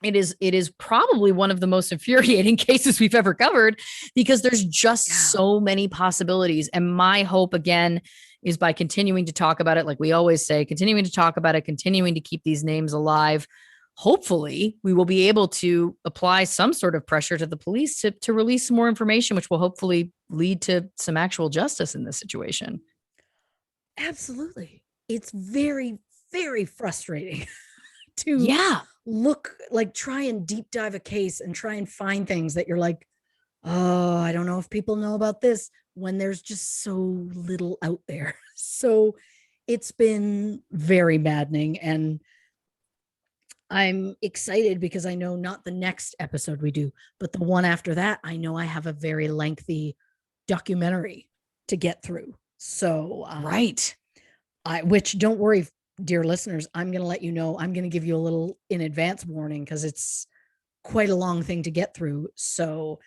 it is probably one of the most infuriating cases we've ever covered because there's just so many possibilities. And my hope again is by continuing to talk about it, like we always say, continuing to talk about it, continuing to keep these names alive. Hopefully we will be able to apply some sort of pressure to the police to release some more information, which will hopefully lead to some actual justice in this situation. Absolutely. It's very, very frustrating to look, like, try and deep dive a case and try and find things that you're like, oh, I don't know if people know about this, when there's just so little out there. So it's been very maddening. And I'm excited because I know not the next episode we do, but the one after that, I know I have a very lengthy documentary to get through. So, which, don't worry, dear listeners, I'm going to let you know, I'm going to give you a little in advance warning because it's quite a long thing to get through. So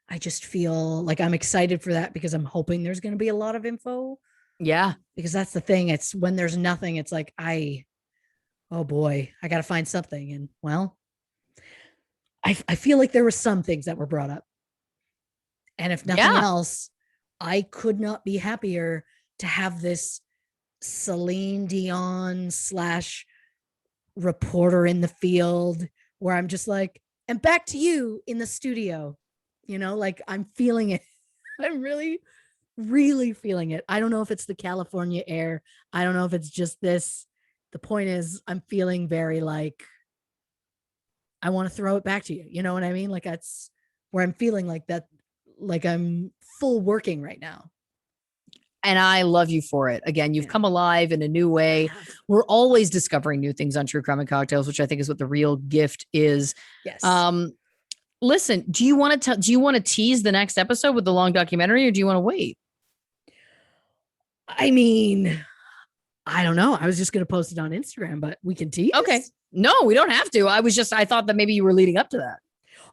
I just feel like I'm excited for that because I'm hoping there's going to be a lot of info. Yeah. Because that's the thing. It's when there's nothing, it's like, oh boy, I got to find something. And well, I feel like there were some things that were brought up. And if nothing else, I could not be happier to have this Celine Dion / reporter in the field where I'm just like, and back to you in the studio, like I'm feeling it. I'm really, really feeling it. I don't know if it's the California air. I don't know if it's just this. The point is, I'm feeling very like, I want to throw it back to you. You know what I mean? Like that's where I'm feeling like that, like I'm full working right now. And I love you for it. Again, you've come alive in a new way. We're always discovering new things on True Crime and Cocktails, which I think is what the real gift is. Yes. Listen, do you want to tease the next episode with the long documentary, or do you want to wait? I mean, I don't know. I was just going to post it on Instagram, but we can tease. Okay. No, we don't have to. I thought that maybe you were leading up to that.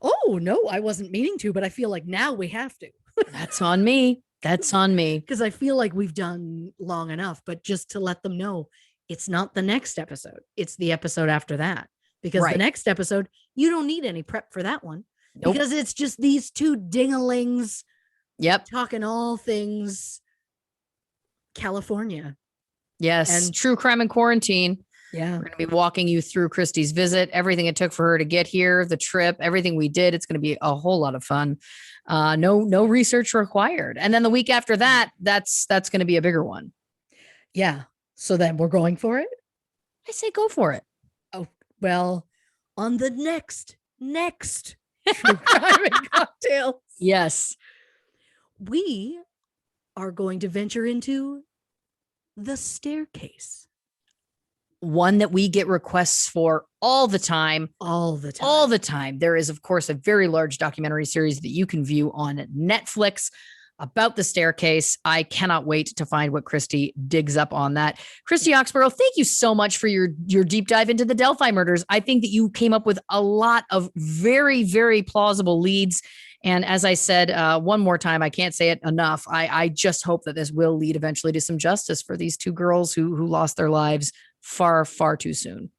Oh, no, I wasn't meaning to, but I feel like now we have to. That's on me. That's on me. Because I feel like we've done long enough, but just to let them know, it's not the next episode. It's the episode after that. Because the next episode, you don't need any prep for that one. Nope. Because it's just these two dingalings talking all things California. Yes. And True Crime and Quarantine. Yeah. We're going to be walking you through Christy's visit, everything it took for her to get here, the trip, everything we did. It's going to be a whole lot of fun. No research required. And then the week after that, that's going to be a bigger one. Yeah. So then we're going for it. I say go for it. Oh, well, on the next True Crime and Cocktails. Yes. We are going to venture into the staircase. One that we get requests for all the time. There is, of course, a very large documentary series that you can view on Netflix about the staircase. I cannot wait to find what Christy digs up on that. Christy Oxborough, thank you so much for your deep dive into the Delphi murders. I think that you came up with a lot of very, very plausible leads. And as I said, one more time, I can't say it enough. I just hope that this will lead eventually to some justice for these two girls who lost their lives far, far too soon.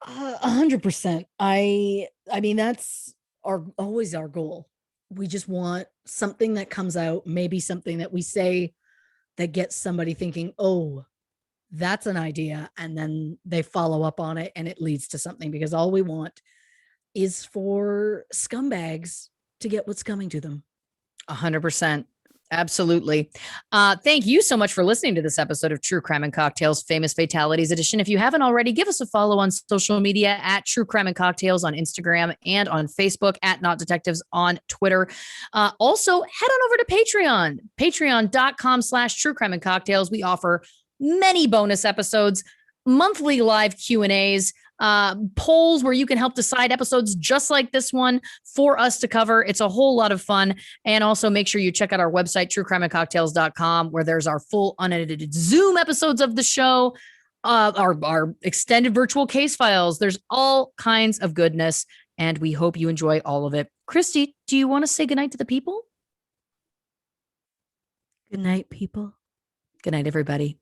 100%. I mean, that's always our goal. We just want something that comes out, maybe something that we say that gets somebody thinking, oh, that's an idea. And then they follow up on it and it leads to something, because all we want is for scumbags to get what's coming to them. 100%. Absolutely. Thank you so much for listening to this episode of True Crime and Cocktails Famous Fatalities Edition. If you haven't already, give us a follow on social media at True Crime and Cocktails on Instagram and on Facebook, at Not Detectives on Twitter. Also, head on over to Patreon, patreon.com/True Crime and Cocktails. We offer many bonus episodes, monthly live Q&As, polls where you can help decide episodes just like this one for us to cover. It's a whole lot of fun. And also make sure you check out our website, truecrimeandcocktails.com, where there's our full unedited Zoom episodes of the show, our extended virtual case files. There's all kinds of goodness, and we hope you enjoy all of it. Christy, do you want to say goodnight to the people? Good night, people. Good night, everybody.